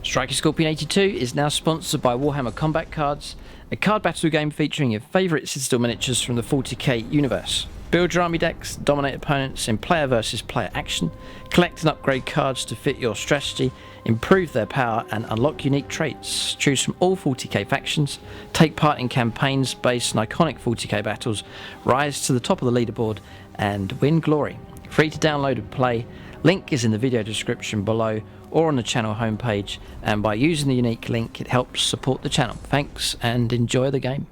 Striker Scorpion 82 is now sponsored by Warhammer Combat Cards, a card battle game featuring your favourite Citadel miniatures from the 40k universe. Build your army decks, dominate opponents in player versus player action, collect and upgrade cards to fit your strategy, improve their power and unlock unique traits. Choose from all 40k factions, take part in campaigns based on iconic 40k battles, rise to the top of the leaderboard and win glory. Free to download and play, link is in the video description below or on the channel homepage, and by using the unique link it helps support the channel. Thanks and enjoy the game.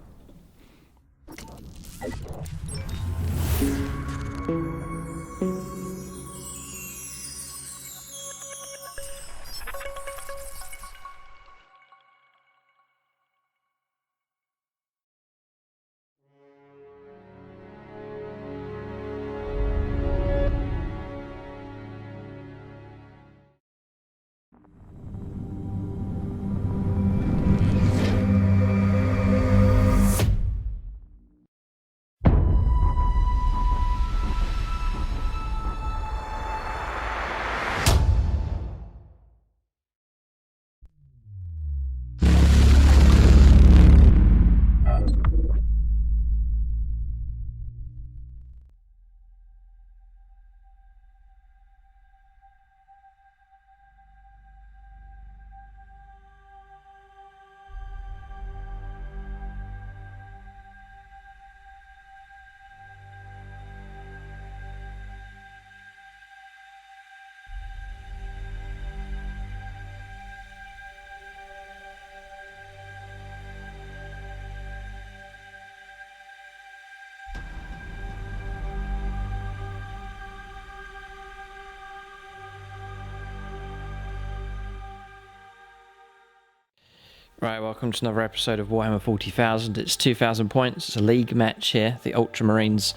Right, welcome to another episode of Warhammer 40,000. It's 2,000 points. It's a league match here. The Ultramarines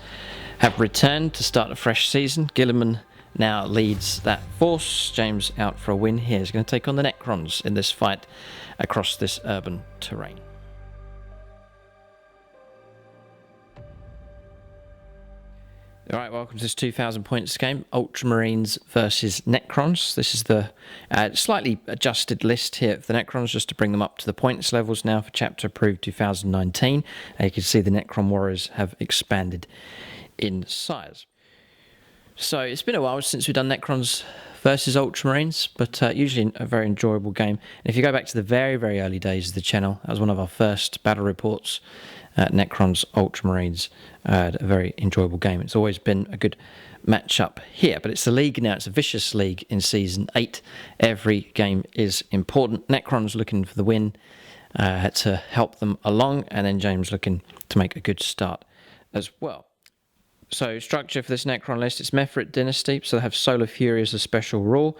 have returned to start a fresh season. Gilliman now leads that force. James out for a win here. He's going to take on the Necrons in this fight across this urban terrain. Alright, welcome to this 2,000 points game, Ultramarines versus Necrons. This is the slightly adjusted list here of the Necrons, just to bring them up to the points levels now for Chapter Approved 2019. You can see the Necron Warriors have expanded in size. So it's been a while since we've done Necrons versus Ultramarines, but usually a very enjoyable game. And if you go back to the very, very early days of the channel, that was one of our first battle reports. Necrons, Ultramarines, a very enjoyable game. It's always been a good matchup here, but it's the league now. It's a vicious league in Season 8. Every game is important. Necrons looking for the win to help them along, and then James looking to make a good start as well. So structure for this Necron list, it's Mephrit Dynasty, so they have Solar Fury as a special rule.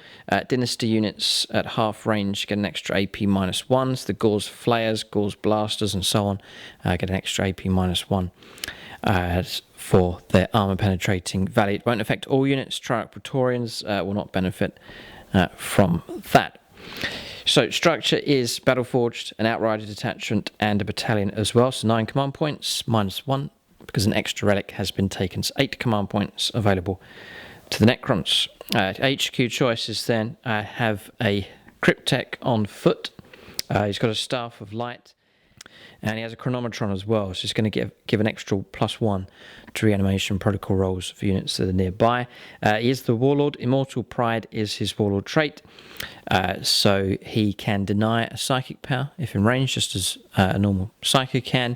Dynasty units at half range get an extra AP -1. So the Gauls Flayers, Gauls Blasters and so on get an extra AP -1 for their armor penetrating value. It won't affect all units. Triarch Praetorians will not benefit from that. So structure is Battleforged, an Outrider detachment and a battalion as well. So 9 command points, -1. Because an extra relic has been taken. So 8 command points available to the Necrons. HQ choices then have a Cryptek on foot. He's got a Staff of Light. And he has a Chronometron as well. So he's going to give an extra +1 to reanimation protocol rolls for units that are nearby. He is the Warlord. Immortal Pride is his Warlord trait. So he can deny a psychic power if in range, just as a normal Psycho can.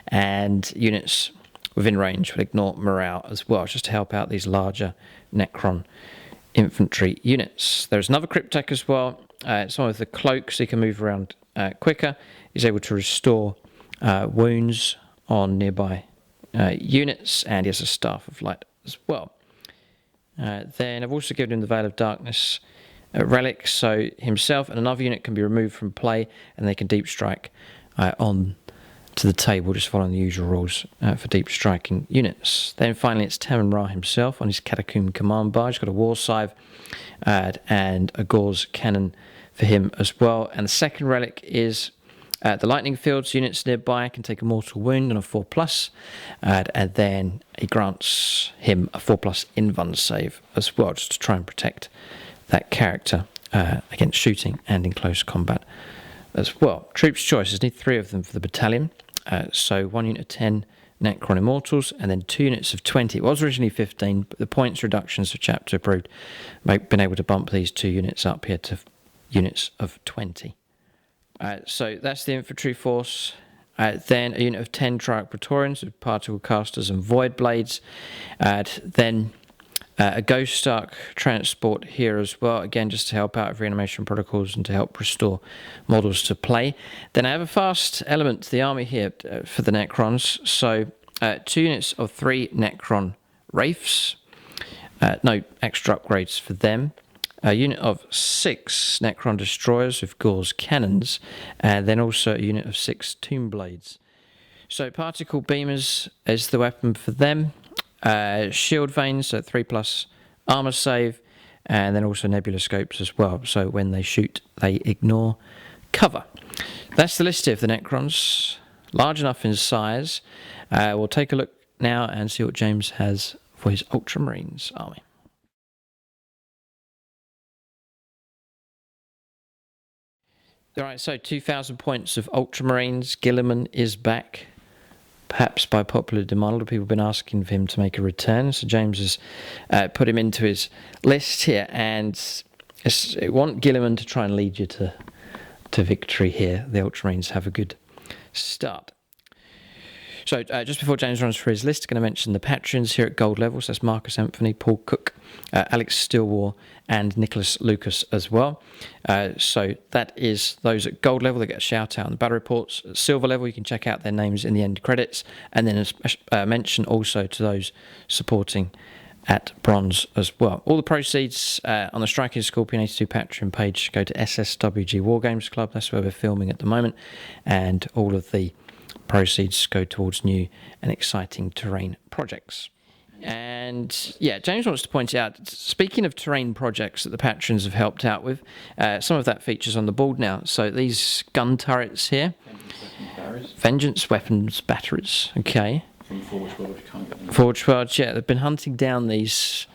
And units within range will ignore morale as well, just to help out these larger Necron infantry units. There's another Cryptek as well. It's one with the cloak, so he can move around quicker. He's able to restore wounds on nearby units, and he has a Staff of Light as well. Then I've also given him the Veil of Darkness relic, so himself and another unit can be removed from play, and they can deep strike on to the table, just following the usual rules for deep striking units. Then finally it's Temen Ra himself on his Catacomb command bar. He's got a War Scythe and a Gauze cannon for him as well. And the second relic is the Lightning Fields. Units nearby can take a mortal wound and a 4+, and then he grants him a 4+ invuln save as well, just to try and protect that character against shooting and in close combat as well. Troops choices, need 3 of them for the battalion. So 1 unit of 10 Necron Immortals, and then 2 units of 20. It was originally 15, but the points reductions for chapter approved, been able to bump these 2 units up here to units of 20. So that's the infantry force. Then a unit of 10 Triarch Praetorians with particle casters and void blades. Then a Ghost Ark transport here as well, again just to help out with reanimation protocols and to help restore models to play. Then I have a fast element to the army here for the Necrons. So 2 units of 3 Necron Wraiths, no extra upgrades for them. A unit of 6 Necron Destroyers with Gauss Cannons, and then also a unit of 6 Tomb Blades. So Particle Beamers is the weapon for them. Shield Vanes, so 3+ armor save, and then also Nebula Scopes as well. So when they shoot, they ignore cover. That's the list here of the Necrons. Large enough in size. We'll take a look now and see what James has for his Ultramarines army. Alright, so 2,000 points of Ultramarines. Guilliman is back, perhaps by popular demand. A lot of people have been asking for him to make a return, so James has put him into his list here, and I want Guilliman to try and lead you to victory here. The Ultramarines have a good start. So just before James runs through his list, I'm going to mention the patrons here at gold levels. That's Marcus Anthony, Paul Cook, Alex Stillwar, and Nicholas Lucas as well. So that is those at gold level. They get a shout out on the battle reports. At silver level, you can check out their names in the end credits. And then a mention also to those supporting at bronze as well. All the proceeds on the Striking Scorpion 82 Patreon page go to SSWG Wargames Club. That's where we're filming at the moment. And all of the proceeds go towards new and exciting terrain projects. And yeah, James wants to point out, speaking of terrain projects that the patrons have helped out with, some of that features on the board now. So these gun turrets here, Vengeance Weapons Batteries, okay. From Forge World, you can't get them. Forge World, yeah, they've been hunting down these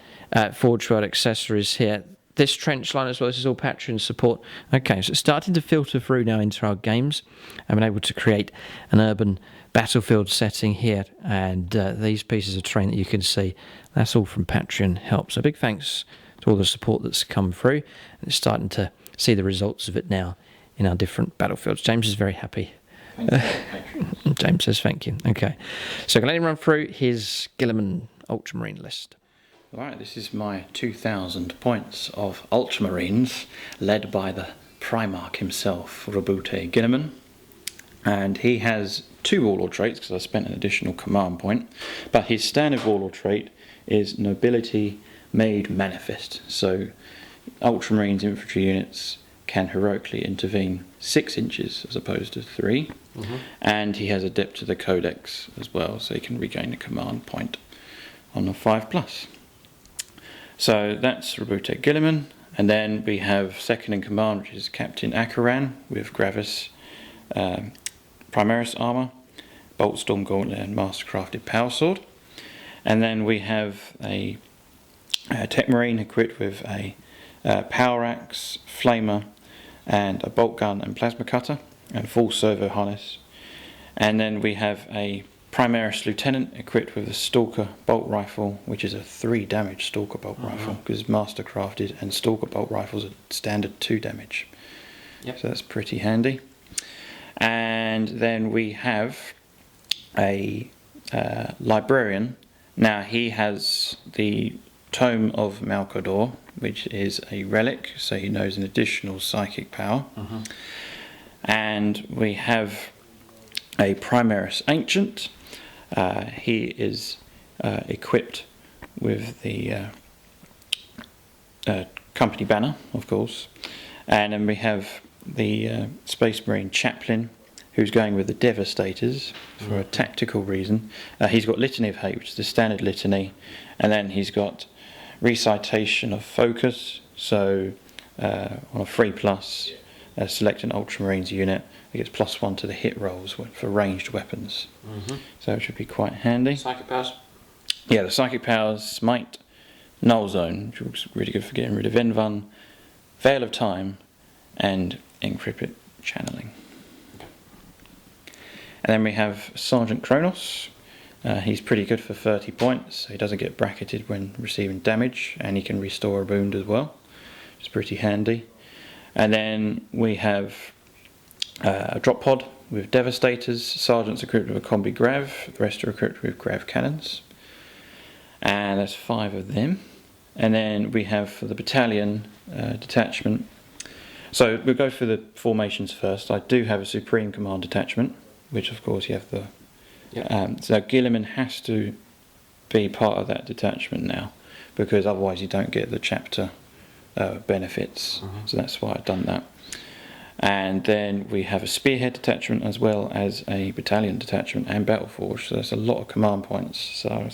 Forge World accessories here. This trench line as well, this is all Patreon support. Okay, so it's starting to filter through now into our games. I've been able to create an urban battlefield setting here, and these pieces of terrain that you can see, that's all from Patreon help. So big thanks to all the support that's come through, and it's starting to see the results of it now in our different battlefields. James is very happy. James says thank you. Okay, so I'm going to let him run through his Guilliman Ultramarine list. Alright, this is my 2,000 points of Ultramarines, led by the Primarch himself, Rabute Guilliman. And he has 2 warlord traits, because I spent an additional command point, but his standard warlord trait is Nobility Made Manifest. So Ultramarines infantry units can heroically intervene 6 inches as opposed to 3. And he has Adeptus to the Codex as well, so he can regain a command point on a 5+. So that's Rabute Guilliman, and then we have second in command, which is Captain Akaran with Gravis Primaris armour, Boltstorm Gauntlet and Mastercrafted Power Sword. And then we have a Tech Marine equipped with a Power Axe, Flamer, and a Bolt Gun and Plasma Cutter, and full servo harness. And then we have a Primaris Lieutenant equipped with a Stalker Bolt Rifle, which is a 3 damage Stalker Bolt Rifle, because Mastercrafted and Stalker Bolt Rifles are standard 2 damage. Yep. So that's pretty handy. And then we have a Librarian. Now he has the Tome of Malcador, which is a relic, so he knows an additional psychic power. And we have a Primaris Ancient. He is equipped with the company banner, of course. And then we have the Space Marine Chaplain, who's going with the Devastators for a tactical reason. He's got Litany of Hate, which is the standard litany, and then he's got Recitation of Focus, so on a 3+, select an Ultramarines unit, it gets +1 to the hit rolls for ranged weapons. So it should be quite handy. Psychic powers? Yeah, the Psychic powers, Smite, Null Zone, which looks really good for getting rid of Envan, Veil of Time, and Encrypted Channeling. And then we have Sergeant Kronos. He's pretty good for 30 points, so he doesn't get bracketed when receiving damage, and he can restore a wound as well. It's pretty handy. And then we have a drop pod with Devastators. Sergeant's equipped with a combi grav, the rest are equipped with grav cannons. And there's 5 of them. And then we have for the battalion detachment. So we'll go for the formations first. I do have a Supreme Command detachment, which of course you have the... so Guilliman has to be part of that detachment now, because otherwise you don't get the chapter benefits. So that's why I've done that. And then we have a Spearhead detachment as well as a battalion detachment and Battle Forge. So that's a lot of command points. So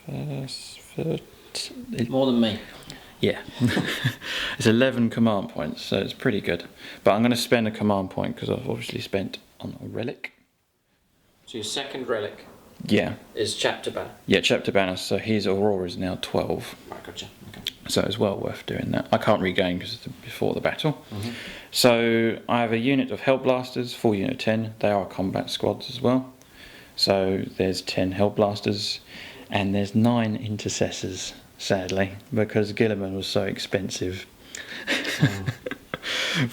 it's more than me. Yeah, it's 11 command points, so it's pretty good. But I'm going to spend a command point because I've obviously spent on a relic. So your second relic is Chapter Banner. Yeah, Chapter Banner, so his Aurora is now 12. Right, gotcha. Okay. So it's well worth doing that. I can't regain because it's before the battle. So I have a unit of Hellblasters, full unit of 10. They are combat squads as well. So there's 10 Hellblasters and there's 9 Intercessors, sadly, because Guilliman was so expensive.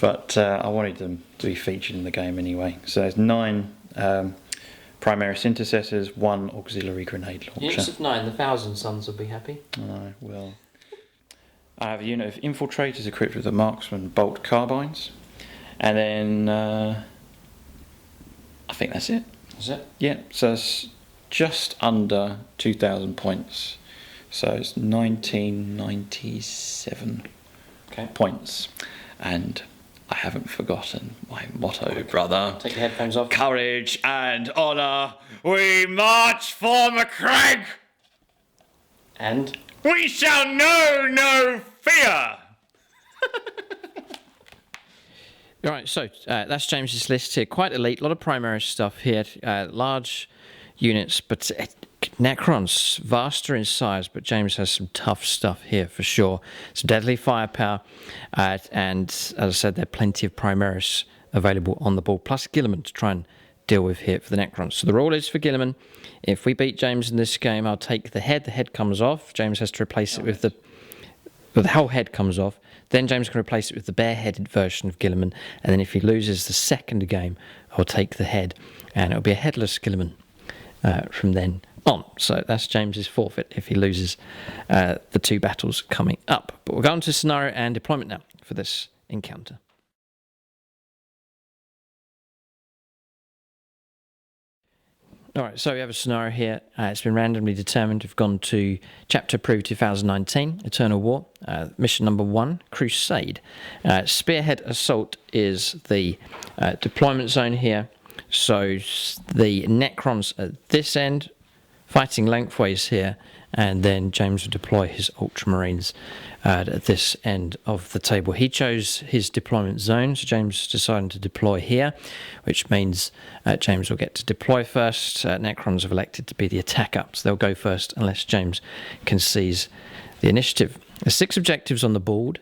But I wanted them to be featured in the game anyway. So there's 9 Primaris Intercessors, 1 Auxiliary Grenade Launcher. Units of 9, the Thousand Sons will be happy. I will. I have a unit of Infiltrators equipped with the Marksman Bolt Carbines. And then I think that's it. Is it? Yeah, so it's just under 2,000 points. So it's 1997 points. And I haven't forgotten my motto, brother. Take your headphones off. Courage and honour, we march for McCraig! And? We shall know no fear! Alright, so that's James's list here. Quite elite, a lot of Primaris stuff here. Large units, but Necrons, vaster in size, but James has some tough stuff here for sure. Some deadly firepower, and as I said, there are plenty of Primaris available on the board, plus Guilliman to try and deal with here for the Necrons. So the rule is for Guilliman, if we beat James in this game, I'll take the head comes off, James has to replace it with the whole head comes off, then James can replace it with the bare-headed version of Guilliman, and then if he loses the second game, I'll take the head, and it'll be a headless Guilliman from then on. So that's James's forfeit if he loses the 2 battles coming up. But we'll go on to scenario and deployment now for this encounter. Alright, so we have a scenario here. It's been randomly determined. We've gone to Chapter Approved 2019, Eternal War, mission number 1, Crusade. Spearhead Assault is the deployment zone here. So the Necrons at this end, fighting lengthways here, and then James will deploy his Ultramarines at this end of the table. He chose his deployment zone, so James decided to deploy here, which means James will get to deploy first. Necrons have elected to be the attacker, so they'll go first unless James can seize the initiative. There's 6 objectives on the board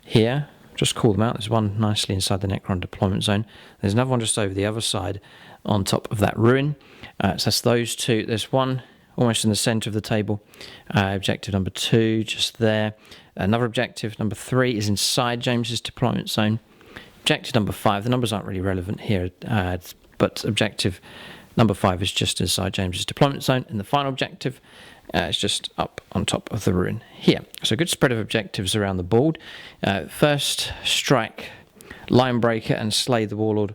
here. Just call them out. There's one nicely inside the Necron deployment zone. There's another one just over the other side on top of that ruin. So that's those 2. There's one almost in the centre of the table. Objective number 2 just there. Another objective number 3 is inside James's deployment zone. Objective number 5, the numbers aren't really relevant here, but objective number 5 is just inside James's deployment zone. And the final objective is just up on top of the ruin here. So a good spread of objectives around the board. First strike, line breaker and slay the warlord,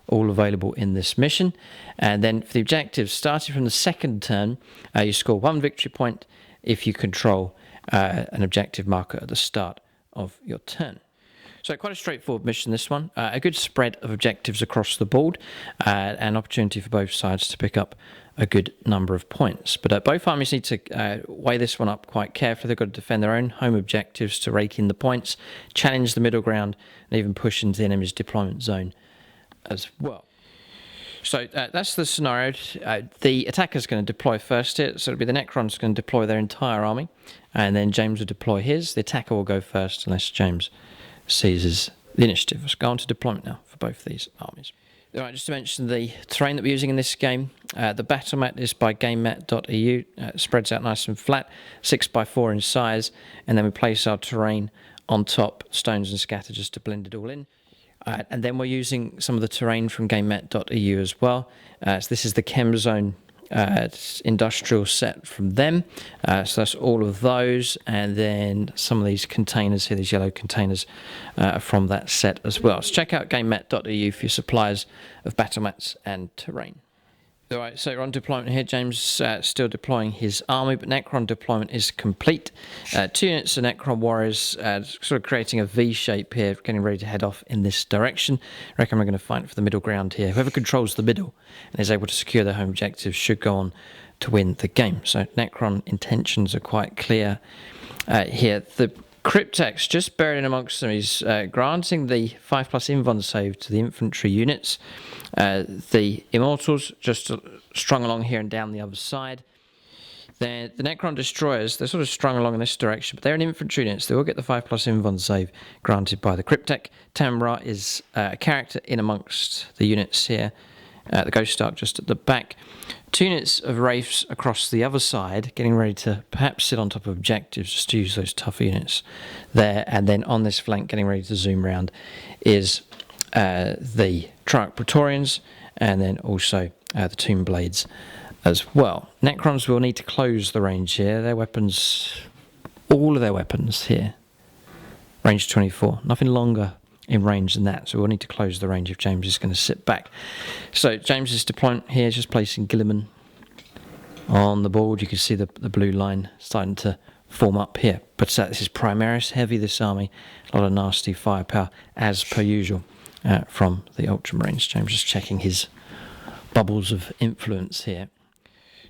all available in this mission. And then for the objectives, starting from the second turn, you score 1 victory point if you control an objective marker at the start of your turn. So quite a straightforward mission, this one. A good spread of objectives across the board, an opportunity for both sides to pick up a good number of points. But both armies need to weigh this one up quite carefully. They've got to defend their own home objectives to rake in the points, challenge the middle ground, and even push into the enemy's deployment zone as well. So that's the scenario. The attacker's going to deploy first here, so it'll be the Necrons going to deploy their entire army, and then James will deploy his. The attacker will go first unless James seizes the initiative. Let's go on to deployment now for both these armies. Alright, just to mention the terrain that we're using in this game, the battle mat is by gamemat.eu, spreads out nice and flat, 6x4 in size, and then we place our terrain on top, stones and scatter, just to blend it all in. And then we're using some of the terrain from gamemat.eu as well. So this is the Chem Zone industrial set from them. So that's all of those, and then some of these containers here, these yellow containers, from that set as well. So check out gamemat.eu for your suppliers of battle mats and terrain. Alright, so we're on deployment here. James still deploying his army, but Necron deployment is complete. 2 units of Necron warriors sort of creating a V shape here, getting ready to head off in this direction. I reckon we're going to fight for the middle ground here. Whoever controls the middle and is able to secure their home objectives should go on to win the game. So Necron intentions are quite clear here. The Cryptex, just buried in amongst them, is granting the 5+ invuln save to the infantry units. The Immortals just strung along here and down the other side. The Necron Destroyers, they're sort of strung along in this direction, but they're an infantry units. They will get the 5+ invuln save granted by the Cryptek. Tamra is a character in amongst the units here. The Ghost Ark just at the back. 2 units of Wraiths across the other side, getting ready to perhaps sit on top of objectives, just to use those tougher units there. And then on this flank, getting ready to zoom round, is the Triarch Praetorians, and then also the Tomb Blades as well. Necrons will need to close the range here. Their weapons, all of their weapons here, range 24, nothing longer in range than that, so we'll need to close the range if James is going to sit back. So James's deployment here is just placing Guilliman on the board. You can see the blue line starting to form up here, but this is Primaris heavy, this army, a lot of nasty firepower as per usual from the Ultramarines. James just checking his bubbles of influence here.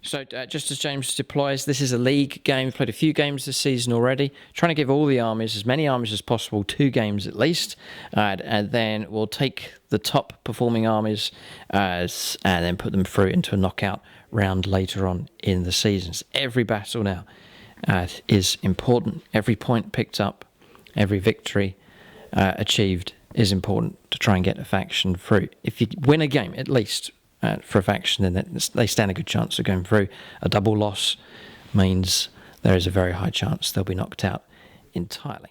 So just as James deploys, this is a league game. We've played a few games this season already. Trying to give all the armies, as many armies as possible, 2 games at least. And then we'll take the top performing armies and then put them through into a knockout round later on in the seasons. Every battle now is important. Every point picked up, every victory achieved is important to try and get a faction through. If you win a game, at least, for a faction, then they stand a good chance of going through. A double loss means there is a very high chance they'll be knocked out entirely.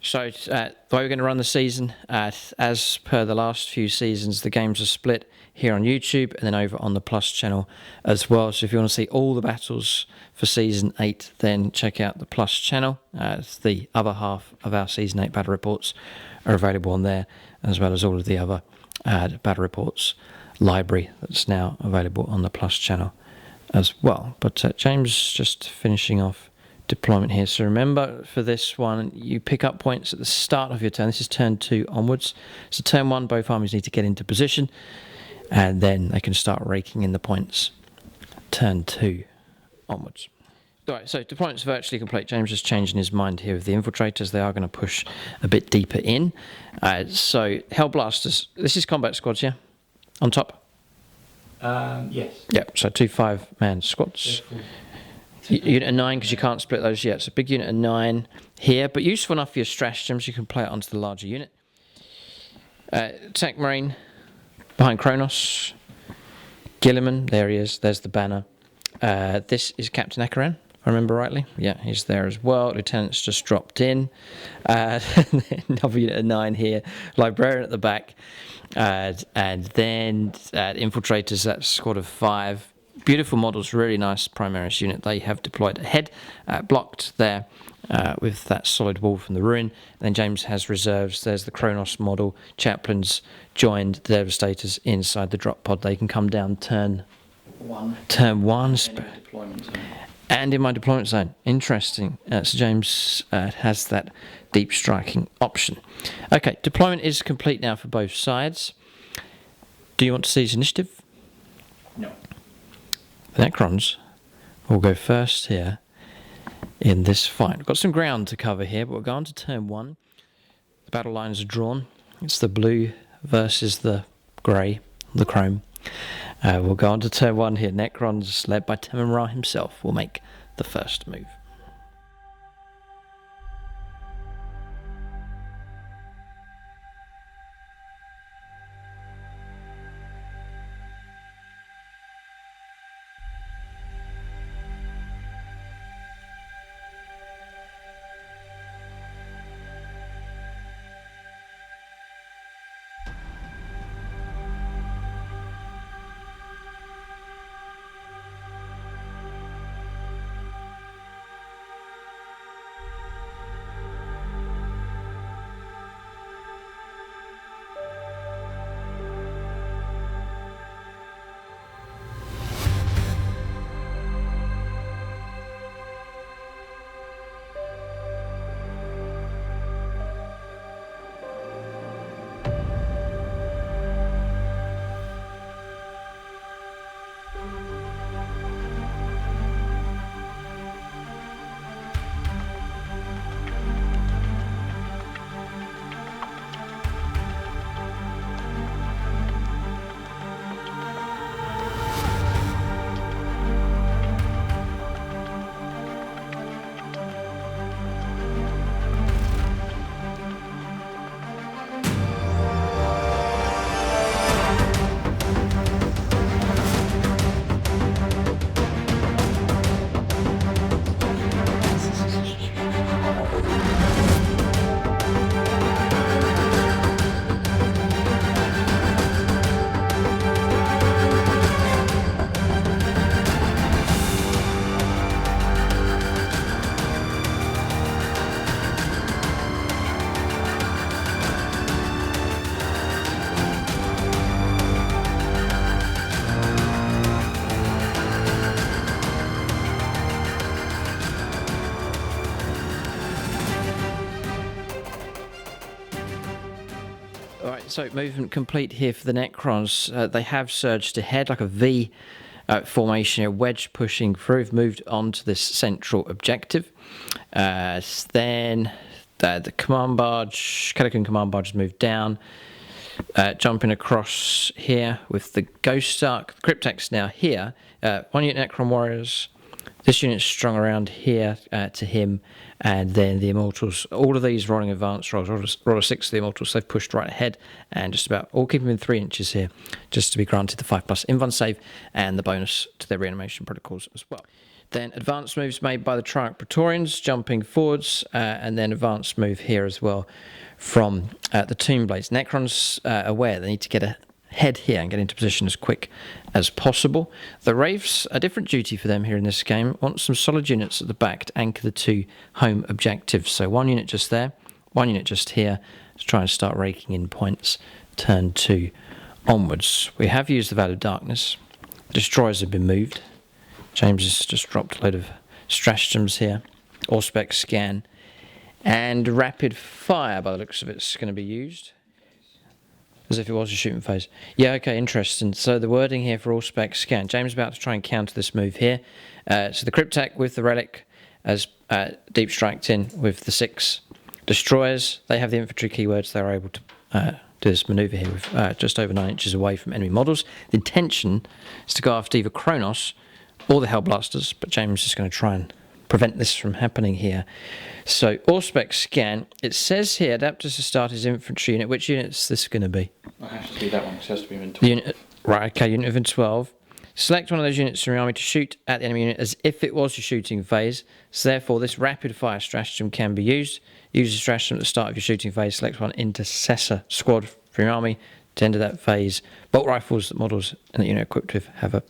So the way we're going to run the season, as per the last few seasons, the games are split here on YouTube and then over on the Plus channel as well. So if you want to see all the battles for Season 8, then check out the Plus channel. The other half of our Season 8 battle reports are available on there, as well as all of the other battle reports library that's now available on the Plus channel as well. But James just finishing off deployment here. So remember, for this one, you pick up points at the start of your turn. This is turn 2 onwards. So turn 1, both armies need to get into position, and then they can start raking in the points turn 2 onwards. Alright, so deployment's virtually complete. James is changing his mind here with the infiltrators. They are going to push a bit deeper in. So Hellblasters, this is combat squads, yeah? On top? Yes. Yep, so 2 5-man squads. Unit of 9, because you can't split those yet. So big unit of 9 here, but useful enough for your stratagems. You can play it onto the larger unit. Tech Marine behind Kronos. Guilliman, there he is. There's the banner. This is Captain Akaran, if I remember rightly. Yeah, he's there as well. Lieutenant's just dropped in. Another unit of 9 here. Librarian at the back. And then infiltrators, that's a squad of 5. Beautiful models, really nice Primaris unit. They have deployed ahead, blocked there with that solid wall from the ruin. And then James has reserves. There's the Kronos model. Chaplains joined the Devastators inside the drop pod. They can come down turn 1. And in my deployment zone. Interesting. So James has that deep striking option. Okay, deployment is complete now for both sides. Do you want to seize initiative? No. The Necrons will go first here in this fight. We've got some ground to cover here, but we'll go on to turn 1. The battle lines are drawn. It's the blue versus the grey, the chrome. We'll go on to turn 1 here. Necrons, led by Tememra himself, will make the first move. Alright, so movement complete here for the Necrons. They have surged ahead like a V formation, a wedge pushing through. We've moved on to this central objective. Then the command barge, Harlequin command barge has moved down. Jumping across here with the Ghost Ark. The Cryptek's now here. 1 unit Necron warriors. This unit's strung around here to him, and then the Immortals. All of these rolling advanced rolls. Roll of 6 of the Immortals. They've pushed right ahead, and just about all keep them in 3 inches here, just to be granted the 5+ invuln save and the bonus to their reanimation protocols as well. Then advanced moves made by the Triarch Praetorians, jumping forwards, and then advanced move here as well from the Tomb Blades. Necrons aware they need to get ahead here and get into position as quick as possible. The Wraiths, a different duty for them here in this game, want some solid units at the back to anchor the 2 home objectives. So 1 unit just there, 1 unit just here to try and start raking in points turn 2 onwards. We have used the Veil of Darkness. Destroyers have been moved. James has just dropped a load of stratagems here. Auspex scan. And rapid fire, by the looks of it, is going to be used. As if it was a shooting phase. Yeah, okay, interesting. So the wording here for Auspex scan. James is about to try and counter this move here. So the Cryptek with the Relic as deep striked in with the 6 destroyers. They have the infantry keywords. They're able to do this manoeuvre here with just over 9 inches away from enemy models. The intention is to go after either Kronos or the Hellblasters, but James is going to try and prevent this from happening here. So, Auspex scan. It says here, Adeptus to start his infantry unit. Which unit is this going to be? I have to do that one because it has to be in 12. Unit, right, okay, unit of in 12. Select one of those units from your army to shoot at the enemy unit as if it was your shooting phase. So therefore, this rapid fire stratagem can be used. Use the stratagem at the start of your shooting phase. Select one intercessor squad from your army to enter that phase. Bolt rifles that models and that unit equipped with have a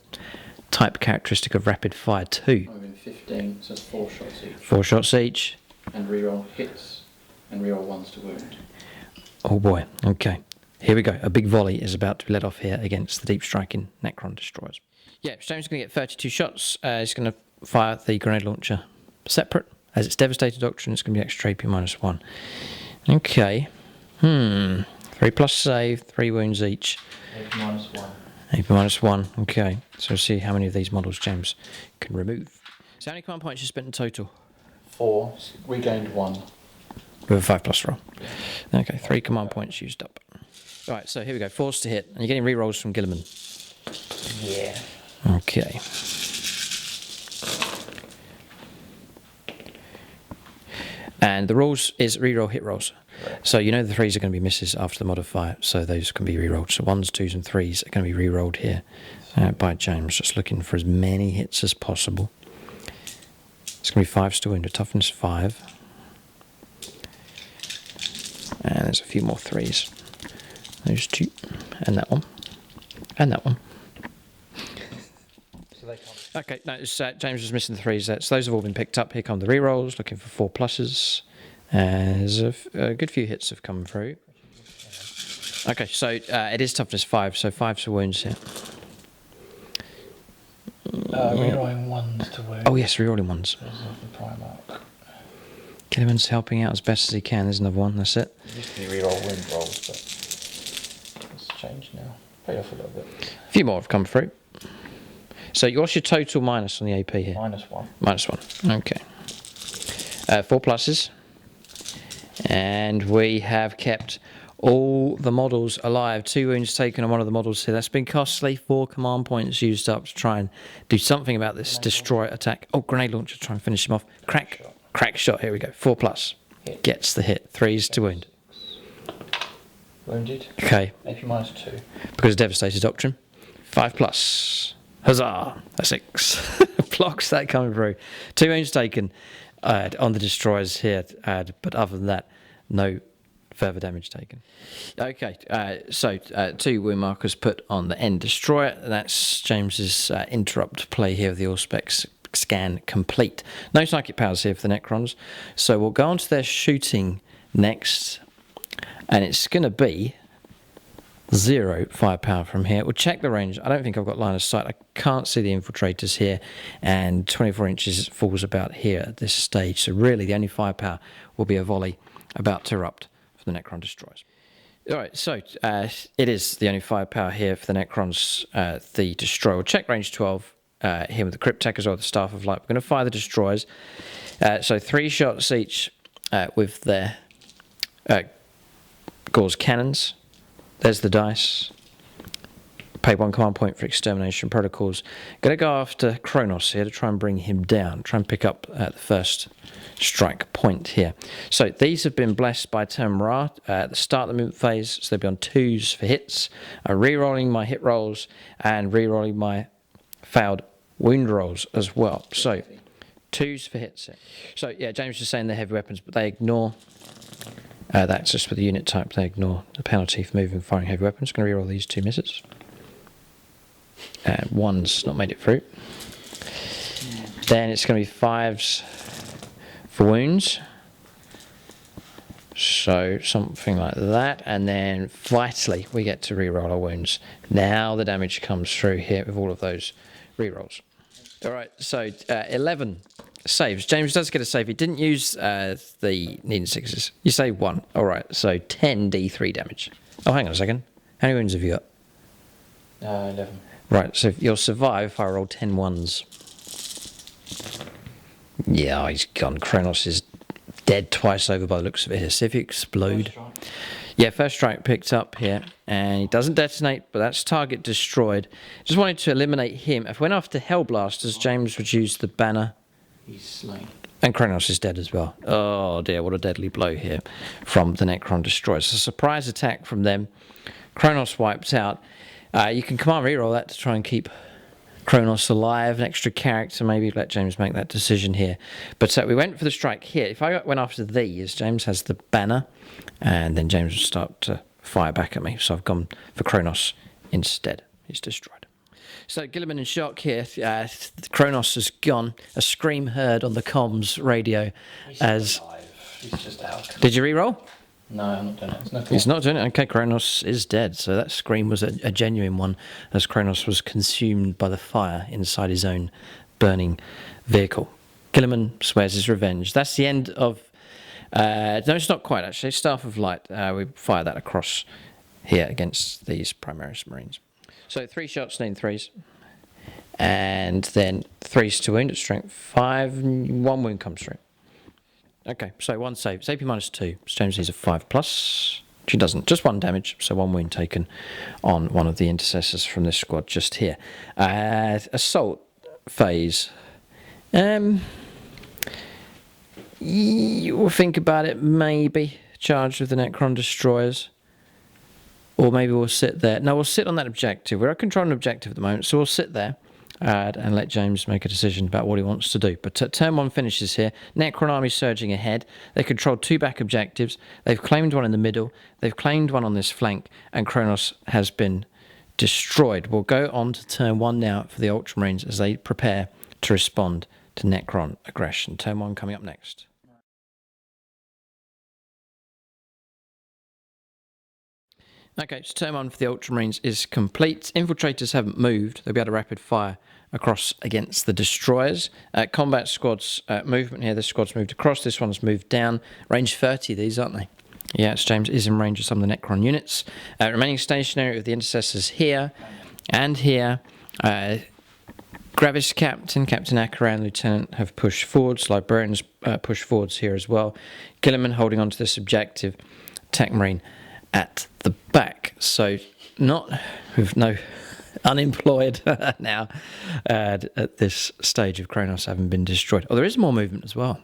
type characteristic of rapid fire too. I'm in 15, so it's 4 shots each. 4 shots each. And reroll hits and reroll 1s to wound. Oh boy, okay. Here we go. A big volley is about to be let off here against the deep striking Necron destroyers. Yeah, James is going to get 32 shots. He's going to fire the grenade launcher separate. As it's Devastator Doctrine, it's going to be extra AP -1. Okay. 3+ save, 3 wounds each. AP -1. AP -1. Okay. So we'll see how many of these models James can remove. So how many command points you spent in total? 4. We gained 1. With a 5+ roll. Okay, 3 command points used up. Alright, so here we go. Force to hit. And you're getting rerolls from Gilliman. Yeah. Okay. And the rules is reroll hit rolls. Right. So you know the 3s are going to be misses after the modifier, so those can be rerolled. So 1s, 2s and 3s are going to be rerolled here by James, just looking for as many hits as possible. It's going to be 5s to wound, a toughness 5. And there's a few more 3s. Those 2, and that one, and that one. So they can't. Okay, no, it's, James was missing the 3s. So those have all been picked up. Here come the rerolls, looking for 4 pluses. There's a good few hits have come through. Okay, so it is toughness 5, so 5s for wounds here. Rerolling 1s to wound. Oh yes, rerolling 1s. Primarch. Gilliman's helping out as best as he can. There's another one, that's it. It used to be reroll wind rolls, but it's changed now. Paid off a little bit. A few more have come through. So what's your total minus on the AP here? -1. -1, okay. 4 pluses. And we have kept all the models alive. 2 wounds taken on one of the models here. That's been costly. 4 command points used up to try and do something about this destroy attack. Oh, grenade launcher, try and finish him off. Crack shot, here we go. 4+. Hit. Gets the hit. 3s to wound. Wounded. Okay. AP -2. Because of Devastator Doctrine. 5+. Huzzah! A 6. Blocks that coming through. 2 wounds taken on the destroyers here. But other than that, no further damage taken. Okay, so 2 wound markers put on the end destroyer. That's James's interrupt play here with the Auspex scan complete. No psychic powers here for the Necrons. So we'll go on to their shooting next. And it's going to be 0 firepower from here. We'll check the range. I don't think I've got line of sight. I can't see the infiltrators here. And 24 inches falls about here at this stage. So really the only firepower will be a volley about to erupt for the Necron destroyers. Alright, so it is the only firepower here for the Necrons, the Destroyer. We'll check range 12 here with the Cryptek as well, the Staff of Light. We're going to fire the Destroyers. So 3 shots each with their Gauze cannons. There's the dice. Pay 1 command point for extermination protocols. Going to go after Kronos here to try and bring him down. Try and pick up the first strike point here. So these have been blessed by Termra at the start of the movement phase. So they'll be on 2s for hits. I'm re-rolling my hit rolls and re-rolling my failed wound rolls as well. So 2s for hits here. So yeah, James was saying they're heavy weapons, but they ignore... that's just for the unit type. They ignore the penalty for moving and firing heavy weapons. Going to re-roll these 2 misses. One's not made it through. Then it's going to be 5s for wounds. So something like that. And then vitally, we get to re-roll our wounds. Now the damage comes through here with all of those re-rolls. All right, so 11 saves. James does get a save. He didn't use the needing 6s. You say 1. All right, so 10 D3 damage. Oh, hang on a second. How many wounds have you got? 11. Right, so you'll survive if I roll 10 ones. Yeah, he's gone. Kronos is dead twice over by the looks of it here. See if you explode. Yeah, first strike picked up here, and he doesn't detonate, but that's target destroyed. Just wanted to eliminate him. If we went after Hellblasters, James would use the banner. He's slain. And Kronos is dead as well. Oh dear, what a deadly blow here from the Necron Destroyers. A surprise attack from them. Kronos wiped out. You can command reroll that to try and keep Kronos alive, an extra character, maybe let James make that decision here. But we went for the strike here. If I went after these, James has the banner, and then James would start to fire back at me. So I've gone for Kronos instead. He's destroyed. So Gilliman in shock here. Kronos has gone. A scream heard on the comms radio. He's just out. Did you reroll? No, I'm not doing it. He's not doing it. Okay, Kronos is dead. So that scream was a genuine one, as Kronos was consumed by the fire inside his own burning vehicle. Gilliman swears his revenge. That's the end of... no, it's not quite, actually. Staff of Light. We fire that across here against these Primaris Marines. So 3 shots, needing 3s. And then 3s to wound at strength 5. 1 wound comes through. Okay, so 1 save. It's AP -2. James needs a 5+. She doesn't. Just 1 damage, so 1 wound taken on one of the intercessors from this squad just here. Assault phase. You will think about it, maybe charge with the Necron Destroyers. Or maybe we'll sit there. No, we'll sit on that objective. We're controlling an objective at the moment, so we'll sit there. And let James make a decision about what he wants to do. But turn 1 finishes here. Necron army surging ahead. They control 2 back objectives. They've claimed 1 in the middle. They've claimed 1 on this flank. And Kronos has been destroyed. We'll go on to turn 1 now for the Ultramarines as they prepare to respond to Necron aggression. Turn 1 coming up next. Okay, so turn 1 for the Ultramarines is complete. Infiltrators haven't moved. They'll be able to rapid fire across against the Destroyers. Combat squads movement here. This squad's moved across. This one's moved down. Range 30, these, aren't they? Yeah, it's James is in range of some of the Necron units. Remaining stationary with the intercessors here and here. Gravis Captain, Captain Akaran, Lieutenant have pushed forwards. Librarians push forwards here as well. Gilliman holding on to this objective. Tech Marine at the back. So not with no unemployed now at this stage of Kronos having been destroyed. Oh, there is more movement as well.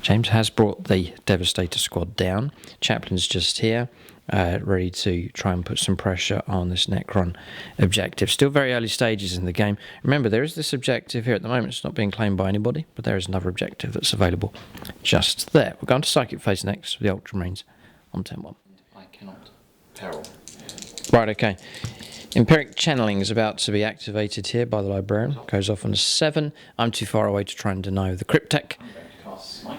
James has brought the Devastator squad down. Chaplain's just here, ready to try and put some pressure on this Necron objective. Still very early stages in the game. Remember, there is this objective here at the moment. It's not being claimed by anybody, but there is another objective that's available just there. We're going to Psychic phase next with the Ultramarines on 10-1. I cannot peril. Right, okay. Empiric channeling is about to be activated here by the Librarian. Goes off on 7. I'm too far away to try and deny the Cryptek. I'm going to cast Smite.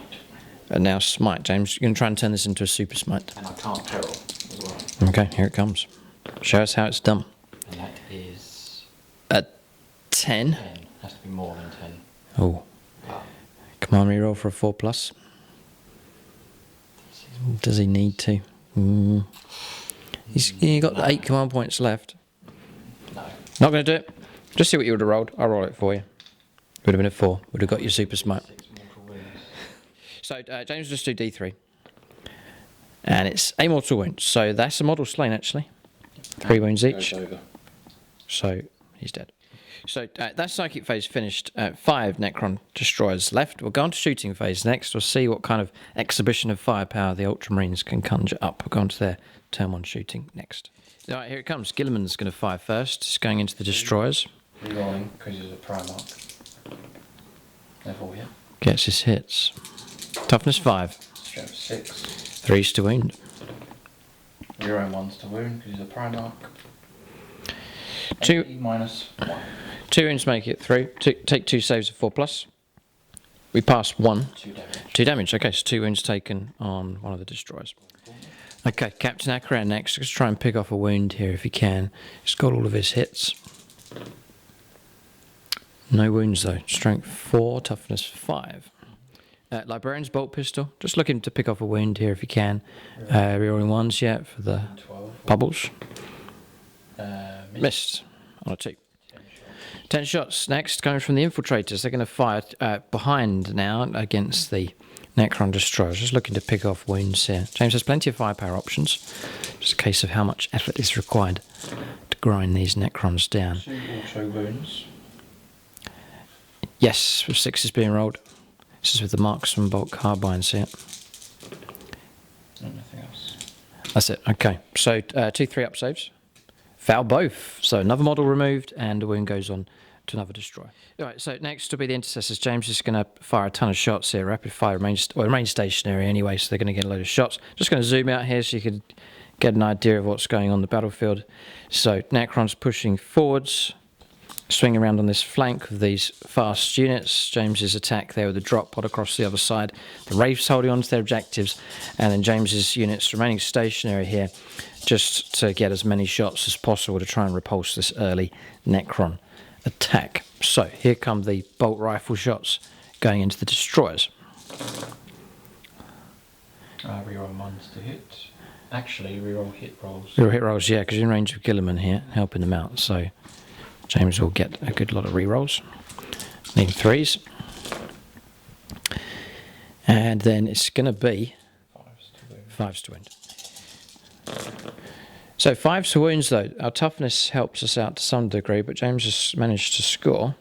And now Smite, James. You're going to try and turn this into a Super Smite. And I can't peril as well. Okay, here it comes. Show us how it's done. And that is... A 10. 10. Has to be more than 10. Oh. Command reroll for a 4+. Does he need to? You got the 8 command points left. No. Not going to do it. Just see what you would have rolled. I'll roll it for you. Would have been a 4. Would have got your super smite. So James will just do D3. And it's a mortal wound. So that's a model slain, actually. 3 wounds each. So he's dead. So that's psychic phase finished. 5 Necron destroyers left. We'll go on to shooting phase next. We'll see what kind of exhibition of firepower the Ultramarines can conjure up. We'll go on to their turn 1 shooting next. All right, here it comes. Gilliman's going to fire first. It's going into the destroyers. Rerolling because he's a Primarch. Level, yeah. Gets his hits. Toughness 5. Strength 6. 3's to wound. Reroll 1's to wound because he's a Primarch. 2 minus 1. 2 wounds make it through. Take 2 saves of 4+. We pass 1. 2 damage. 2 damage. Okay, so 2 wounds taken on one of the destroyers. Okay, Captain Akran next. Let's try and pick off a wound here if he can. He's got all of his hits. No wounds though. Strength 4, toughness 5. Librarian's bolt pistol. Just looking to pick off a wound here if he can. Rerolling 1s yet for the 12. bubbles. Missed. On a 2. 10 shots next, coming from the infiltrators. They're going to fire behind now against the Necron destroyers. Just looking to pick off wounds here. James has plenty of firepower options. Just a case of how much effort is required to grind these Necrons down. 2 auto wounds. Yes, with 6 is being rolled. This is with the marksman bolt carbines here. Nothing else. That's it. Okay, so 2 3-up saves. Foul both. So another model removed, and the wound goes on to another destroyer. All right, so next will be the intercessors. James is going to fire a ton of shots here. Rapid fire remains stationary anyway, so they're going to get a load of shots. Just going to zoom out here so you can get an idea of what's going on the battlefield. So Necron's pushing forwards, swing around on this flank of these fast units. James's attack there with a drop pod across the other side. The Wraiths holding on to their objectives, and then James's units remaining stationary here just to get as many shots as possible to try and repulse this early Necron attack. So here come the bolt rifle shots going into the destroyers. Reroll 1's to hit. Actually, reroll hit rolls. Reroll hit rolls, yeah, because you're in range of Gilliman here, helping them out. So James will get a good lot of rerolls. Need 3s. And then it's going to be 5s to wound. So 5s to wounds though. Our toughness helps us out to some degree, but James has managed to score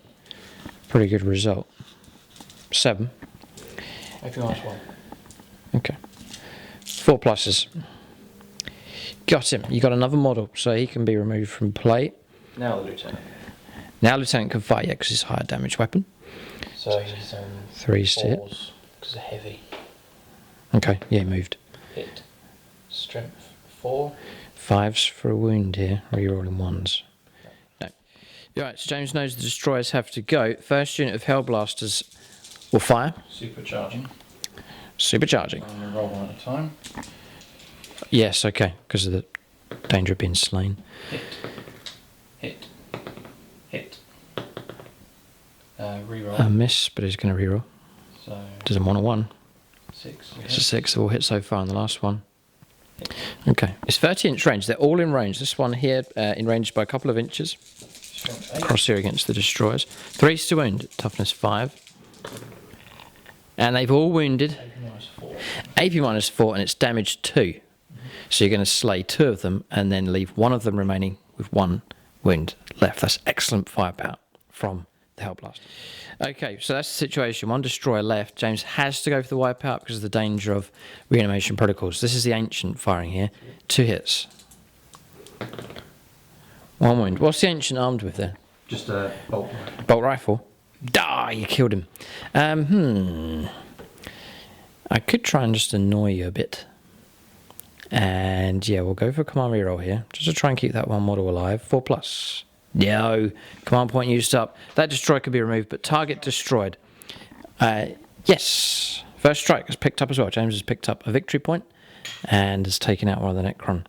a pretty good result. 7. If you minus 1. Okay. 4 pluses. Got him. You got another model, so he can be removed from play. Now the Lieutenant. Now Lieutenant can fire, yeah, because it's a higher damage weapon. So he's 3s to hit. because they're heavy. Okay, yeah, he moved. Hit. Strength 4. 5s for a wound here, rerolling 1s. No. Alright, so James knows the destroyers have to go. First unit of Hellblasters will fire. Supercharging. Supercharging. I'm going to roll 1 at a time. Yes, okay, because of the danger of being slain. Hit. Hit. Hit. Reroll. A miss, but he's going to reroll. So Does a 1 or 1. 6. It's a 6, all hit so far in the last one. Okay, it's 30-inch range. They're all in range. This one here in range by a couple of inches. Across here against the destroyers. 3s to wound, toughness 5. And they've all wounded. AP minus 4, and it's damage 2. So you're going to slay 2 of them and then leave 1 of them remaining with 1 wound left. That's excellent firepower from the Hellblast. Okay, so that's the situation. 1 destroyer left. James has to go for the wipeout because of the danger of reanimation protocols. This is the Ancient firing here. 2 hits. 1 wound. What's the Ancient armed with then? Just a bolt rifle. Bolt rifle. Ah, you killed him. I could try and just annoy you a bit. And yeah, we'll go for a command reroll here, just to try and keep that one model alive. 4 plus. No. Command point used up. That destroyer can be removed, but target destroyed. Yes. First strike is picked up as well. James has picked up a victory point and has taken out one of the Necron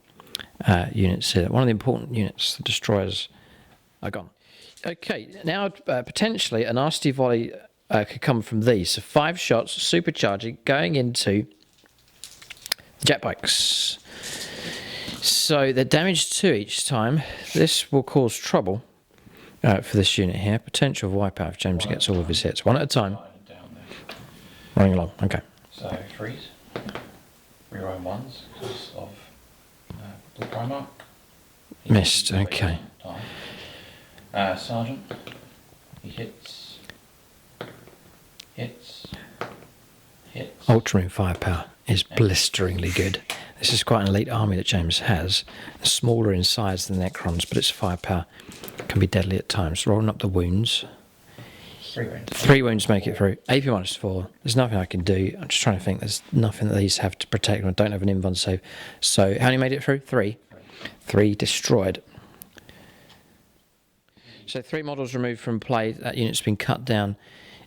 units here. One of the important units. The destroyers are gone. Okay, now potentially a nasty volley could come from these. So 5 shots, supercharging, going into the jet bikes. So they're damaged 2 each time. This will cause trouble for this unit here. Potential wipeout if James gets all of his hits. One at a time. Running along, okay. So 3s. Reroll 1s because of the Primarch. Missed, okay. Sergeant. He hits. Ultramarine firepower is blisteringly good. This is quite an elite army that James has. It's smaller in size than the Necrons, but its firepower can be deadly at times. Rolling up the wounds. 3 wounds. 3 wounds make it through. AP -4. There's nothing I can do. I'm just trying to think. There's nothing that these have to protect them. I don't have an invuln save. So how many made it through? 3. 3 destroyed. So 3 models removed from play. That unit's been cut down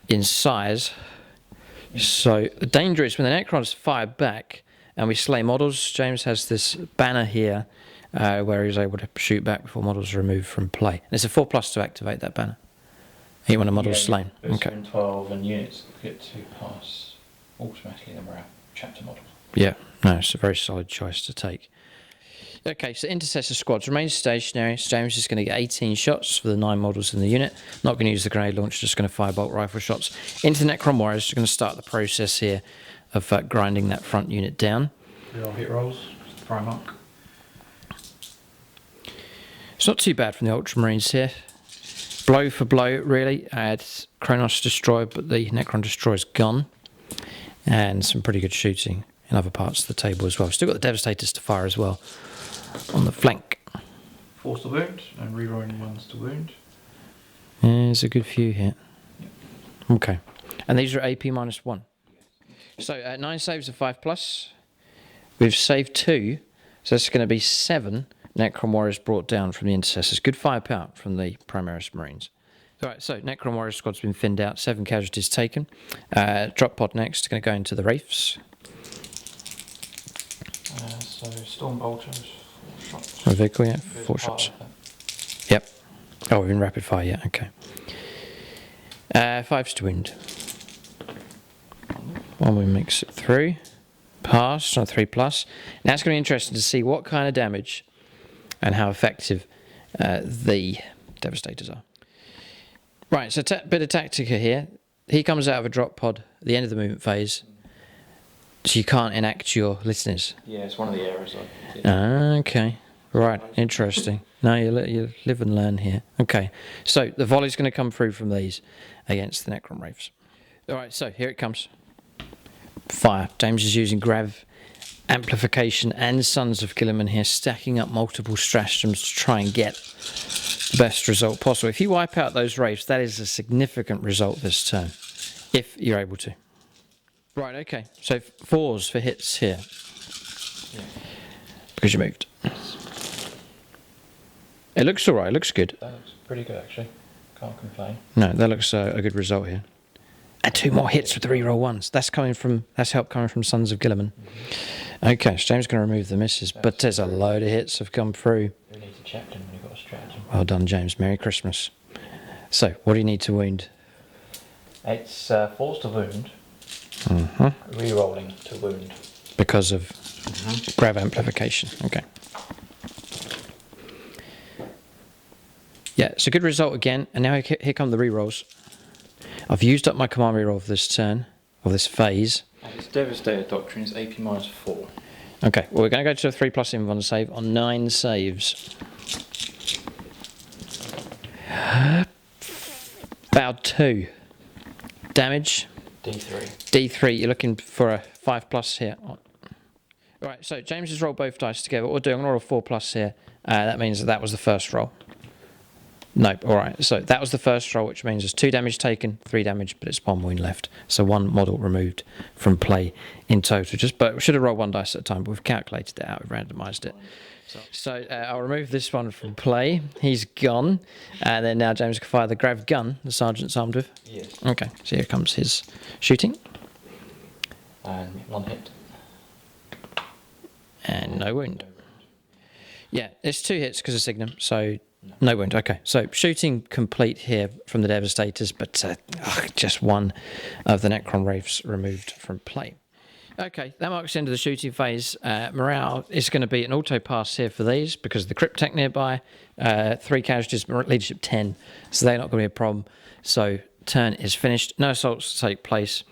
in size. So the danger is when the Necrons fire back and we slay models. James has this banner here where he's able to shoot back before models are removed from play. And it's a 4+ to activate that banner. Hit when a model's slain. Okay. 12 and units get to pass automatically the morale chapter model. Yeah, no, it's a very solid choice to take. Okay, so intercessor squads remain stationary. So James is going to get 18 shots for the 9 models in the unit. Not going to use the grenade launcher, just going to fire bolt rifle shots into the Necron Warriors. Going to start the process here of grinding that front unit down. Reroll hit rolls. Primarch. It's not too bad from the Ultramarines here. Blow for blow, really. Kronos destroyed, but the Necron destroyer's gone. And some pretty good shooting in other parts of the table as well. Still got the Devastators to fire as well on the flank. Force to wound and rerolling 1s to wound. There's a good few here. Yep. Okay. And these are AP -1. So 9 saves of 5+. We've saved 2. So that's going to be 7 Necron Warriors brought down from the Intercessors. Good firepower from the Primaris Marines. Alright, so Necron Warrior squad's been thinned out. 7 casualties taken. Drop pod next. Going to go into the Wraiths. So Storm Bolters, 4 shots. A vehicle, yeah. 4 shots. Yep. Oh, we're in rapid fire, yeah. Okay. 5s to wound. 1 we makes it through. Pass on 3+. Now it's going to be interesting to see what kind of damage and how effective the Devastators are. Right, so bit of Tactica here. He comes out of a drop pod at the end of the movement phase, so you can't enact your listeners. Yeah, it's one of the errors I did. Okay, right, interesting. No, you live and learn here. Okay, so the volley's going to come through from these against the Necron Wraiths. Alright, so here it comes. Fire. James is using Grav Amplification and Sons of Gilliman here, stacking up multiple stratagems to try and get the best result possible. If you wipe out those Wraiths, that is a significant result this turn, if you're able to. Right, okay, so 4s for hits here. Yeah. Because you moved. It looks alright, it looks good. That looks pretty good actually. Can't complain. No, that looks a good result here. And 2 more hits with the reroll 1s. That's help coming from Sons of Gilliman. Okay, so James is going to remove the misses, but there's a load of hits have come through. You need to chapter when you've got a stratagem. Well done, James. Merry Christmas. So, what do you need to wound? It's force to wound. Mm-hmm. Rerolling to wound. Because of Grav Amplification. Okay. Yeah, it's a good result again. And now here come the rerolls. I've used up my command reroll for this turn, or this phase. And it's Devastator Doctrine, it's AP -4. Okay, well we're going to go to a 3+ invuln save on 9 saves. About 2. Damage. D3. D3, you're looking for a 5+ here. Alright, so James has rolled both dice together. What we'll do, I'm going to roll a 4+ here. That means that was the first roll. Nope, alright, so that was the first roll, which means there's 2 damage taken, 3 damage, but it's 1 wound left. So 1 model removed from play in total. But we should have rolled 1 dice at a time, but we've calculated it out, we've randomised it. So I'll remove this one from play. He's gone. And then now James can fire the Grav gun the Sergeant's armed with. Yes. Okay, so here comes his shooting. And 1 hit. And no wound. Yeah, it's 2 hits because of Signum, so no wound. Okay, so shooting complete here from the Devastators, but just 1 of the Necron Wraiths removed from play. Okay, that marks the end of the shooting phase. Morale is going to be an auto pass here for these because of the crypt tech nearby. 3 casualties, leadership 10, so they're not going to be a problem. So turn is finished. No assaults to take place.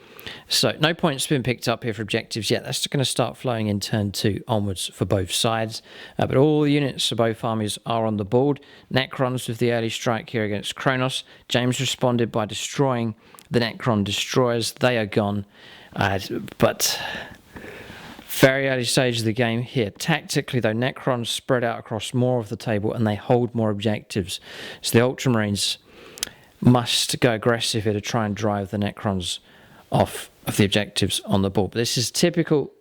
So no points been picked up here for objectives yet. That's going to start flowing in turn 2 onwards for both sides. But all the units of both armies are on the board. Necrons with the early strike here against Kronos. James responded by destroying the Necron destroyers. They are gone. But very early stage of the game here. Tactically, though, Necrons spread out across more of the table and they hold more objectives. So the Ultramarines must go aggressive here to try and drive the Necrons off of the objectives on the board. But this is typical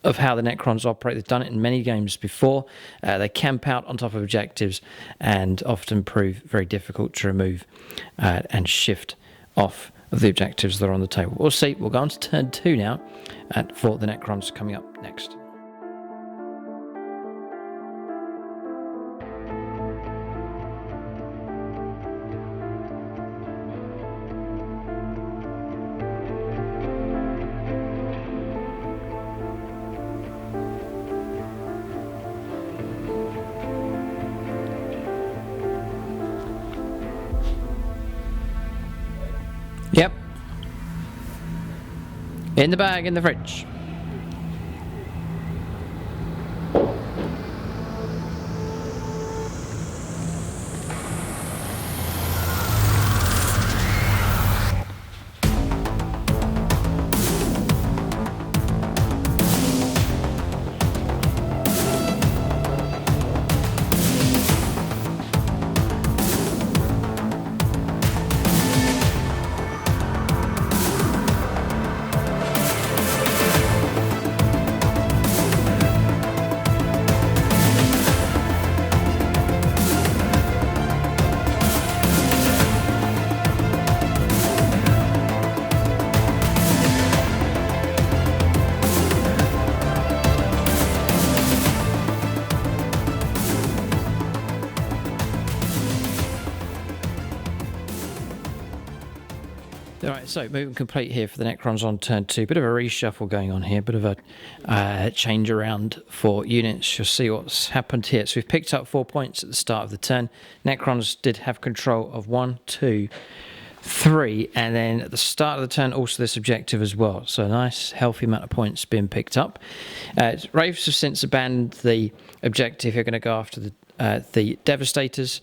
of how the Necrons operate. They've done it in many games before. They camp out on top of objectives and often prove very difficult to remove and shift off of the objectives that are on the table. We'll see. We'll go on to turn 2 now for the Necrons coming up next. Yep. In the bag, in the fridge. Alright, so movement complete here for the Necrons on turn 2. Bit of a reshuffle going on here, bit of a change around for units. You'll see what's happened here. So we've picked up 4 points at the start of the turn. Necrons did have control of 1, 2, 3, and then at the start of the turn also this objective as well. So a nice healthy amount of points being picked up. Wraiths have since abandoned the objective. You're going to go after the Devastators.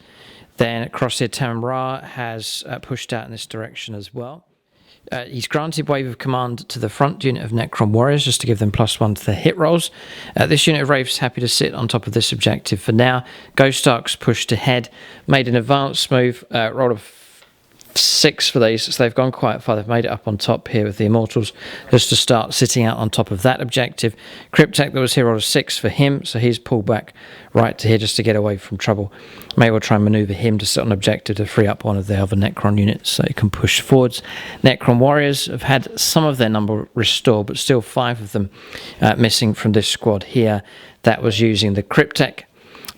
Then across here, Tamra has pushed out in this direction as well. He's granted wave of command to the front unit of Necron warriors just to give them +1 to their hit rolls. This unit of Wraiths happy to sit on top of this objective for now. Ghost Arks pushed ahead, made an advanced move, rolled a 6 for these, so they've gone quite far. They've made it up on top here with the Immortals just to start sitting out on top of that objective. Cryptek that was here rolled a 6 for him, so he's pulled back right to here just to get away from trouble. May well try and manoeuvre him to sit on objective to free up one of the other Necron units so he can push forwards. Necron warriors have had some of their number restored, but still 5 of them missing from this squad here. That was using the Cryptek.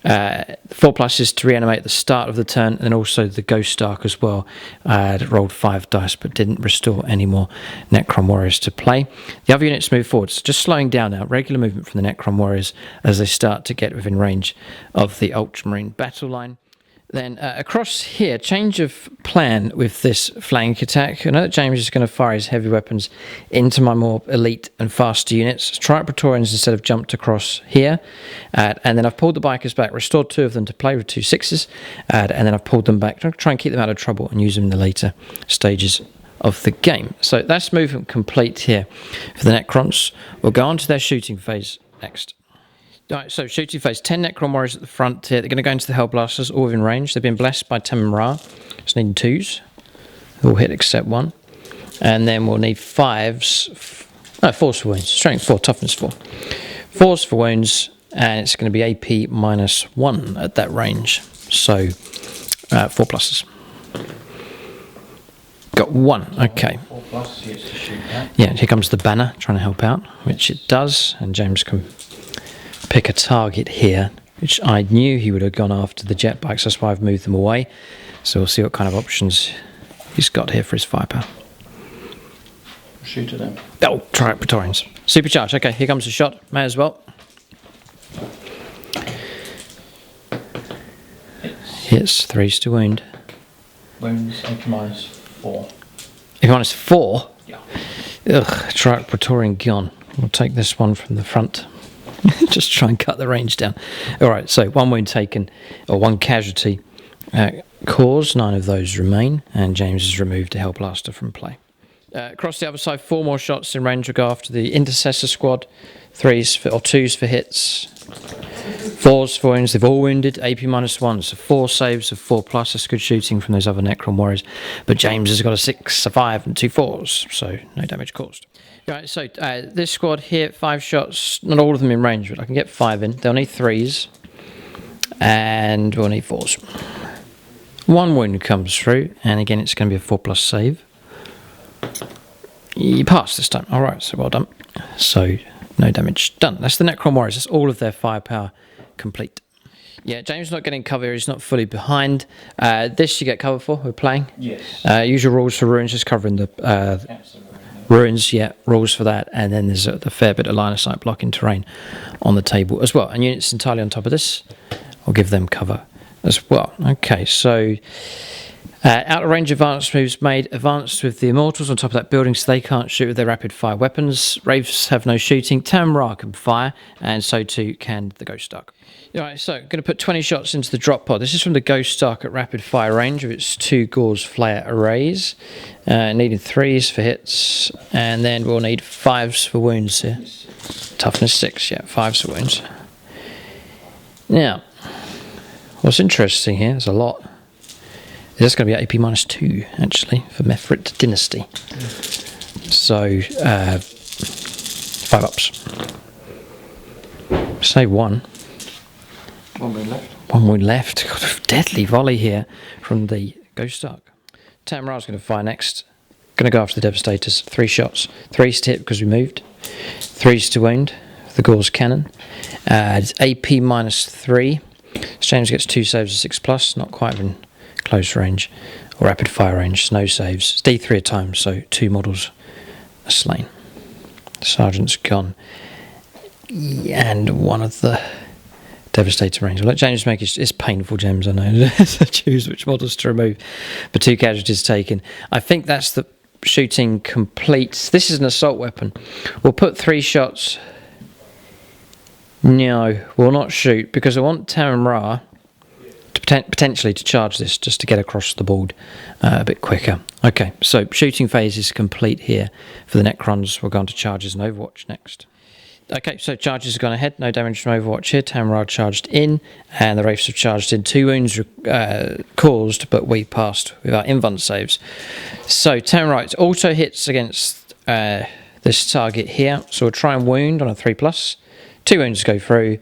4+ is to reanimate at the start of the turn, and then also the Ghost Ark as well. Rolled 5 dice but didn't restore any more Necron warriors to play. The other units move forwards, just slowing down now. Regular movement from the Necron warriors as they start to get within range of the Ultramarine battle line. Then across here, change of plan with this flank attack. I know that James is going to fire his heavy weapons into my more elite and faster units. Try out Praetorians instead of jumped across here. And then I've pulled the Bikers back, restored 2 of them to play with 2 6s. And then I've pulled them back to try and keep them out of trouble and use them in the later stages of the game. So that's movement complete here for the Necrons. We'll go on to their shooting phase next. Alright, so shooting phase, 10 Necron warriors at the front here. They're going to go into the Hellblasters, all within range. They've been blessed by Tamra. Just need 2s. All hit except 1. And then we'll need 5s. No, 4s for wounds. Strength 4, toughness 4. 4s for wounds, and it's going to be AP -1 at that range. So 4+. Got 1, okay. 4+ gets to shoot that. Yeah, here comes the banner trying to help out, which it does, and James can pick a target here, which I knew he would have gone after the jet bikes. That's why I've moved them away. So we'll see what kind of options he's got here for his firepower. Shoot at them. Oh, try it, Praetorians. Supercharge. Okay, here comes the shot. May as well. Hits. 3s to wound. Wounds -4. If minus 4? Yeah. Ugh, try it, Praetorian gone. We'll take this one from the front. Just try and cut the range down. Alright, so 1 wound taken, or 1 casualty caused. 9 of those remain, and James has removed a Hellblaster from play. Across the other side, 4 more shots in range. Will go after the Intercessor squad. 3s or 2s for hits. 4s for wounds. They've all wounded. AP -1, so 4 saves of 4+. That's good shooting from those other Necron warriors. But James has got a 6, a 5, and 2 4s, so no damage caused. Right, so this squad here, 5 shots. Not all of them in range, but I can get 5 in. They'll need 3s, and we'll need 4s. 1 wound comes through, and again it's going to be a 4+ save. You passed this time. Alright, so well done. So, no damage. Done. That's the Necron warriors. That's all of their firepower complete. Yeah, James is not getting cover. He's not fully behind. This you get cover for. We're playing. Yes. Usual rules for ruins, just covering the ruins. Yeah, rules for that. And then there's a fair bit of line of sight blocking terrain on the table as well. And units entirely on top of this will give them cover as well. Okay, so out of range advance moves made. Advanced with the Immortals on top of that building, so they can't shoot with their rapid fire weapons. Wraiths have no shooting. Tamra can fire, and so too can the Ghost Dark. Alright, so I'm going to put 20 shots into the drop pod. This is from the Ghost Dark at rapid fire range of its 2 Gauze Flare arrays. Needing 3s for hits, and then we'll need 5s for wounds here. Toughness 6, yeah, 5s for wounds. Now, what's interesting here, there's a lot. There's going to be AP -2, actually, for Mefrit Dynasty. So, 5 ups. Say 1. 1 wound left. 1 wound left. Got a deadly volley here from the Ghost Dark. Tamra's going to fire next. Going to go after the Devastators. 3 shots. 3s to hit because we moved. 3s to wound. The Gauze Cannon. It's AP -3. James gets 2 saves of 6+. Not quite in close range or rapid fire range. No saves. It's D3 at times, so 2 models are slain. The Sergeant's gone. And one of the Devastator range. I'll let James make it. It's painful, James, I know, to choose which models to remove. But 2 casualties taken. I think that's the shooting complete. This is an assault weapon. We'll put 3 shots. No, we'll not shoot because I want Tamra to potentially to charge this just to get across the board a bit quicker. Okay, so shooting phase is complete here for the Necrons. We'll go on to charges and Overwatch next. Okay, so charges have gone ahead. No damage from Overwatch here. Tamra charged in, and the Wraiths have charged in. 2 wounds caused, but we passed with our invuln saves. So Tamra auto hits against this target here. So we'll try and wound on a 3+. 2 wounds go through.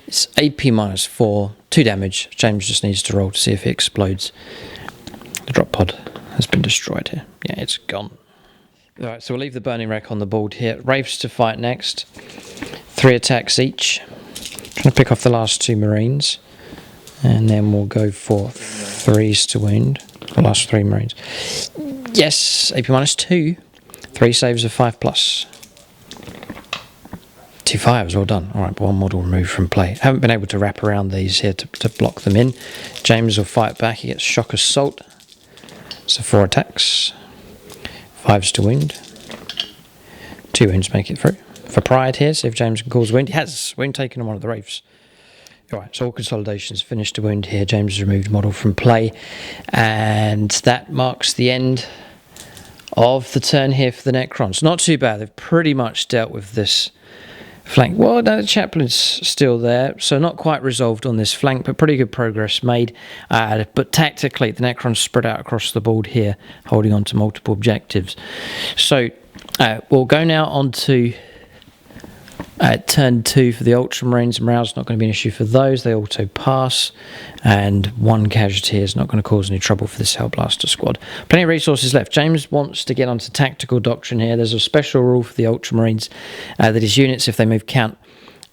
It's AP -4, 2 damage. James just needs to roll to see if it explodes. The drop pod has been destroyed here. Yeah, it's gone. Alright, so we'll leave the burning wreck on the board here. Wraiths to fight next. 3 attacks each. Trying to pick off the last 2 Marines. And then we'll go for 3s to wound. The last 3 Marines. Yes, AP -2. 3 saves of 5+. 2 5s, well done. Alright, 1 model removed from play. Haven't been able to wrap around these here to block them in. James will fight back. He gets Shock Assault. So 4 attacks. 5s to wound. 2 wounds make it through. For Pride here, see if James can cause wound. He has wound taken on one of the Wraiths. Alright, so all consolidations finished to wound here. James has removed model from play. And that marks the end of the turn here for the Necrons. Not too bad. They've pretty much dealt with this flank. Well, no, the chaplain's still there, so not quite resolved on this flank, but pretty good progress made. But tactically, the Necrons spread out across the board here, holding on to multiple objectives. So we'll go now on to turn 2 for the Ultramarines. Morale's not going to be an issue for those. They auto pass, and 1 casualty is not going to cause any trouble for this Hellblaster squad. Plenty of resources left. James wants to get onto tactical doctrine here. There's a special rule for the Ultramarines that his units, if they move, count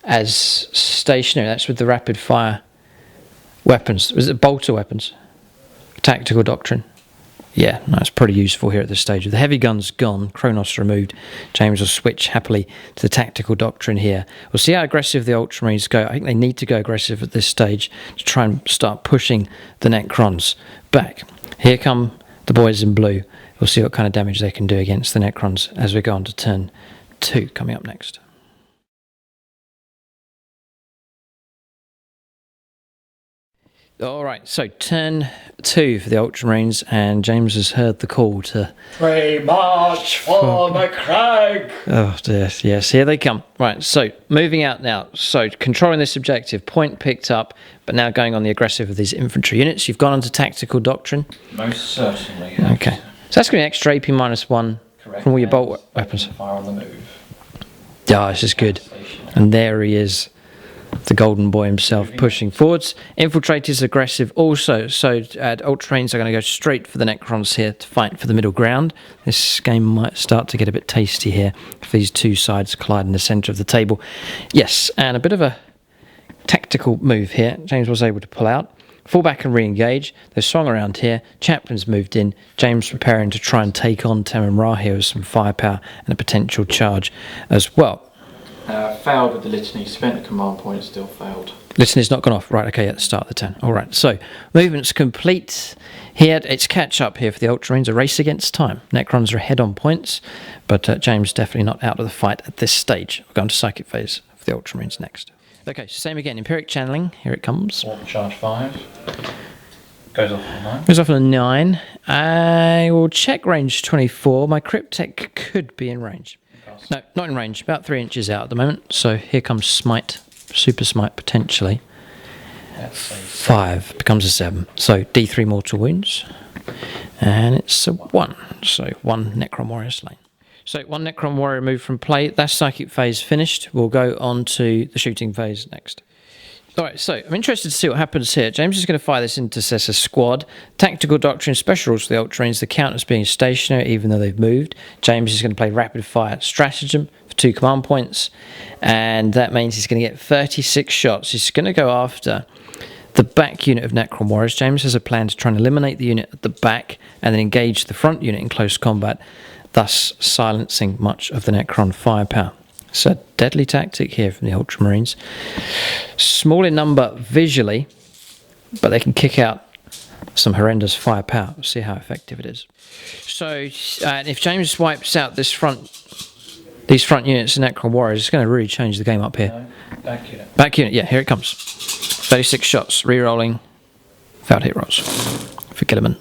as stationary. That's with the rapid fire weapons. Was it bolter weapons? Tactical doctrine. Yeah, that's pretty useful here at this stage. With the heavy guns gone, Kronos removed, James will switch happily to the tactical doctrine here. We'll see how aggressive the Ultramarines go. I think they need to go aggressive at this stage to try and start pushing the Necrons back. Here come the boys in blue. We'll see what kind of damage they can do against the Necrons as we go on to turn 2 coming up next. All right, so turn 2 for the Ultramarines, and James has heard the call to PRIMARCH for the Crag! Oh dear, yes, here they come. Right, so moving out now. So controlling this objective, point picked up, but now going on the aggressive of these infantry units. You've gone on to tactical doctrine. Most certainly. Okay, so that's going to be extra AP -1 Correct. from all your bolt weapons. Fire on the move. Yeah, this is good. And there he is, the golden boy himself, pushing forwards. Infiltrators aggressive also, so Ultramarines are going to go straight for the Necrons here to fight for the middle ground. This game might start to get a bit tasty here if these two sides collide in the centre of the table. Yes, and a bit of a tactical move here. James was able to pull out. Fall back and re-engage. They've swung around here. Chaplain's moved in. James preparing to try and take on Temem Ra here with some firepower and a potential charge as well. Failed with the litany, spent a command point, still failed. Litany's not gone off. Right, okay, at the start of the turn. All right, so movement's complete. Here, it's catch up here for the Ultramarines, a race against time. Necrons are ahead on points, but James definitely not out of the fight at this stage. We're going to psychic phase for the Ultramarines next. Okay, so same again, Empiric channeling, here it comes. Warp charge 5. Goes off on 9. Goes off on a 9. I will check range 24. My Cryptek could be in range. No, not in range, about 3 inches out at the moment. So here comes Smite, Super Smite potentially. That's a 5 becomes a 7. So D3 mortal wounds. And it's a 1. So 1 Necron warrior slain. So 1 Necron warrior removed from play. That's psychic phase finished. We'll go on to the shooting phase next. Alright, so I'm interested to see what happens here. James is going to fire this Intercessor squad. Tactical doctrine, special rules for the Ultramarines. The counters being stationary even though they've moved. James is going to play rapid fire stratagem for 2 command points. And that means he's going to get 36 shots. He's going to go after the back unit of Necron warriors. James has a plan to try and eliminate the unit at the back and then engage the front unit in close combat, thus silencing much of the Necron firepower. It's a deadly tactic here from the Ultramarines. Small in number visually, but they can kick out some horrendous firepower. We'll see how effective it is. So, if James wipes out these front units of Necron warriors, it's going to really change the game up here. No, back unit. Back unit, yeah, here it comes. 36 shots, re-rolling, failed hit rolls for Gilliman.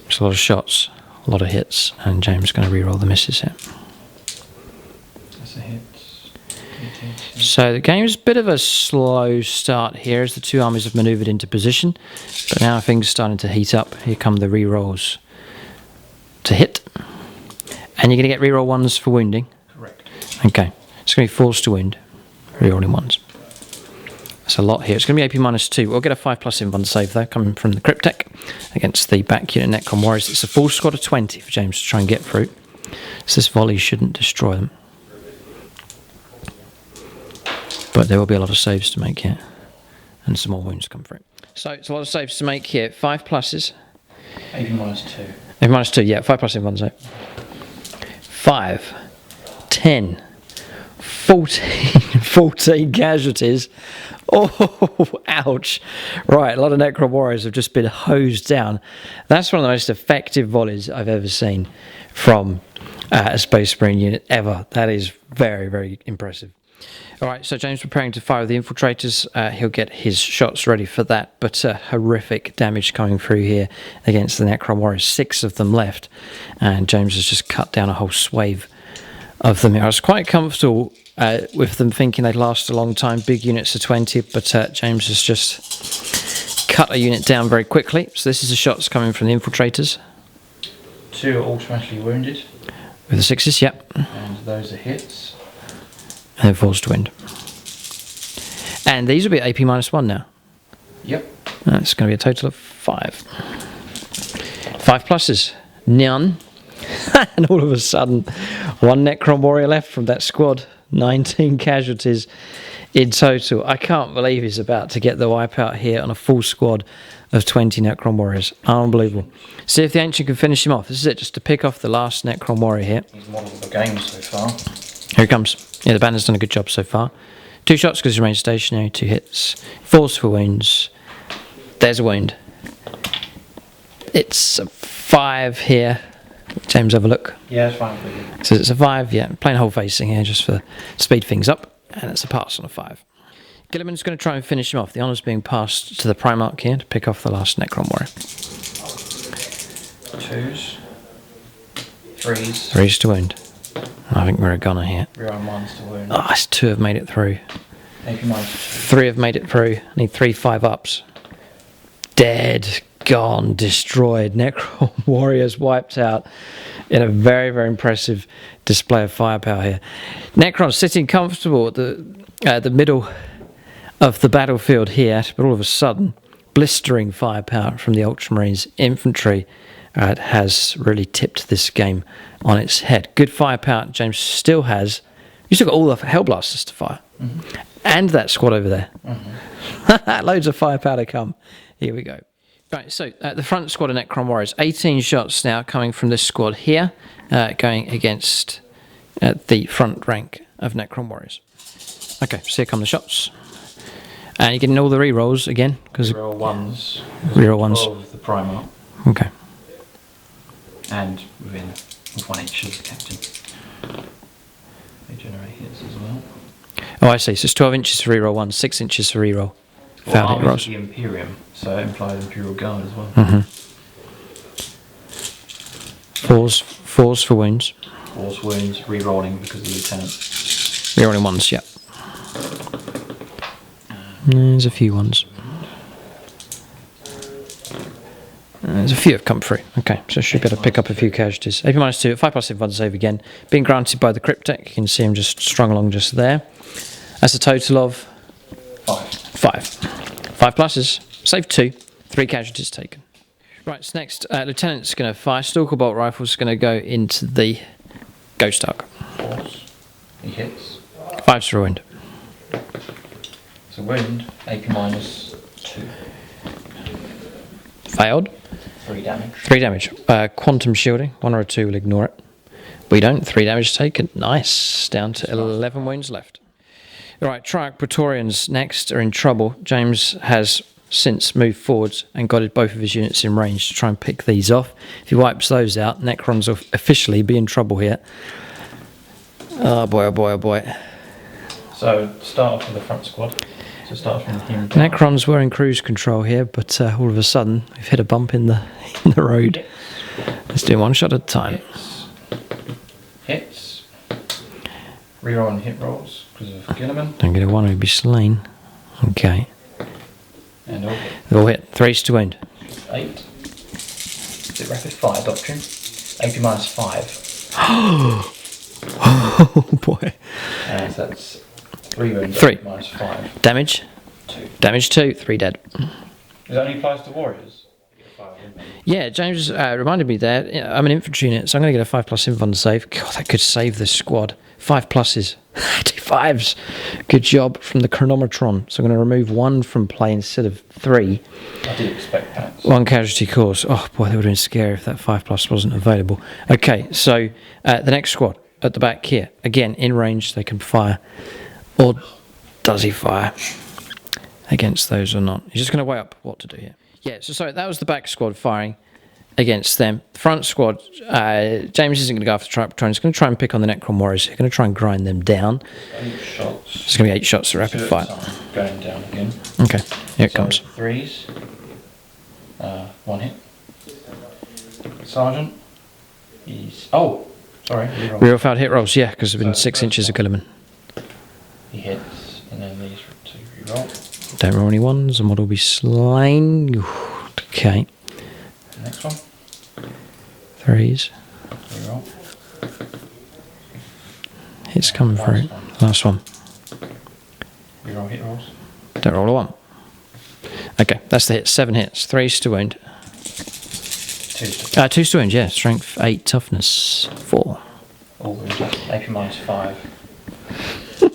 It's a lot of shots. A lot of hits, and James is going to re-roll the misses here. That's a hit. So the game's a bit of a slow start here as the two armies have manoeuvred into position, but now things are starting to heat up. Here come the re-rolls to hit, and you're going to get re-roll 1s for wounding. Correct. Okay, it's going to be 4s to wound, re-rolling 1s. That's a lot here. It's going to be AP -2. We'll get a 5+ in one save though, coming from the Cryptek against the back unit Necron warriors. It's a full squad of 20 for James to try and get through. So this volley shouldn't destroy them. But there will be a lot of saves to make here. And some more wounds come through. So it's a lot of saves to make here. 5 pluses. AP -2. AP -2, yeah, 5+ in one save. 5, 10, 14 casualties. Oh, ouch. Right, a lot of Necron warriors have just been hosed down. That's one of the most effective volleys I've ever seen from a Space Marine unit ever. That is very, very impressive. All right, so James preparing to fire with the infiltrators. He'll get his shots ready for that, but horrific damage coming through here against the Necron warriors. 6 of them left, and James has just cut down a whole swathe of them. I was quite comfortable with them thinking they'd last a long time, big units of 20, but James has just cut a unit down very quickly. So this is the shots coming from the infiltrators. 2 are automatically wounded. With the 6s, yep. And those are hits. And then 4s to wind. And these will be AP -1 now. Yep. That's going to be a total of 5. 5 pluses. None. And all of a sudden, 1 Necron warrior left from that squad. 19 casualties in total. I can't believe he's about to get the wipeout here on a full squad of 20 Necron Warriors. Unbelievable. See if the Ancient can finish him off. This is it, just to pick off the last Necron Warrior here. He's modeled the game so far. Here he comes. Yeah, the banner's done a good job so far. 2 shots because he's remained stationary, 2 hits. 4s for wounds. There's a wound. It's a 5 here. James, have a look. Yeah, it's fine for you. So it's a 5, yeah. Plain hole facing here just for speed things up. And it's a pass on a 5. Gilliman's going to try and finish him off. The honour's being passed to the Primarch here to pick off the last Necron Warrior. 2s. 3s. 3s to wound. I think we're a gunner here. Reroll 1s to wound. Oh, it's 2 have made it through. AP minus 3 have made it through. I need 3 5-ups. Dead. Gone. Destroyed. Necron Warriors wiped out in a very, very impressive display of firepower here. Necron sitting comfortable at the middle of the battlefield here, but all of a sudden, blistering firepower from the Ultramarines infantry has really tipped this game on its head. Good firepower James still has. You still got all the Hellblasters to fire. Mm-hmm. And that squad over there. Mm-hmm. Loads of firepower to come. Here we go. Right, so the front squad of Necron Warriors. 18 shots now coming from this squad here, going against the front rank of Necron Warriors. Okay, so here come the shots. And you're getting all the rerolls again. reroll 1s. Reroll 1s. Of the Primarch. Okay. And within 1 inch of the captain. They generate hits as well. Oh, I see. So it's 12 inches for reroll 1, 6 inches for reroll. Well, Found it, Ross. the Imperium, so it implies Imperial Guard as well. Mm-hmm. 4s for wounds. 4s wounds, rerolling because of the Lieutenant. Rerolling 1s, yeah. There's a few ones. There's a few have come through. Okay, so should be able to pick up a few casualties. AP minus 2, 5 plus inv save again. Being granted by the Cryptek. You can see him just strung along just there. That's a total of 5. 5 pluses. Save 2. 3 casualties taken. Right, so next, Lieutenant's going to fire. Stalker bolt rifle's going to go into the Ghost Arc. 4s. He hits. 5's for a wound. So wound, AP minus 2. Failed. 3 damage. 3 damage. Quantum shielding. 1 or a 2 will ignore it. We don't. 3 damage taken. Nice. Down to 11 wounds left. Right, Triarch Praetorians next are in trouble. James has since moved forwards and got both of his units in range to try and pick these off. If he wipes those out, Necrons will officially be in trouble here. Oh boy, oh boy, oh boy. So start off with the front squad. So start from him. Necrons were in cruise control here, but all of a sudden we've hit a bump in the road. Let's do 1 shot at a time. Hits. Reroll and hit rolls because of Gilliman. Don't get a 1 who'd be slain. Okay. And all hit. All hit. 3's to wound. 8. Is it rapid fire doctrine? AP minus 5. Oh boy. And so that's 3 wounds. 3. Minus 5. Damage. 2. Damage 2. 3 dead. It only applies to warriors. Yeah, James reminded me there. I'm an infantry unit, so I'm going to get a 5 plus inv save. God, that could save this squad. 5 pluses. 2 5s. Good job from the Chronometron. So I'm going to remove 1 from play instead of 3. I did expect that. 1 casualty course. Oh boy, that would have been scary if that 5 plus wasn't available. Okay, so the next squad at the back here. Again, in range, they can fire. Or does he fire against those or not? He's just going to weigh up what to do here. Yeah, so sorry, that was the back squad firing against them. The front squad, James isn't going to go after the Triarch Praetorians. He's going to try and pick on the Necron Warriors. He's going to try and grind them down. 8 shots. It's going to be 8 shots of rapid fire. Going down again. Okay, here it comes. 3s. 1 hit. Sergeant. He's... Oh! Sorry. Real foul hit rolls, yeah, because there's been 6 inches of Gilliman. He hits, and then these 2 reroll. Don't roll any 1s, and model will be slain. Okay. Next one. 3s. Reroll. Hits coming through. Last one. Reroll hit rolls. Don't roll a 1. Okay, that's the hit. 7 hits. 3's to wound. 2's to wound, yeah. Strength 8, toughness 4. All wounds. AP minus 5.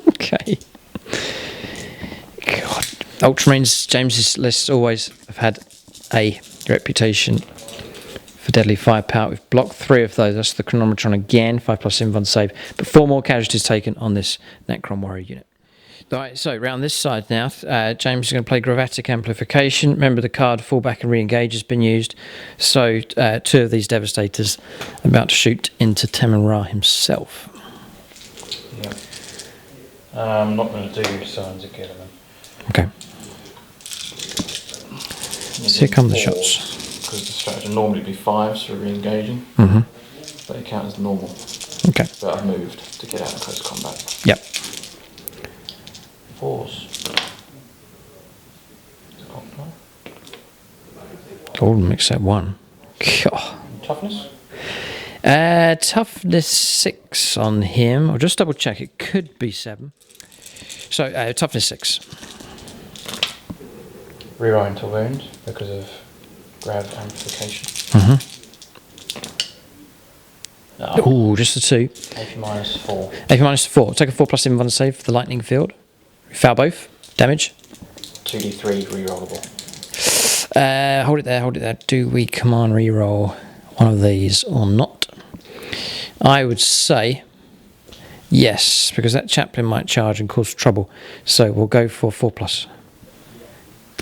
Okay. Ultramarines, James's lists always have had a reputation for deadly firepower. We've blocked 3 of those. That's the Chronometron again, 5+ invuln save, but 4 more casualties taken on this Necron warrior unit. Right, so round this side now, James is going to play Gravatic Amplification. Remember, the card Fallback and Re-engage has been used. So 2 of these Devastators are about to shoot into Temen himself. Yeah. I'm not going to do Signs of Gilliman. Okay. So here come the shots. Because the strategy normally be 5s for re-engaging, but it counts as normal. Okay. But I've moved to get out of close combat. Yep. 4s. Golden mix at 1. Toughness? Toughness 6 on him. I'll just double check. It could be 7. So toughness 6. Reroll into wound because of grav amplification. Ooh, just the 2. AP -4. AP -4. Take a 4+ invuln save for the lightning field. Foul both. Damage. 2d3 rerollable. Hold it there. Do we command reroll one of these or not? I would say yes, because that chaplain might charge and cause trouble. So we'll go for 4+.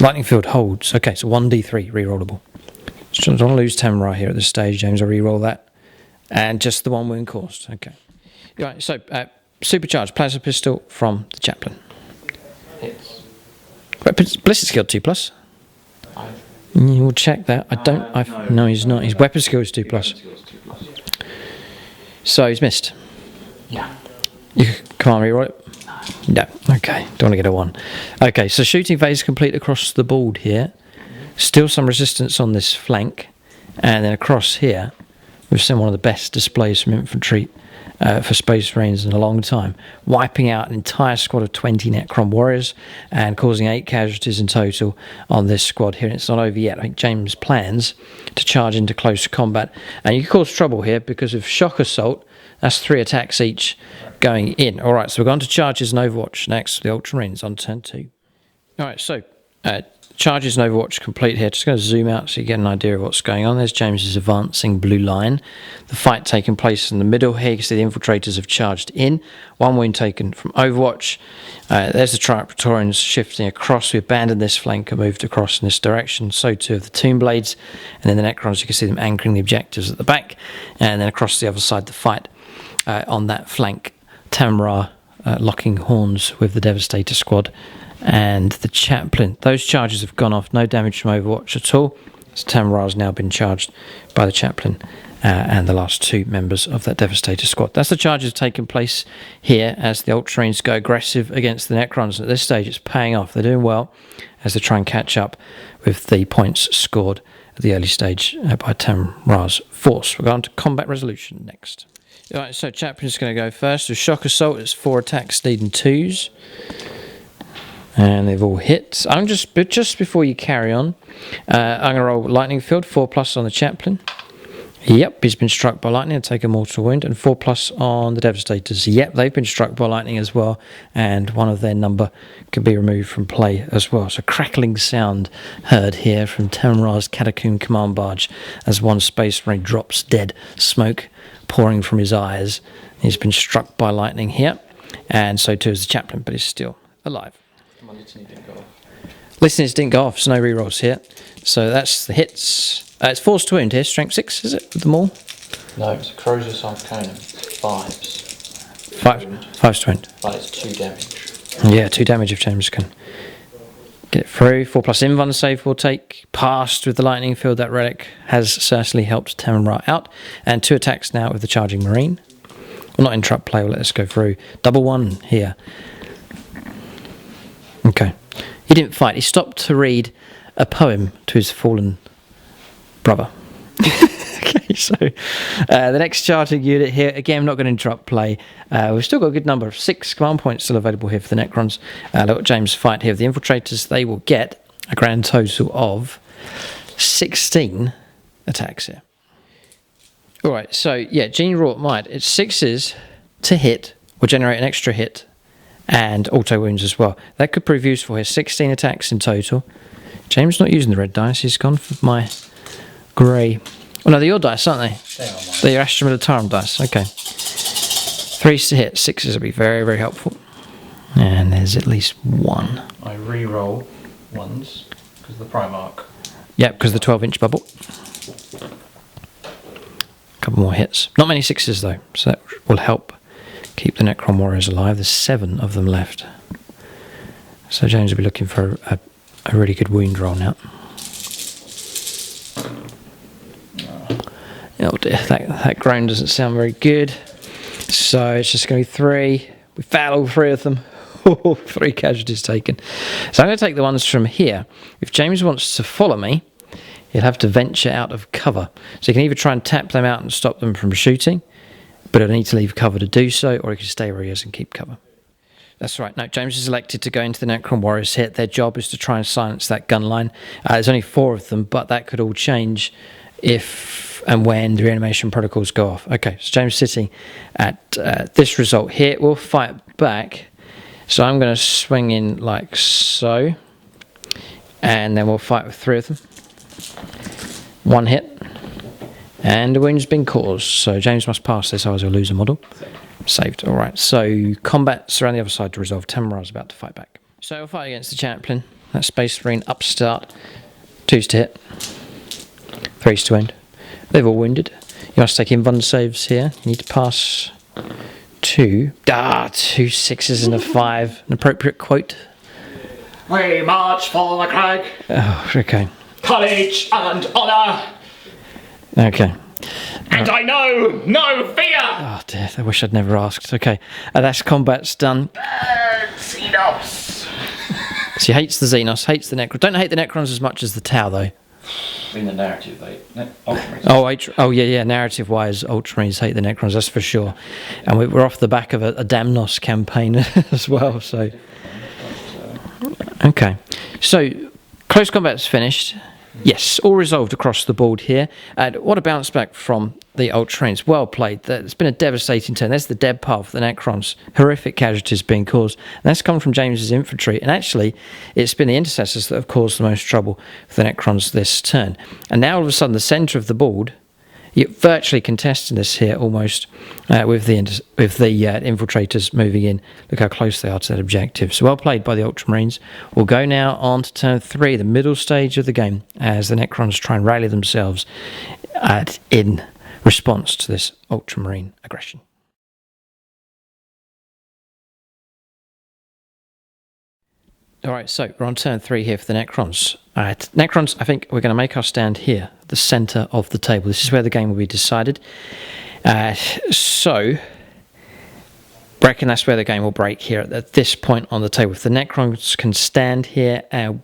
Lightning field holds. Okay, so 1d3 rerollable. So I don't want to lose Temen here at this stage, James. I'll reroll that. And just the 1 wound caused. Okay. Right, so supercharged plasma pistol from the chaplain. Hits. Ballistic skill 2+. We'll check that. No, he's not. His weapon skill is 2+. So he's missed. Yeah. You can't reroll it? No. Okay. Don't want to get a 1. Okay, so shooting phase complete across the board here. Still some resistance on this flank. And then across here, we've seen one of the best displays from infantry for Space Marines in a long time, wiping out an entire squad of 20 Necron warriors and causing 8 casualties in total on this squad here. And it's not over yet. I think James plans to charge into close combat, and you can cause trouble here because of shock assault. That's 3 attacks each going in. All right, so we're going to charges and Overwatch next. The Ultramarines on turn 2. All right, so charges and Overwatch complete here. Just going to zoom out so you get an idea of what's going on. There's James's advancing blue line. The fight taking place in the middle here. You can see the infiltrators have charged in. 1 wound taken from Overwatch. There's the Triumph Praetorians shifting across. We abandoned this flank and moved across in this direction. So too of the Tomb Blades. And then the Necrons, you can see them anchoring the objectives at the back. And then across the other side, the fight on that flank. Temen locking horns with the Devastator squad and the chaplain. Those charges have gone off. No damage from Overwatch at all. So Temen has now been charged by the chaplain and the last 2 members of that Devastator squad. That's the charges taking place here as the Ultramarines go aggressive against the Necrons. At this stage, it's paying off. They're doing well as they try and catch up with the points scored at the early stage by Temen's force. We're going to combat resolution next. All right, so chaplain's going to go first. With shock assault, it's 4 attacks needing 2s. And they've all hit. But just before you carry on, I'm going to roll lightning field, 4+ on the chaplain. Yep, he's been struck by lightning and taken a mortal wound, and 4+ on the Devastators. Yep, they've been struck by lightning as well, and one of their number can be removed from play as well. So crackling sound heard here from Temen's Catacomb command barge as one Space Marine drops dead, smoke pouring from his eyes. He's been struck by lightning here, and so too is the chaplain, but he's still alive. My litany didn't go off. Listeners didn't go off, so no rerolls here. So that's the hits. It's force to wound here, strength 6, is it, with them all? No, it's a Crozius Arcanum. 5s. 5 to wound. But it's 2 damage. Yeah, 2 damage if James can get it through. 4+ invuln save will take. Passed with the lightning field. That relic has certainly helped Temen out. And 2 attacks now with the charging Marine. We'll not interrupt play, we'll let us go through. Double 1 here. Okay. He didn't fight. He stopped to read a poem to his fallen brother. Okay, so the next charging unit here, again, I'm not going to interrupt play. We've still got a good number of 6 command points still available here for the Necrons. Let James fight here with the infiltrators. They will get a grand total of 16 attacks here. All right, so yeah, Gene wrought might. It's 6s to hit will generate an extra hit and auto wounds as well. That could prove useful here. 16 attacks in total. James not using the red dice. He's gone for my grey. Oh no, they're your dice, aren't they? They are mine. They're your Astra Militarum dice. Okay. 3s to hit. 6s will be very, very helpful. And there's at least 1. I re-roll ones because the Primarch. Yep, because the 12-inch bubble. Couple more hits. Not many 6s though, so that will help keep the Necron warriors alive. There's 7 of them left. So James will be looking for a really good wound roll now. Oh dear, that groan doesn't sound very good. So it's just going to be 3. We foul all 3 of them. 3 casualties taken. So I'm going to take the ones from here. If James wants to follow me, he'll have to venture out of cover. So he can either try and tap them out and stop them from shooting, but he'll need to leave cover to do so, or he can stay where he is and keep cover. That's right. No, James has elected to go into the Necron Warriors here. Their job is to try and silence that gun line. There's only 4 of them, but that could all change if and when the reanimation protocols go off. Okay, so James sitting at this result here. We'll fight back. So I'm going to swing in like so, and then we'll fight with 3 of them. 1 hit, and the wound's been caused. So James must pass this, otherwise he'll lose a model. Saved. All right. So combat's around the other side to resolve. Tamarra's about to fight back. So we'll fight against the Chaplain. That Space Marine upstart. 2s to hit. 3s to wound. They've all wounded. You must take invuln saves here. You need to pass 2. 2 6s and a 5. An appropriate quote. We march for the crag. Oh, okay. Courage and honour. Okay. And I know no fear. Oh dear, I wish I'd never asked. Okay, that's combat's done. Xenos. She hates the Xenos, hates the Necron. Don't hate the Necrons as much as the Tau, though. In the narrative, Ultramarines. Yeah. Narrative-wise, Ultramarines hate the Necrons, that's for sure. And we're off the back of a Damnos campaign as well. So, okay, so close combat's finished. Yes, all resolved across the board here. And what a bounce back from the Ultramarines. Well played. It's been a devastating turn. There's the dead path for the Necrons. Horrific casualties being caused. And that's come from James's infantry. And actually, it's been the intercessors that have caused the most trouble for the Necrons this turn. And now all of a sudden, the centre of the board, you're virtually contesting this here almost with the infiltrators moving in. Look how close they are to that objective. So well played by the Ultramarines. We'll go now on to turn 3, the middle stage of the game, as the Necrons try and rally themselves in response to this Ultramarine aggression. Alright, so we're on turn 3 here for the Necrons. Necrons, I think we're going to make our stand here, at the centre of the table. This is where the game will be decided. So, reckon that's where the game will break here, at this point on the table. If the Necrons can stand here and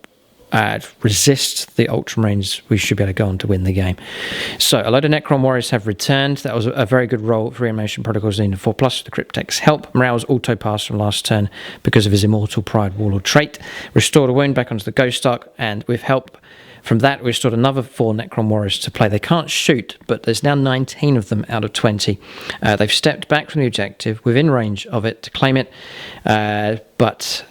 resist the Ultramarines, we should be able to go on to win the game. So a load of Necron warriors have returned. That was a very good roll for reanimation protocols needing 4+ with the Cryptek's help. Morale's auto pass from last turn because of his Immortal Pride Warlord trait. Restored a wound back onto the Ghost Ark, and with help from that we restored another 4 Necron warriors to play. They can't shoot, but there's now 19 of them out of 20. They've stepped back from the objective within range of it to claim it, but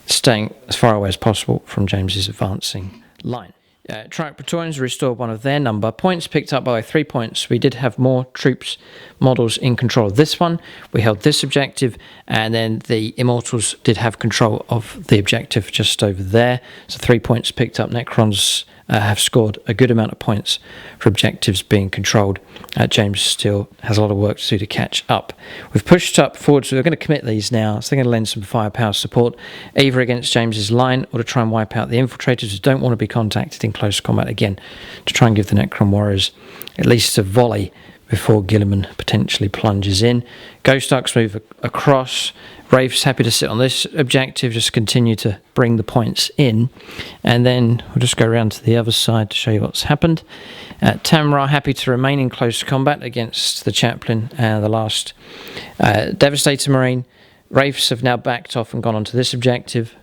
staying as far away as possible from James's advancing line. Triarch Praetorians restored one of their number. Points picked up by 3 points. We did have more troops models in control of this one. We held this objective, and then the Immortals did have control of the objective just over there. So 3 points picked up. Necrons have scored a good amount of points for objectives being controlled. James still has a lot of work to do to catch up. We've pushed up forward, so we're going to commit these now. So they're going to lend some firepower support, either against James's line or to try and wipe out the infiltrators who don't want to be contacted in close combat again, to try and give the Necron warriors at least a volley before Guilliman potentially plunges in. Ghost Arks move across. Wraith's happy to sit on this objective, just continue to bring the points in, and then we'll just go around to the other side to show you what's happened. Tamarra happy to remain in close combat against the Chaplain and the last Devastator Marine. Wraiths have now backed off and gone onto this objective.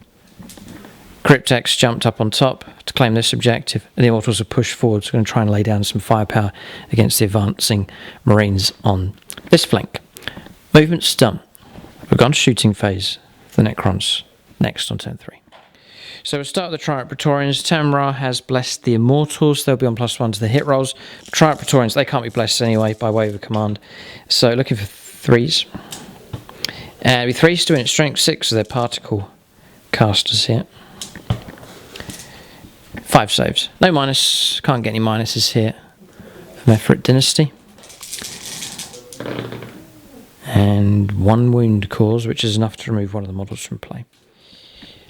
Cryptek's jumped up on top to claim this objective, and the Immortals have pushed forward, so we're going to try and lay down some firepower against the advancing Marines on this flank. Movement's done. We've gone to shooting phase. for the Necrons next on turn 3. So we'll start with the Triarch Praetorians. Tamra has blessed the Immortals. They'll be on +1 to the hit rolls. Triarch Praetorians, they can't be blessed anyway by way of a command. So looking for 3s. And with 3s doing it strength 6 of their particle casters here. 5 saves. No minus. Can't get any minuses here from Efrit Dynasty. And 1 wound cause, which is enough to remove one of the models from play.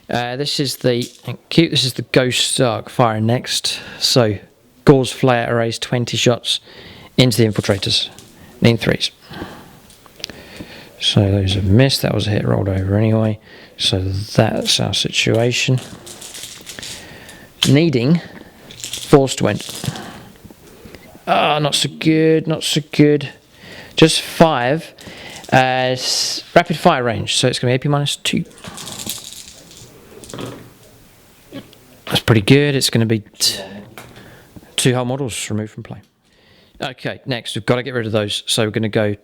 This is the Ghost Dark Fire next. So Gauze Flare arrays 20 shots into the Infiltrators. Need 3s. So those have missed. That was a hit rolled over anyway. So that's our situation. Needing 4s to win. Ah, not so good. Not so good. Just 5. Rapid fire range. So it's going to be AP -2. That's pretty good. It's going to be 2 hull models removed from play. Okay, next we've got to get rid of those. So we're going to go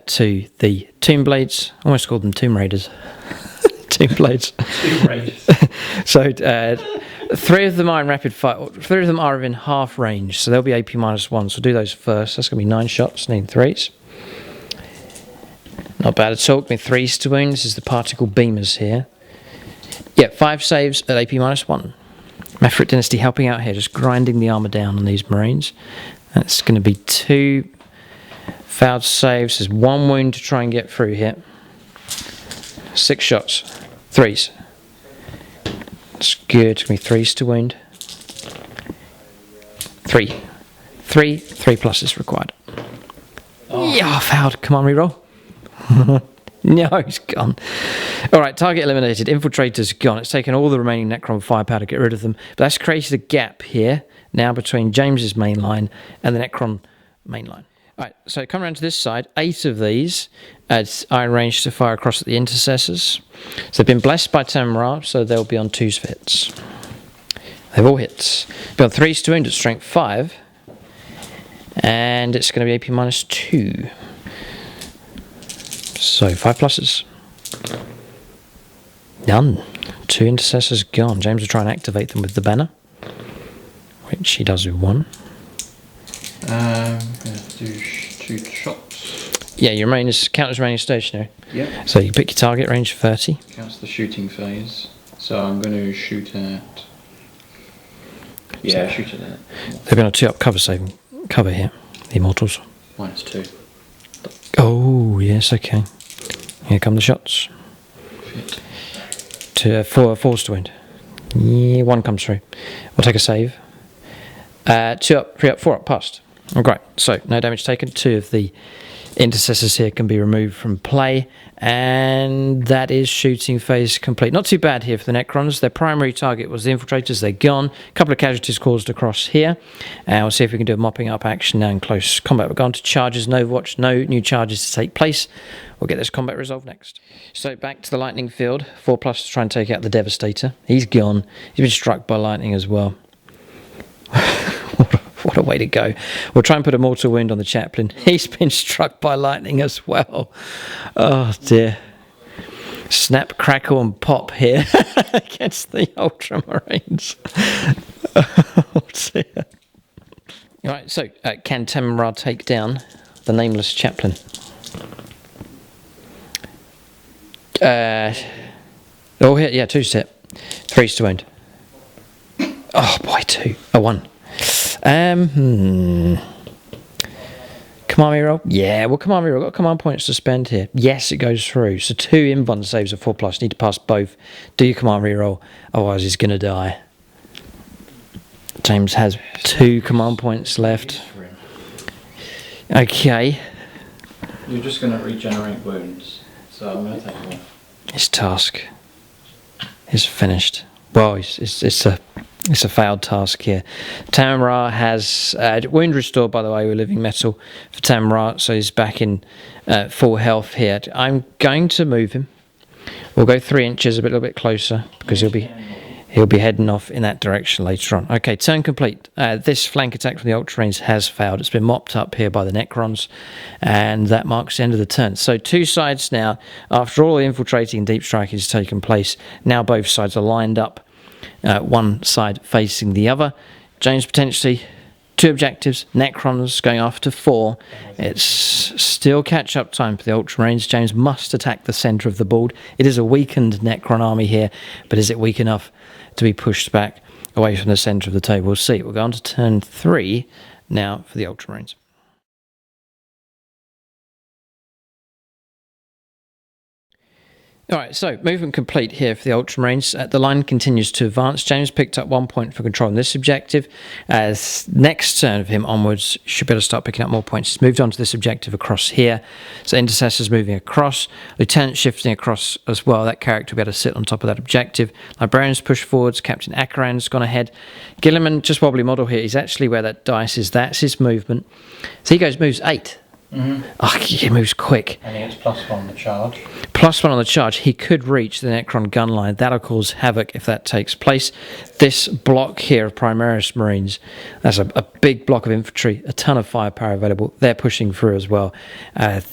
to the Tomb Blades. I almost called them Tomb Raiders. Tomb Blades. Tomb Raiders. So 3 of them are in rapid fire. 3 of them are within half range. So they'll be AP -1. So we'll do those first. That's going to be 9 shots. Need 3s. Not bad at all. Give me 3s to wound. This is the particle beamers here. Yeah, 5 saves at AP -1. Efrit Dynasty helping out here, just grinding the armour down on these Marines. That's going to be 2 failed saves. There's 1 wound to try and get through here. 6 shots. 3s. That's good. It's going to be 3s to wound. 3. 3 pluses required. Oh. Yeah, failed. Come on, reroll. No, he's gone. Alright, target eliminated. Infiltrator's gone. It's taken all the remaining Necron firepower to get rid of them. But that's created a gap here now between James's main line and the Necron main line. Alright, so come around to this side. 8 of these are in range to fire across at the intercessors. So they've been blessed by Tamra, so they'll be on 2s for hits. They've all hits. Be on 3s to wound at strength 5. And it's going to be AP -2. So 5 pluses. Done. 2 intercessors gone. James will try and activate them with the banner, which he does with 1. I'm going to do 2 shots. Yeah, your main is counters remaining stationary. Yep. So you pick your target range 30. Counts the shooting phase. So I'm going to shoot at. Yeah, shoot at that. They're going to 2-up cover here. The Immortals. -2. Oh yes, okay. Here come the shots. To 4s to wound. Yeah, 1 comes through. We'll take a save. 2 up, 3 up, 4 up, passed. Oh, great. So no damage taken. 2 of the intercessors here can be removed from play, and that is shooting phase complete. Not too bad here for the Necrons. Their primary target was the Infiltrators. They're gone. A couple of casualties caused across here, and we'll see if we can do a mopping up action now in close combat. We're going to charges, no Overwatch, no new charges to take place. We'll get this combat resolved next. So back to the lightning field. 4+ to try and take out the Devastator. He's gone. He's been struck by lightning as well. What a way to go. We'll try and put a mortal wound on the chaplain. He's been struck by lightning as well. Oh dear. Snap, crackle and pop here against the Ultramarines. Oh dear. Alright, so can Tamra take down the nameless chaplain? Oh yeah, 2's hit. 3's to wound. Oh boy, 2. Oh, 1. Command reroll? Yeah, well, command reroll. Got command points to spend here. Yes, it goes through. So 2 invuln saves of 4+. Need to pass both. Do your command reroll, otherwise he's going to die. James has 2 command points left. Okay. You're just going to regenerate wounds, so I'm going to take them off. His task is finished. Well, it's a failed task here. Tamra has wound restored, by the way, with living metal for Tamra, so he's back in full health here. I'm going to move him. We'll go 3 inches, a little bit closer, because He'll be heading off in that direction later on. Okay, turn complete. This flank attack from the Ultramarines has failed. It's been mopped up here by the Necrons, and that marks the end of the turn. So two sides now, after all the infiltrating and deep striking has taken place, now both sides are lined up, one side facing the other. James potentially 2 objectives, Necrons going after 4. It's still catch-up time for the Ultramarines. James must attack the centre of the board. It is a weakened Necron army here, but is it weak enough to be pushed back away from the centre of the table? We'll see. We'll go on to turn 3 now for the Ultramarines. Alright, so movement complete here for the Ultramarines. The line continues to advance. James picked up 1 point for controlling this objective. As next turn of him onwards, should be able to start picking up more points. He's moved on to this objective across here. So Intercessor's moving across. Lieutenant shifting across as well. That character will be able to sit on top of that objective. Librarians push forwards. Captain Akaran's gone ahead. Gilliman, just wobbly model here. He's actually where that dice is. That's his movement. So he moves 8. Oh, he moves quick. And he gets +1 on the charge. +1 on the charge. He could reach the Necron gun line. That'll cause havoc if that takes place. This block here of Primaris Marines, that's a big block of infantry, a ton of firepower available. They're pushing through as well.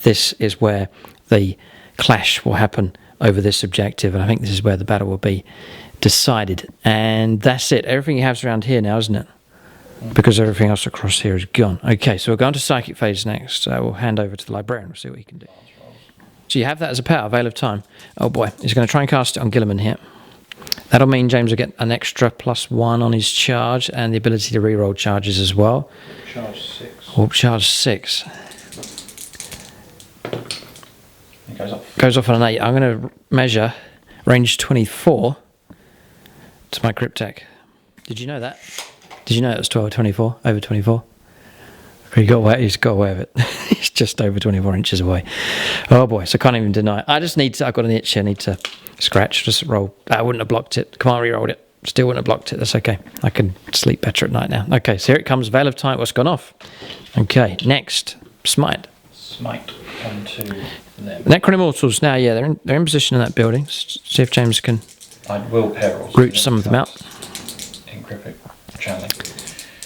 This is where the clash will happen over this objective, and I think this is where the battle will be decided. And that's it. Everything he has around here now, isn't it? Because everything else across here is gone. Okay, so we're going to Psychic Phase next. We'll hand over to the Librarian. We'll see what he can do. So you have that as a power, Veil of Time. Oh boy, he's going to try and cast it on Gilliman here. That'll mean James will get an extra +1 on his charge and the ability to reroll charges as well. Charge 6. Warp charge 6. It goes off. Goes off on an 8. I'm going to measure range 24 to my Cryptek. Did you know that? Did you know it was 12 or 24? Over 24? He's got away with it. He's just over 24 inches away. Oh boy, so I can't even deny it. I've got an itch here, I need to scratch, just roll. I wouldn't have blocked it. Come on, re-rolled it. Still wouldn't have blocked it. That's okay. I can sleep better at night now. Okay, so here it comes. Veil of Time. What's gone off? Okay, next. Smite. Smite onto them. Necron Immortals. Now, yeah, they're in position in that building. See if James can root some of them out. Encryptic channeling.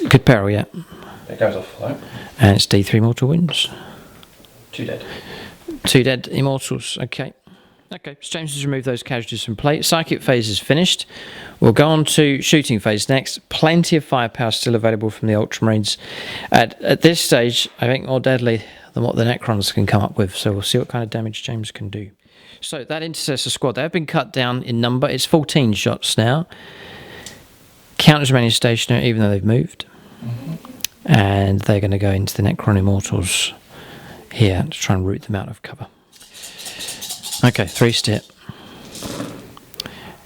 Good peril, yeah. It goes off though. And it's D3 mortal wounds. 2 dead. 2 dead Immortals. Okay. Okay, so James has removed those casualties from play. Psychic phase is finished. We'll go on to shooting phase next. Plenty of firepower still available from the Ultramarines. At this stage, I think more deadly than what the Necrons can come up with. So we'll see what kind of damage James can do. So that Intercessor squad, they've been cut down in number. It's 14 shots now. Counters remaining stationary even though they've moved. And they're going to go into the Necron Immortals here to try and root them out of cover. Okay, 3 step.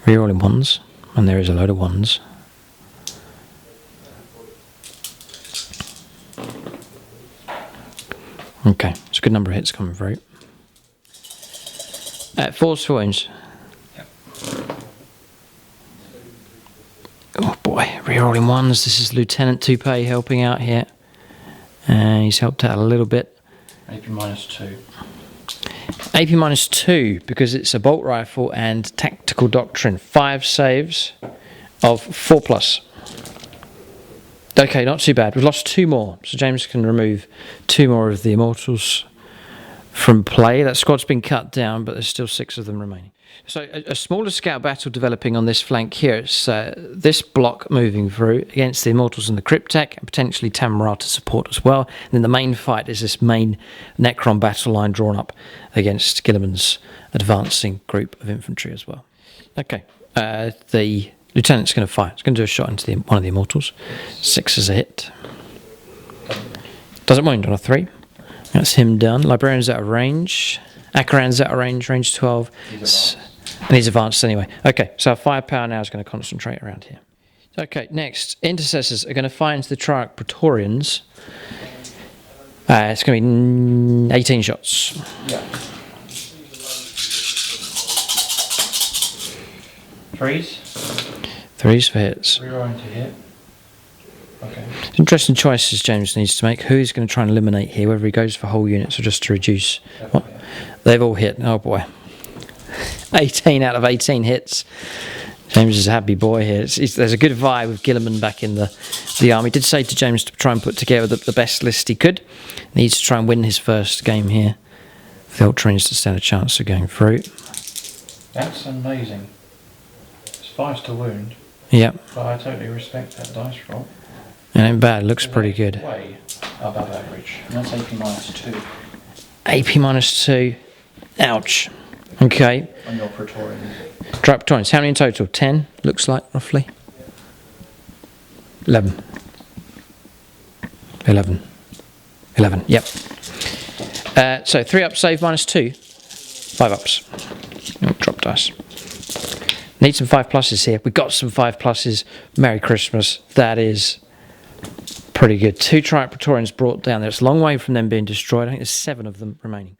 Rerolling 1s, and there is a load of 1s. Okay, it's a good number of hits coming through. 4's for wounds. Oh boy, rerolling 1s. This is Lieutenant Toupee helping out here. And he's helped out a little bit. AP -2. AP -2 because it's a bolt rifle and tactical doctrine. 5 saves of 4+. Okay, not too bad. We've lost 2 more, so James can remove 2 more of the Immortals from play. That squad's been cut down, but there's still 6 of them remaining. So a smaller scout battle developing on this flank here. It's this block moving through against the Immortals and the Cryptek, and potentially Tamara to support as well. And then the main fight is this main Necron battle line drawn up against Gilliman's advancing group of infantry as well. Okay, the Lieutenant's going to fire. He's going to do a shot into one of the Immortals. 6 is a hit. Doesn't wound on a 3. That's him done. Librarian's out of range. Akaran's out of range, range 12. And he's advanced anyway. Okay, so our firepower now is going to concentrate around here. Okay, next. Intercessors are going to fire into the Triarch Praetorians. It's going to be 18 shots. Yeah. 3s. 3s for hits. Rerolling to hit. Okay. Interesting choices James needs to make. Who's going to try and eliminate here, whether he goes for whole units or just to reduce. They've all hit. Oh boy. 18 out of 18 hits. James is a happy boy here. There's a good vibe with Guilliman back in the army. He did say to James to try and put together the best list he could. He needs to try and win his first game here for the Ultramarines to stand a chance of going through. That's amazing. It's 5 to wound. Yep. But I totally respect that dice roll. It ain't bad. Looks pretty good. Way above average. And that's AP -2. AP -2. Ouch. Okay. On your Praetorians. Praetorians. How many in total? 10, looks like, roughly. 11. 11. 11, yep. So 3 ups, save -2. 5 ups. Oh, drop dice. Need some 5+s here. We've got some 5+s. Merry Christmas. That is pretty good. 2 Triumph Praetorians brought down there. It's a long way from them being destroyed. I think there's 7 of them remaining.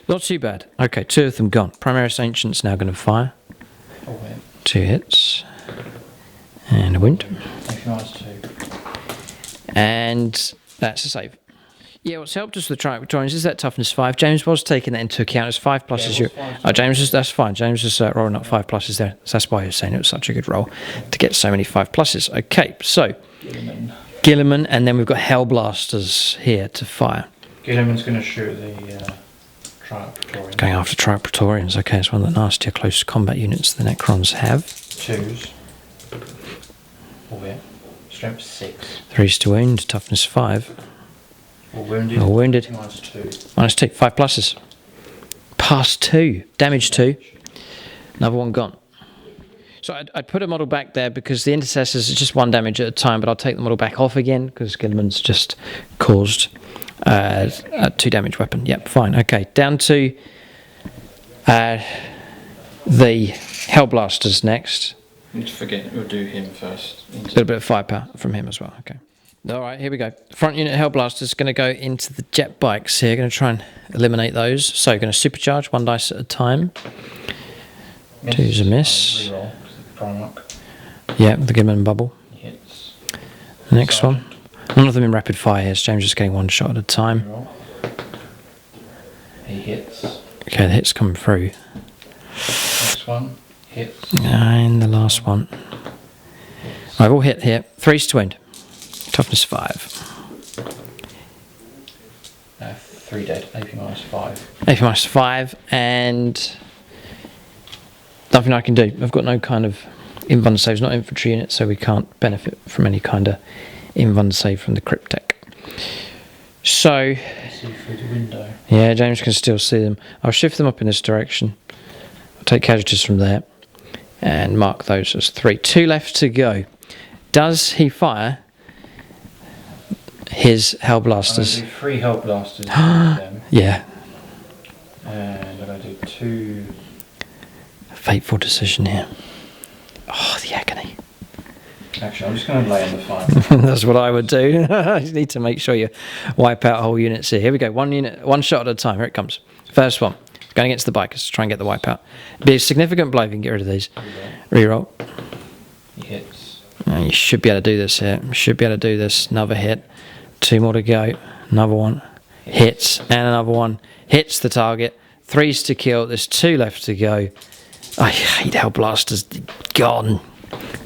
Not too bad. Okay, 2 of them gone. Primaris Ancient's now going to fire. 2 hits. And a wound. And that's a save. Yeah, what's helped us with the Triumph Praetorians is that toughness 5. James was taking that into account as 5+s. Yeah, James, that's fine. James was rolling up 5+s there. So that's why he was saying it was such a good roll to get so many 5+s. Okay, so Guilliman, and then we've got Hellblasters here to fire. Guilliman's going to shoot the Triumph Praetorians. Going after Triumph Praetorians. Okay, it's one of the nastier close combat units the Necrons have. 2s. Strength 6. 3's to wound, toughness 5. All wounded. All wounded. -2. -2, 5+s. Pass 2, damage 2. Another one gone. So I'd put a model back there because the intercessors is just 1 damage at a time, but I'll take the model back off again because Guilliman's just caused a 2 damage weapon. Yep, fine. Okay, down to the Hellblasters next. Don't forget, we'll do him first. A little bit of firepower from him as well. Okay. All right, here we go. Front unit Hellblasters is going to go into the jet bikes here. Going to try and eliminate those. So going to supercharge 1 dice at a time. 2's a miss. Reroll, PRIMARCH. Yeah, the Guilliman bubble. Hits. The next one. None of them in rapid fire here. So James just getting 1 shot at a time. Reroll. He hits. Okay, the hit's coming through. Next one. Hits. And the last one. I've all hit here. 3's to wound. Toughness 5. 3 dead. AP -5. AP -5, and nothing I can do. I've got no kind of invuln save. It's not infantry unit, so we can't benefit from any kind of invuln save from the cryptech. So, See through the window. yeah, James can still see them. I'll shift them up in this direction. I'll take casualties from there and mark those as 3. 2 left to go. Does he fire his Hellblasters? I'm going to do 3 Hellblasters with them. Yeah. And I'm going to do 2. Fateful decision here. Oh, the agony. Actually, I'm just going to lay on the fire. That's what I would do. You need to make sure you wipe out whole units here. Here we go. 1 unit, 1 shot at a time. Here it comes. First one. Going against the bikers to try and get the wipe out. Be a significant blow if you can get rid of these. Reroll. He hits. You should be able to do this here. Should be able to do this. Another hit. 2 more to go. Another one. Hits. And another one. Hits the target. 3's to kill. There's 2 left to go. I hate Hellblasters. Gone.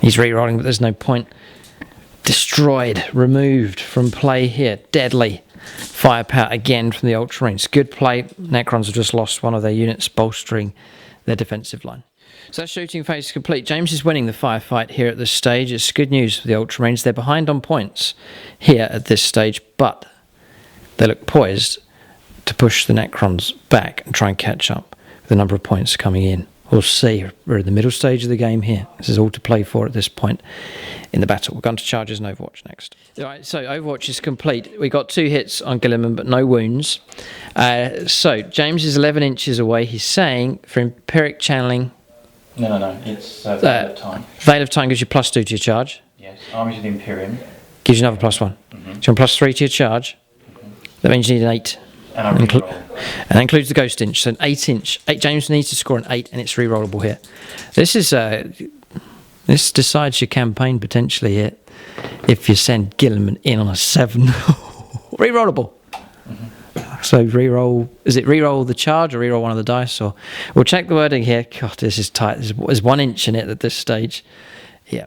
He's rerolling, but there's no point. Destroyed. Removed from play here. Deadly. Firepower again from the Ultramarines. Good play. Necrons have just lost one of their units, bolstering their defensive line. So that shooting phase is complete. James is winning the firefight here at this stage. It's good news for the Ultramarines. They're behind on points here at this stage, but they look poised to push the Necrons back and try and catch up with the number of points coming in. We'll see. We're in the middle stage of the game here. This is all to play for at this point in the battle. We're going to charges and Overwatch next. All right, so Overwatch is complete. We got 2 hits on Guilliman, but no wounds. So James is 11 inches away. He's saying for empiric channeling. No. It's Veil of Time. Veil of Time gives you +2 to your charge. Yes. Armies of the Imperium. Gives you another +1. Mm-hmm. So +3 to your charge. That means you need an 8. And I reroll. And that includes the ghost inch. So an 8 inch. James needs to score an 8, and it's rerollable here. This is this decides your campaign potentially here. If you send Guilliman in on a 7, rerollable. Mm-hmm. So reroll. Is it reroll the charge or reroll one of the dice? Or we'll check the wording here. God, this is tight. There's 1 inch in it at this stage. Yeah.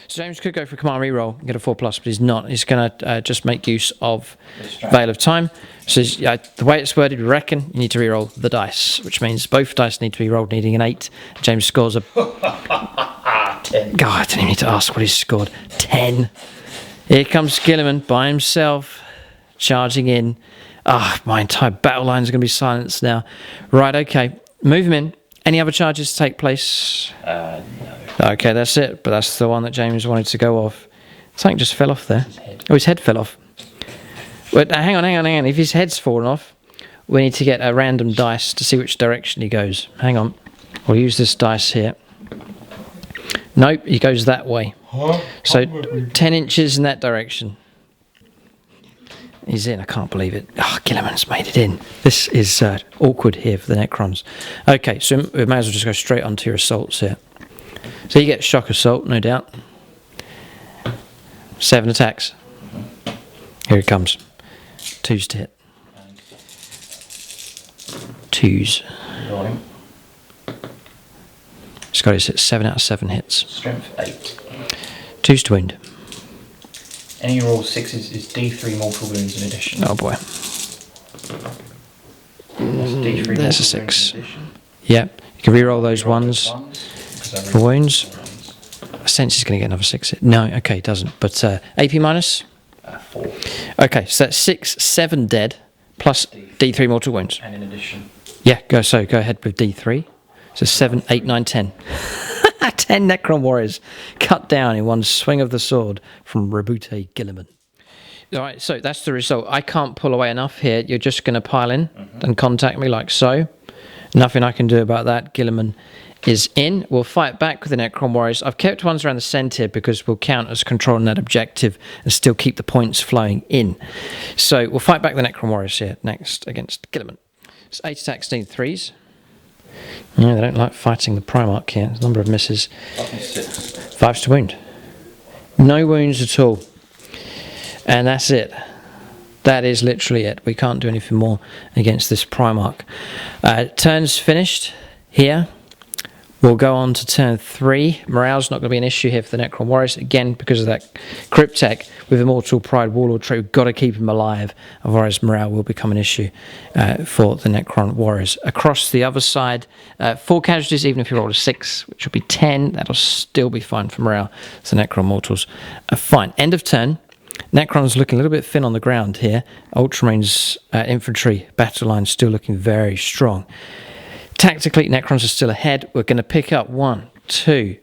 So James could go for a command reroll and get a 4+, but he's not. He's going to just make use of Veil of Time. So the way it's worded, we reckon you need to reroll the dice, which means both dice need to be rolled, needing an 8. James scores a 10. God, I didn't even need to ask what he scored. 10. Here comes Guilliman by himself, charging in. My entire battle line is going to be silenced now. Right, okay. Move him in. Any other charges to take place? No. Okay, that's it. But that's the one that James wanted to go off. Something just fell off there. His head fell off. But hang on. If his head's fallen off, we need to get a random dice to see which direction he goes. Hang on. We'll use this dice here. Nope, he goes that way. So 10 inches in that direction. He's in. I can't believe it. Gilliman's made it in. This is awkward here for the Necrons. Okay, so we may as well just go straight on to your assaults here. So you get shock assault, no doubt. 7 attacks. Here it comes. 2s to hit. 2s. Rolling. It's got hit 7 out of 7 hits. Strength 8. 2s to wound. Any roll 6s is D3 mortal wounds in addition. Oh boy. That's D3 There's a mortal 6. wounds in addition. Yep. You can reroll those ones Because for wounds. I sense he's going to get another 6 hit. No, okay, he doesn't. But AP minus? 4. Okay, so that's 6, 7 dead, plus D3 mortal wounds. And in addition. Yeah, go ahead with D3. So 7, 8, 9, 10. 10 Necron warriors cut down in one swing of the sword from Rebute Guilliman. All right, so that's the result. I can't pull away enough here. You're just going to pile in and contact me like so. Nothing I can do about that. Guilliman is in. We'll fight back with the Necron warriors. I've kept ones around the centre because we'll count as controlling that objective and still keep the points flowing in. So we'll fight back the Necron warriors here next against Guilliman. It's 8 attacks, 3s. Yeah, they don't like fighting the Primarch here. There's a number of misses. 5s to wound. No wounds at all. And that's it. That is literally it. We can't do anything more against this Primarch. Turn's finished here. We'll go on to turn 3. Morale's not going to be an issue here for the Necron Warriors. Again, because of that Cryptek with Immortal Pride Warlord trait, we've got to keep him alive. Otherwise, morale will become an issue for the Necron Warriors. Across the other side, 4 casualties, even if you roll a 6, which will be 10, that'll still be fine for morale. So Necron Mortals are fine. End of turn. Necron's looking a little bit thin on the ground here. Ultramarines infantry battle line still looking very strong. Tactically, Necrons are still ahead. We're going to pick up 1, 2,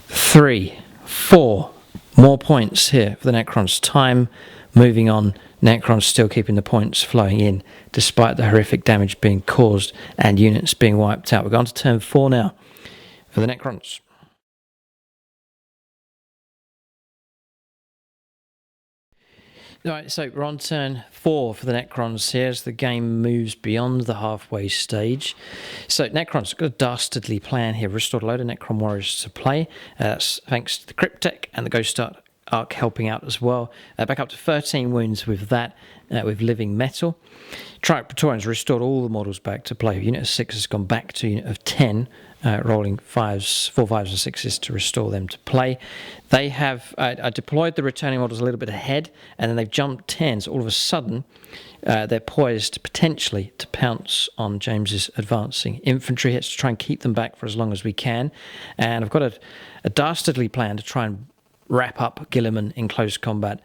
3, 4 more points here for the Necrons. Time moving on. Necrons still keeping the points flowing in despite the horrific damage being caused and units being wiped out. We're going to turn 4 now for the Necrons. Alright, so we're on turn 4 for the Necrons here as the game moves beyond the halfway stage. So Necrons got a dastardly plan here. Restored a load of Necron warriors to play. That's thanks to the Cryptek and the Ghost Arc helping out as well. Back up to 13 wounds with that, with Living Metal. Triarch Praetorians restored all the models back to play. Unit of 6 has gone back to unit of 10. Rolling 5s, 4 5s and 6s to restore them to play. They have deployed the returning models a little bit ahead, and then they've jumped 10s. All of a sudden, they're poised potentially to pounce on James's advancing infantry hits to try and keep them back for as long as we can. And I've got a dastardly plan to try and wrap up Guilliman in close combat.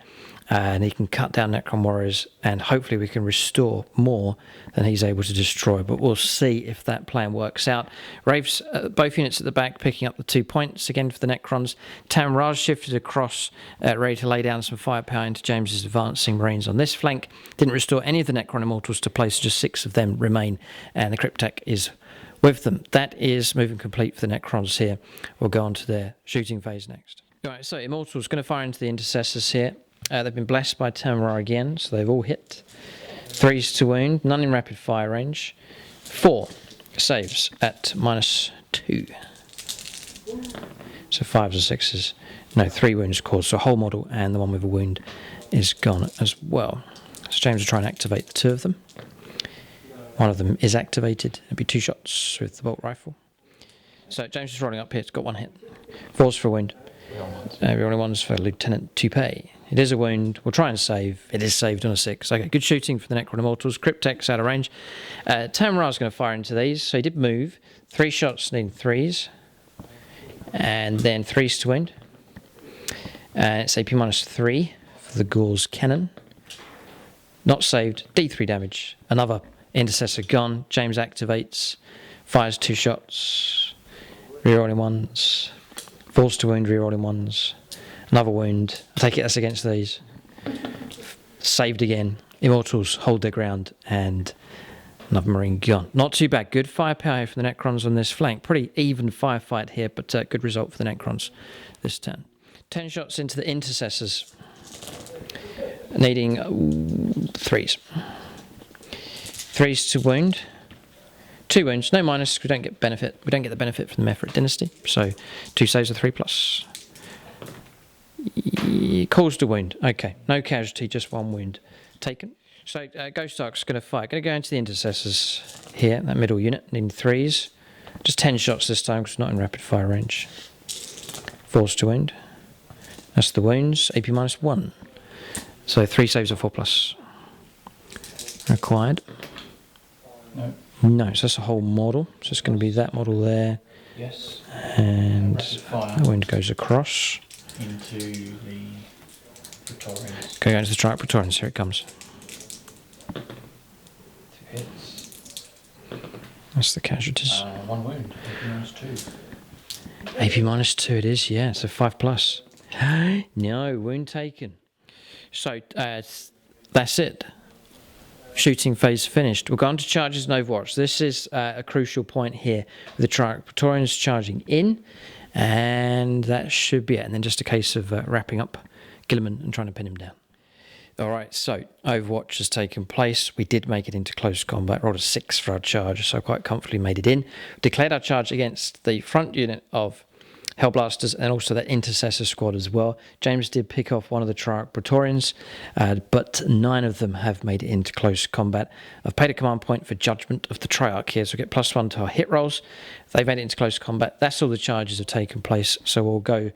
And he can cut down Necron warriors, and hopefully we can restore more than he's able to destroy. But we'll see if that plan works out. Raves, both units at the back, picking up the 2 points again for the Necrons. Tamraj shifted across, ready to lay down some firepower into James's advancing Marines on this flank. Didn't restore any of the Necron Immortals to place, so just 6 of them remain, and the Cryptek is with them. That is moving complete for the Necrons here. We'll go on to their shooting phase next. All right, so Immortals going to fire into the Intercessors here. They've been blessed by Tamrar again, so they've all hit. 3s to wound, none in rapid fire range. 4 saves at -2. So 5s or 6s. No, 3 wounds caused, so whole model and the one with a wound is gone as well. So So James will try and activate the 2 of them. One of them is activated. It'll be 2 shots with the bolt rifle. So James is rolling up here. It's got 1 hit. 4's for a wound. Only 1's for Lieutenant Toupee. It is a wound. We'll try and save. It is saved on a 6. Okay, good shooting for the Necron Immortals. Cryptex out of range. Tamarar's going to fire into these. So he did move. 3 shots needing 3s. And then 3's to wound. It's AP -3 for the Ghoul's Cannon. Not saved. D3 damage. Another Intercessor gone. James activates. Fires 2 shots. Rerolling 1s. 4's to wound, rerolling 1s. Another wound. I take it that's against these. Saved again. Immortals hold their ground. And another Marine gone. Not too bad. Good firepower here for the Necrons on this flank. Pretty even firefight here, but good result for the Necrons this turn. 10 shots into the Intercessors. Needing 3's. 3's to wound. 2 wounds, no minus. We don't get benefit. We don't get the benefit from the Mephrit Dynasty. So 2 saves are 3+. Cause to wound. Okay, no casualty, just 1 wound taken. So Ghost Ark's going to fire. Going to go into the Intercessors here, that middle unit, needing 3's. Just 10 shots this time because it's not in rapid fire range. 4's to wound. That's the wounds. AP -1. So 3 saves are 4+. Required. No, so that's a whole model. So it's going to be that model there. Yes. And the wind goes across. Into the Praetorians. Go into the Triarch Praetorians. Here it comes. 2 hits. That's the casualties. 1 wound. AP-2. AP-2 it is, yeah. So 5+. No, wound taken. So that's it. Shooting phase finished. We'll go on to charges and Overwatch. This is a crucial point here with the Triarch Praetorians charging in, and that should be it. And then just a case of wrapping up Guilliman and trying to pin him down. All right, so Overwatch has taken place. We did make it into close combat. Rolled a 6 for our charge, so quite comfortably made it in. Declared our charge against the front unit of Hellblasters and also that Intercessor squad as well. James did pick off one of the Triarch Praetorians, but 9 of them have made it into close combat. I've paid a command point for Judgment of the Triarch here, so we get +1 to our hit rolls. They've made it into close combat. That's all the charges have taken place, so we'll go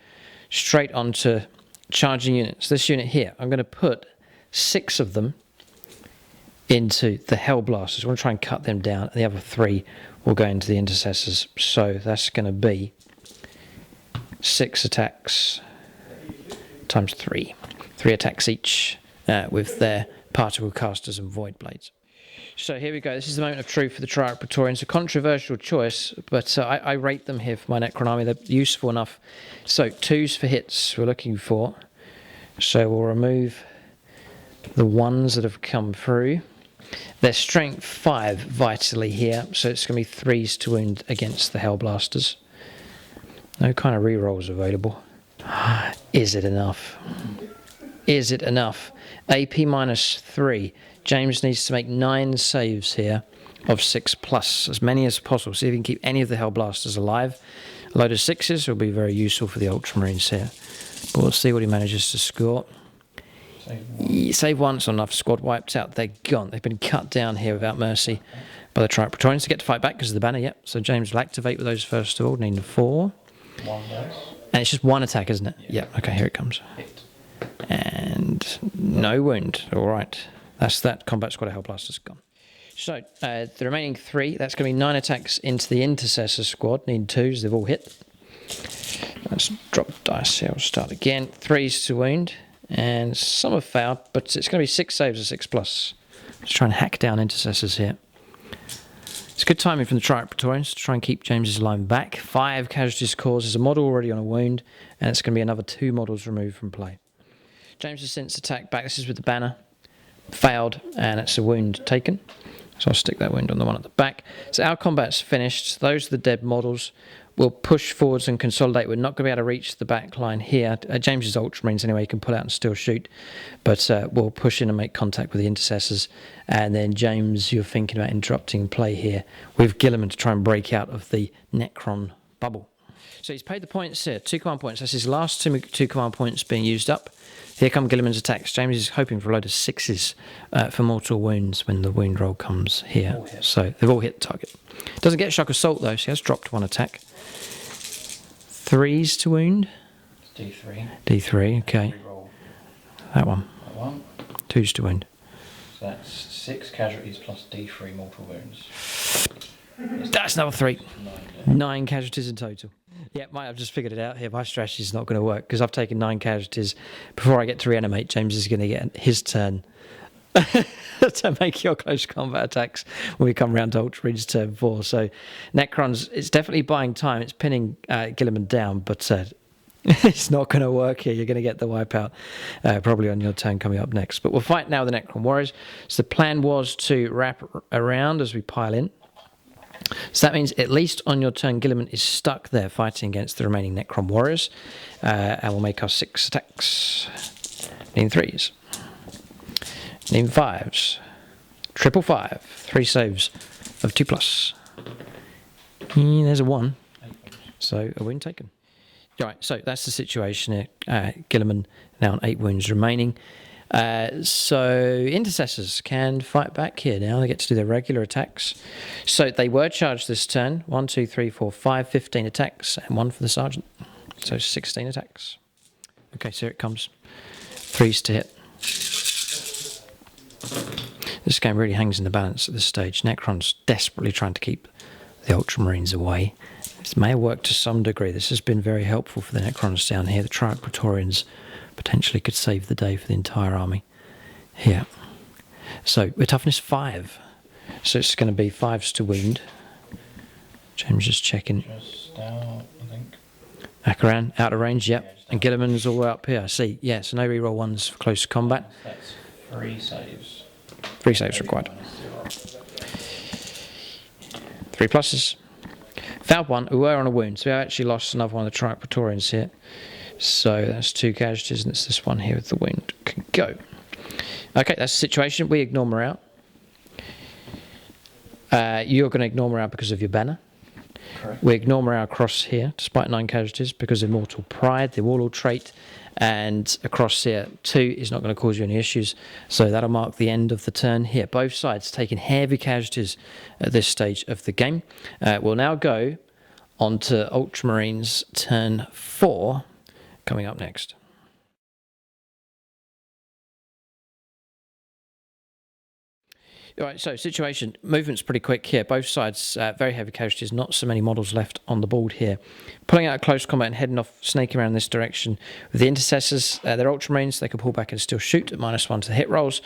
straight on to charging units. This unit here, I'm going to put 6 of them into the Hellblasters. We're going to try and cut them down, and the other 3 will go into the Intercessors. So that's going to be 6 attacks times 3. 3 attacks each with their particle casters and void blades. So here we go. This is the moment of truth for the Triarch Praetorians. A controversial choice, but I rate them here for my Necron army. They're useful enough. So 2s for hits we're looking for. So we'll remove the 1s that have come through. Their strength 5 vitally here. So it's going to be 3s to wound against the Hellblasters. No kind of rerolls available. Is it enough? Is it enough? AP -3. James needs to make 9 saves here of 6+, as many as possible. See if he can keep any of the Hellblasters alive. A load of 6s will be very useful for the Ultramarines here. But we'll see what he manages to score. Save once on enough. Squad wiped out. They're gone. They've been cut down here without mercy by the Triarch Praetorians to get to fight back because of the banner. Yep. So James will activate with those first of all. Needing 4. 1 dice. And it's just 1 attack, isn't it? Yeah. Yep. Okay, here it comes. Hit. And no wound. All right. That's that. Combat squad of Hellblasters gone. So the remaining 3, that's going to be 9 attacks into the Intercessor squad. Need 2s. They've all hit. Let's drop the dice here. We'll start again. 3s to wound. And some have failed, but it's going to be 6 saves of 6+. Let's try and hack down Intercessors here. It's good timing from the Triarch Praetorians to try and keep James's line back. 5 casualties caused. There's a model already on a wound, and it's going to be another 2 models removed from play. James has since attacked back. This is with the banner. Failed, and it's a wound taken. So I'll stick that wound on the one at the back. So our combat's finished. Those are the dead models. We'll push forwards and consolidate. We're not going to be able to reach the back line here. James's Ultramarines anyway, he can pull out and still shoot. But we'll push in and make contact with the Intercessors. And then James, you're thinking about interrupting play here with Guilliman to try and break out of the Necron bubble. So he's paid the points here, 2 command points. That's his last two command points being used up. Here come Guilliman's attacks. James is hoping for a load of 6s for mortal wounds when the wound roll comes here. So they've all hit the target. Doesn't get shock assault though, so he has dropped 1 attack. 3s to wound. It's D3. D3, okay. Reroll That one. that one. 2s to wound. So that's 6 casualties plus D3 mortal wounds. That's another 3. 9. 9 casualties in total. Yeah, I've just figured it out here. My strategy is not going to work because I've taken 9 casualties. Before I get to reanimate, James is going to get his turn to make your close combat attacks when we come round to Ultramarines turn 4. So Necrons, it's definitely buying time. It's pinning Guilliman down, but it's not going to work here. You're going to get the wipeout probably on your turn coming up next. But we'll fight now with the Necron Warriors. So the plan was to wrap around as we pile in. So that means at least on your turn, Guilliman is stuck there fighting against the remaining Necron Warriors. And we'll make our 6 attacks. Need 3s. Need 5s. Triple 5. 3 saves of 2+. There's a 1. So a wound taken. All right, so that's the situation here. Guilliman now on 8 wounds remaining. So intercessors can fight back here now. They get to do their regular attacks. So they were charged this turn. 1, 2, 3, 4, 5, 15 attacks, and 1 for the sergeant. So 16 attacks. Okay, so here it comes. 3s to hit. This game really hangs in the balance at this stage. Necron's desperately trying to keep the Ultramarines away. This may have worked to some degree. This has been very helpful for the Necrons down here. The Triarch Praetorians potentially could save the day for the entire army here. So we're toughness 5. So it's going to be 5s to wound. James just checking. Just out, I think. Akaran, out of range, yep. Yeah, And Guilliman's all the way up here. I see. Yeah, so no reroll 1s for close combat. That's 3 saves. 3 saves required. 3 pluses. Fouled 1. We were on a wound, so we actually lost another one of the Triarch Praetorians here. So that's 2 casualties, and it's this one here with the wound. Can go. Okay, that's the situation. We ignore morale. You're going to ignore morale because of your banner. Correct. We ignore morale across here, despite 9 casualties, because of Mortal Pride, the Warlord trait. And across here, 2 is not going to cause you any issues. So that'll mark the end of the turn here. Both sides taking heavy casualties at this stage of the game. We'll now go on to Ultramarines turn 4. Coming up next. All right, so situation. Movement's pretty quick here. Both sides, very heavy casualties, not so many models left on the board here. Pulling out a close combat and heading off, snaking around this direction. With the intercessors, they're Ultramarines. They can pull back and still shoot at -1 to the hit rolls.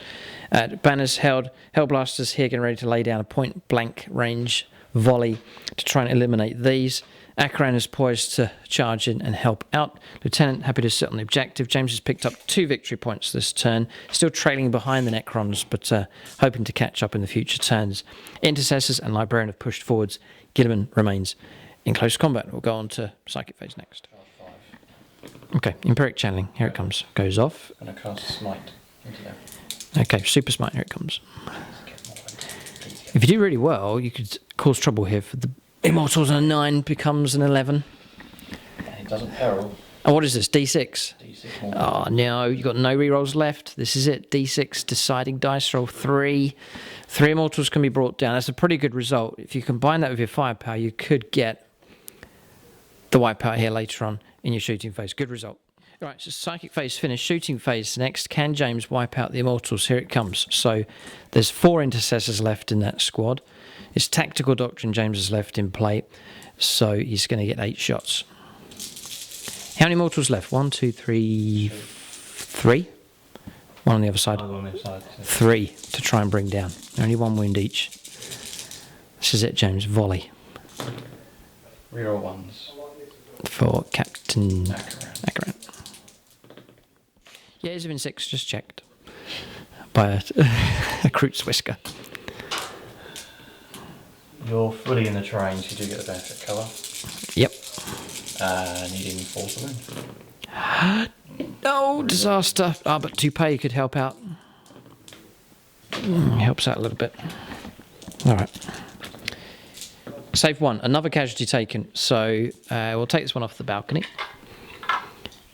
Banners held. Hellblasters here getting ready to lay down a point-blank range volley to try and eliminate these. Akaran is poised to charge in and help out. Lieutenant happy to sit on the objective. James has picked up 2 victory points this turn. Still trailing behind the Necrons, but hoping to catch up in the future turns. Intercessors and Librarian have pushed forwards. Guilliman remains in close combat. We'll go on to Psychic Phase next. Okay, Empiric Channeling. Here it comes. Goes off. I'm going to cast Smite into there. Okay, Super Smite. Here it comes. If you do really well, you could cause trouble here for the Immortals, and a 9 becomes an 11. And it doesn't peril. And what is this? D6? D6 Oh, no. You've got no rerolls left. This is it. D6, deciding dice roll 3. 3 Immortals can be brought down. That's a pretty good result. If you combine that with your firepower, you could get the wipeout here later on in your shooting phase. Good result. All right, so Psychic Phase finished. Shooting phase next. Can James wipe out the Immortals? Here it comes. So there's 4 intercessors left in that squad. His Tactical Doctrine James has left in play, so he's going to get 8 shots. How many Mortals left? 1, 2, 3, 3? 1 on the other side. 3 to try and bring down. Only 1 wound each. This is it, James. Volley. Reroll 1s. For Captain Akaran. Yeah, he's been 6, just checked. By a Kroot's whisker. You're fully in the terrain, so you do get the benefit of cover. Yep. Needing 4 to win. No, disaster. Ah, but Toupee could help out. Helps out a little bit. All right. Save 1. Another casualty taken. So we'll take this one off the balcony.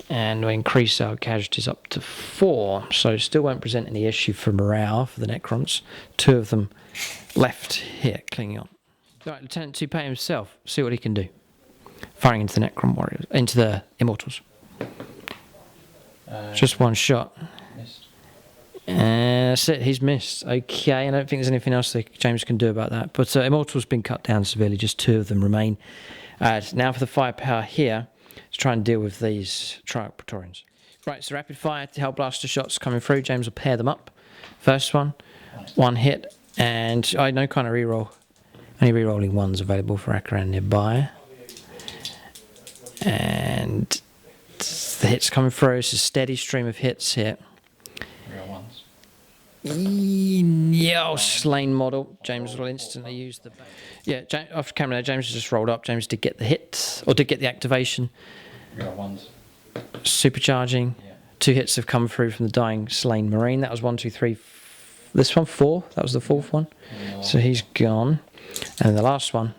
And we increase our casualties up to 4. So still won't present any issue for morale for the Necrons. 2 of them left here, clinging on. Right, Lieutenant Toupet himself. See what he can do. Firing into the Necron warriors, into the Immortals. Just 1 shot. Missed. That's it, he's missed. Okay, I don't think there's anything else that James can do about that. But Immortal's been cut down severely, just 2 of them remain. Now for the firepower here, to try and deal with these Triarch Praetorians. Right, so rapid fire Hellblaster shots coming through. James will pair them up. First one, 1 hit, and no kind of reroll. Only rerolling 1's available for Akaran nearby. And the hits coming through. It's a steady stream of hits here. Real ones. Yeah, slain model. James will instantly use the... Yeah, off camera there, James has just rolled up. James did get the hit, or did get the activation. Real ones. Supercharging. Yeah. 2 hits have come through from the dying slain Marine. That was 1, 2, 3. This one, 4. That was the 4th one. Yeah. So he's gone. And the last one,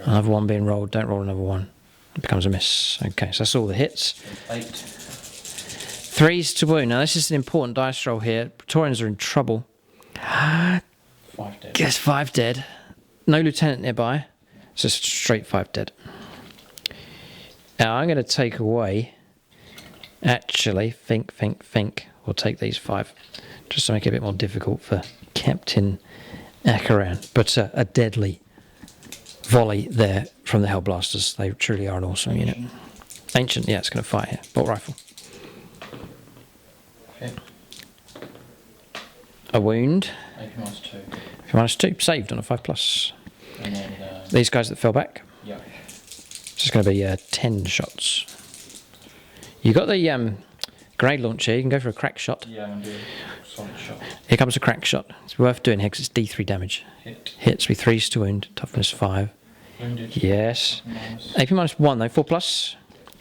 another 1 being rolled. Don't roll another 1. It becomes a miss. Okay, so that's all the hits. 8. 3s to wound. Now this is an important dice roll here. Praetorians are in trouble. 5 dead. Guess 5 dead. No lieutenant nearby. It's just straight 5 dead. Now I'm going to take away... Actually, think. We'll take these 5. Just to make it a bit more difficult for Captain Akaran. But a deadly volley there from the Hellblasters. They truly are an awesome unit. Ancient, yeah, it's going to fire here. Bolt rifle. Okay. A wound. AP -2. -2. Saved on a 5+. And then... These guys that fell back. yeah. It's just going to be 10 shots. You got the grenade launcher. You can go for a crack shot. Yeah, I'm going to do a solid shot. Here comes a crack shot. It's worth doing here because it's D3 damage. Hit. Hits with 3s to wound. Toughness 5. Wounded. Yes. Minus. AP -1 though. 4+.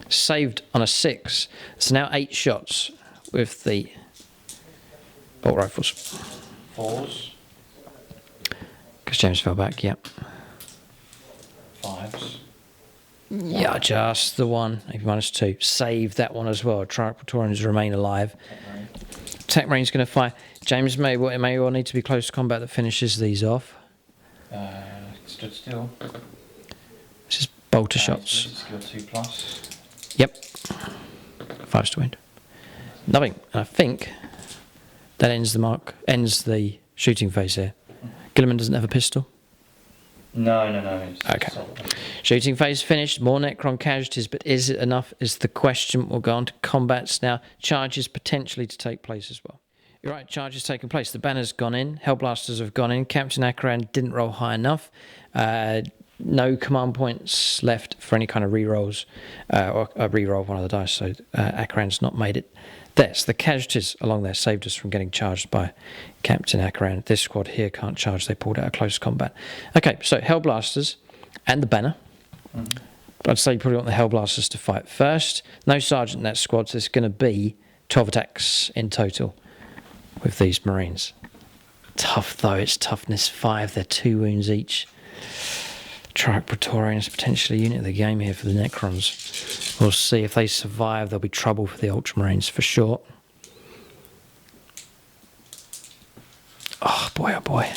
Saved on a 6. So now 8 shots with the bolt rifles. 4s. Because James fell back. Yep. 5s. Yeah, just the 1. AP -2. Save that one as well. Triarch Praetorians remain alive. Tech Marine's going to fire. James may well need to be close to combat that finishes these off. Stood still. This is bolter shots. Skill 2+. Yep. 5s to wound. Nothing. I think that ends the shooting phase here. Gilliman doesn't have a pistol. No. It's Okay. solid. Shooting phase finished. More Necron casualties, but is it enough is the question. We'll go on to combats now. Charges potentially to take place as well. You're right, charges taking place. The banner's gone in. Hellblasters have gone in. Captain Akaran didn't roll high enough. No command points left for any kind of rerolls or reroll one of the dice, so Akaran's not made it. There's the casualties along there saved us from getting charged by Captain Akaran. This squad here can't charge. They pulled out of close combat. Okay, so Hellblasters and the banner. I'd say you probably want the Hellblasters to fight first. No sergeant in that squad, so it's going to be 12 attacks in total with these Marines. Tough though, it's toughness 5. They're 2 wounds each. Triarch Praetorians potentially unit of the game here for the Necrons. We'll see if they survive. There'll be trouble for the Ultramarines for sure. Oh boy.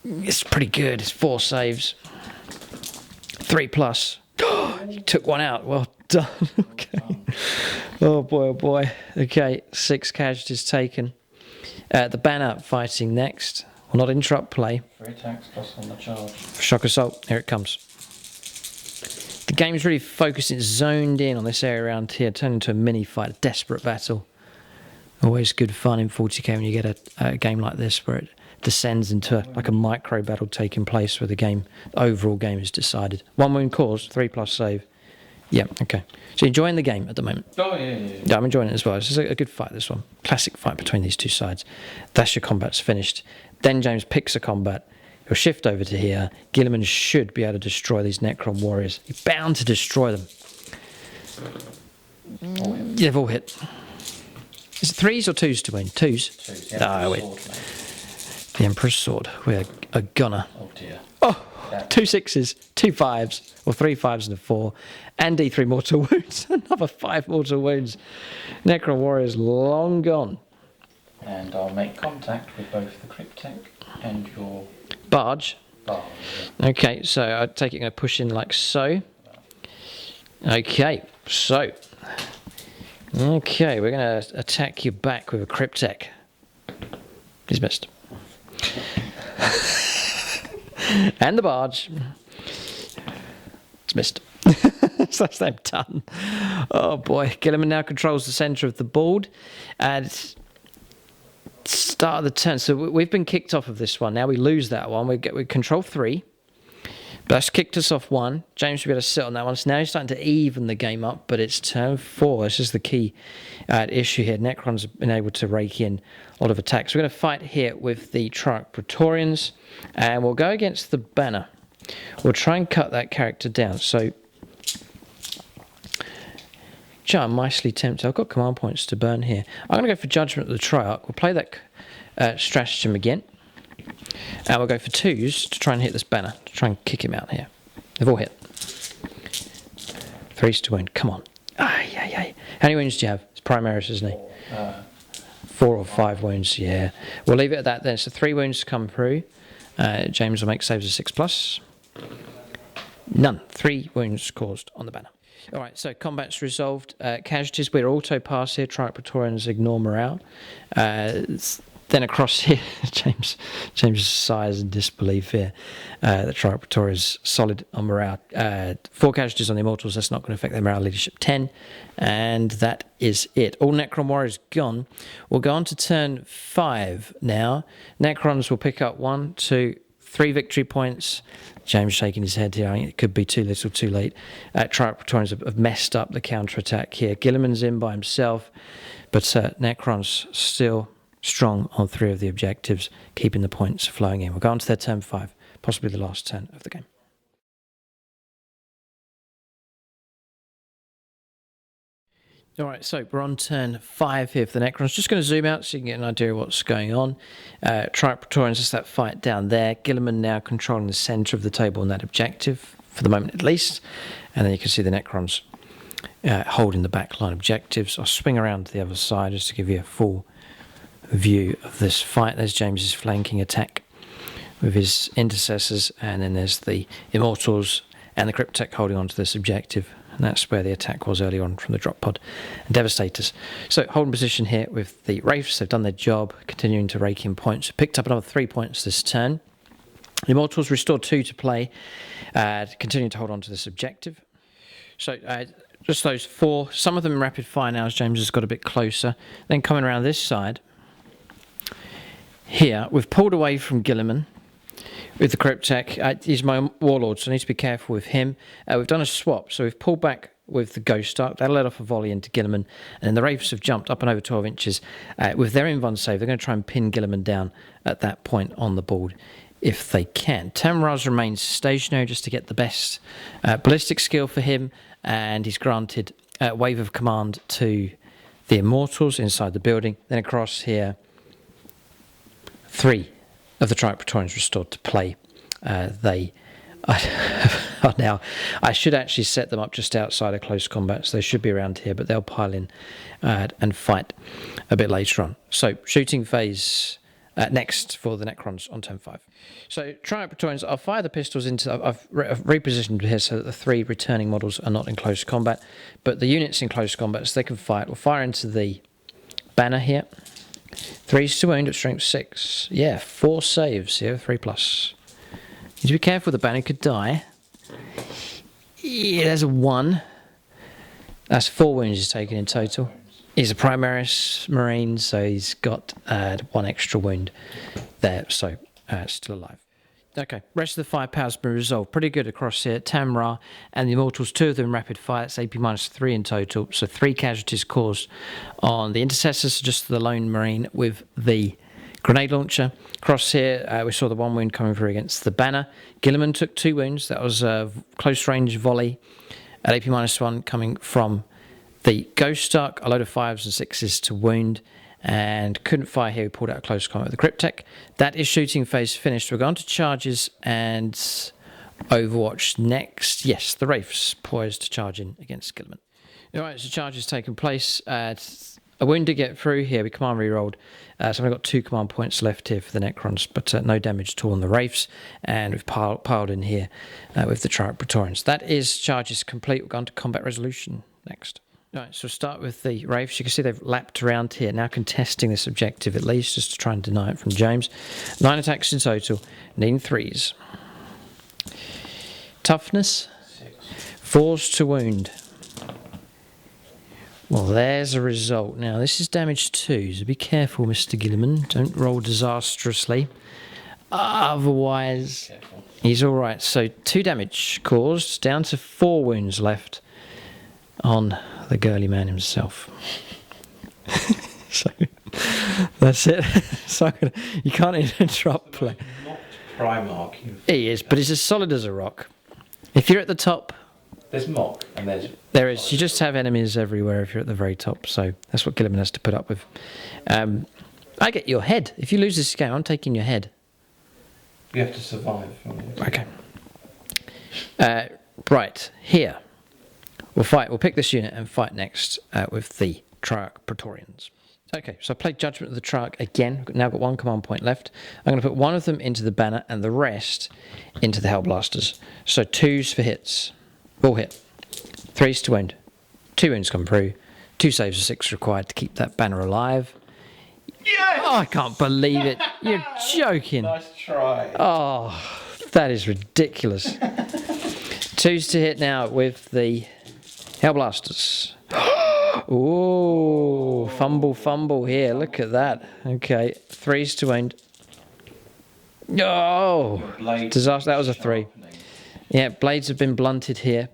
It's pretty good. It's 4 saves. 3+. You took 1 out. Well done. Okay. Oh boy. Okay, 6 casualties taken. The banner fighting next. Will not interrupt play. 3 attacks plus on the charge. Shock assault. Here it comes. The game's really focused. It's zoned in on this area around here. Turned into a mini fight. A desperate battle. Always good fun in 40k when you get a game like this where it descends into like a micro battle taking place where the overall game is decided. 1 wound caused, 3+ save. Yeah, okay. So you're enjoying the game at the moment? Oh, yeah. I'm enjoying it as well. This is a good fight, this one. Classic fight between these two sides. That's your combat's finished. Then James picks a combat. He'll shift over to here. Gilliman should be able to destroy these Necron warriors. He's bound to destroy them. All hit. Yeah, they've all hit. Is it 3s or 2s to win? 2s? 2s. Yeah, No, sword, wait. mate. The Emperor's Sword. We're a gunner. Oh dear. 2 6s, 2 5s, or 3 5s and a 4, and D3 mortal wounds. Another 5 mortal wounds. Necron Warrior's long gone. And I'll make contact with both the Cryptek and your Barge. barge. Okay, so I take it, going to push in like so. Okay, so. Okay, we're going to attack you back with a Cryptek. He's missed. And the barge. It's missed. So that's them done. Oh boy. Gilliman now controls the centre of the board. And it's start of the turn. So we've been kicked off of this one. Now we lose that one. We control 3. But that's kicked us off 1. James will be able to sit on that one. So now he's starting to even the game up, but it's turn 4. This is the key issue here. Necron's been able to rake in a lot of attacks. We're going to fight here with the Praetorians, and we'll go against the banner. We'll try and cut that character down. So, I'm nicely tempted. I've got command points to burn here. I'm going to go for Judgment of the Triarch. We'll play that stratagem again. And we'll go for 2s to try and hit this banner, to try and kick him out here. They've all hit. 3s to wound. Come on. Ay. How many wounds do you have? It's Primaris, isn't he? 4 or 5 wounds, yeah. We'll leave it at that then. So 3 wounds to come through. James will make saves of 6+. None. 3 wounds caused on the banner. All right, so combat's resolved. Casualties, we're auto pass here. Praetorians ignore morale. Then across here, James sighs in disbelief here. The Praetorian is solid on morale. 4 casualties on the Immortals, that's not going to affect their morale. Leadership 10. And that is it. All Necron Warriors gone. We'll go on to turn 5 now. Necrons will pick up 1, 2, 3 victory points. James shaking his head here. I think it could be too little, too late. Praetorians have messed up the counter-attack here. Gilliman's in by himself. But Necron's still strong on 3 of the objectives, keeping the points flowing in. We'll go on to their turn 5, possibly the last turn of the game. All right, so we're on turn 5 here for the Necrons. Just going to zoom out so you can get an idea of what's going on. Praetorians, just that fight down there. Gilliman now controlling the centre of the table on that objective, for the moment at least. And then you can see the Necrons holding the backline objectives. I'll swing around to the other side just to give you a full view of this fight. There's James's flanking attack with his intercessors, and then there's the Immortals and the Cryptek holding on to this objective, and that's where the attack was earlier on from the drop pod and Devastators. So holding position here with the Wraiths. They've done their job, continuing to rake in points. Picked up another 3 points this turn. The Immortals restored 2 to play, continuing to hold on to this objective. So just those 4, some of them in rapid fire now as James has got a bit closer. Then coming around this side here, we've pulled away from Gilliman with the Cryptek. He's my warlord, so I need to be careful with him. We've done a swap, so we've pulled back with the Ghost Arc. That'll let off a volley into Gilliman, and then the Wraiths have jumped up and over 12 inches. With their invuln save, they're going to try and pin Gilliman down at that point on the board if they can. Tamraz remains stationary just to get the best ballistic skill for him, and he's granted a wave of command to the Immortals inside the building. Then across here, 3 of the Praetorians restored to play. They are now, I should actually set them up just outside of close combat, so they should be around here, but they'll pile in and fight a bit later on. So shooting phase next for the Necrons on turn 5. So Praetorians, I'll fire the pistols into, I've repositioned here so that the 3 returning models are not in close combat, but the units in close combat, so they can fight. We'll fire into the banner here. 3s to wound at strength 6. Yeah, 4 saves here, 3+. Need to be careful, the banner could die. Yeah, there's a 1. That's 4 wounds he's taken in total. He's a Primaris Marine, so he's got 1 extra wound there, so still alive. Okay, rest of the firepower's been resolved. Pretty good across here. Tamra and the Immortals, 2 of them rapid fire. It's AP -3 in total. So 3 casualties caused on the Intercessors, just the lone Marine with the grenade launcher. Across here, we saw the 1 wound coming through against the banner. Gilliman took 2 wounds. That was a close range volley at AP -1 coming from the Ghost Arc. A load of 5s and 6s to wound. And couldn't fire here, we pulled out a close combat with the Cryptek. That is shooting phase finished. We're going to charges, and Overwatch next. Yes, the Wraiths poised to charge in against Guilliman. Alright, so charge has taken place. A wound to get through here. We command re-rolled. So I've got 2 command points left here for the Necrons, but no damage at all on the Wraiths. And we've piled in here with the Praetorians. That is charges complete. We're going to combat resolution next. Alright, so we'll start with the Wraiths. You can see they've lapped around here, now contesting this objective at least, just to try and deny it from James. 9 attacks in total, needing 3s. Toughness? 6. 4s to wound. Well, there's a result. Now, this is damage 2, so be careful, Mr. Guilliman. Don't roll disastrously. Otherwise, Careful. he's alright. So, 2 damage caused, down to 4 wounds left on the girly man himself. So, that's it. So, you can't interrupt play. Not Primarch. He is, but he's as solid as a rock. If you're at the top, There's mock and there is. You just have enemies everywhere if you're at the very top. So that's what Guilliman has to put up with. I get your head. If you lose this game, I'm taking your head. You have to survive. Okay. Right, here. We'll pick this unit and fight next with the Triarch Praetorians. Okay, so I played Judgment of the Triarch again. I've now got 1 command point left. I'm going to put 1 of them into the banner and the rest into the Hellblasters. So 2s for hits. All hit. 3s to wound. 2 wounds come through. 2 saves of 6 required to keep that banner alive. Yes! Oh, I can't believe it. You're joking. Nice try. Oh, that is ridiculous. 2s to hit now with the Hellblasters. Ooh, fumble here. Look at that. Okay, 3s to wound. Oh, disaster. That was a 3. Yeah, blades have been blunted here.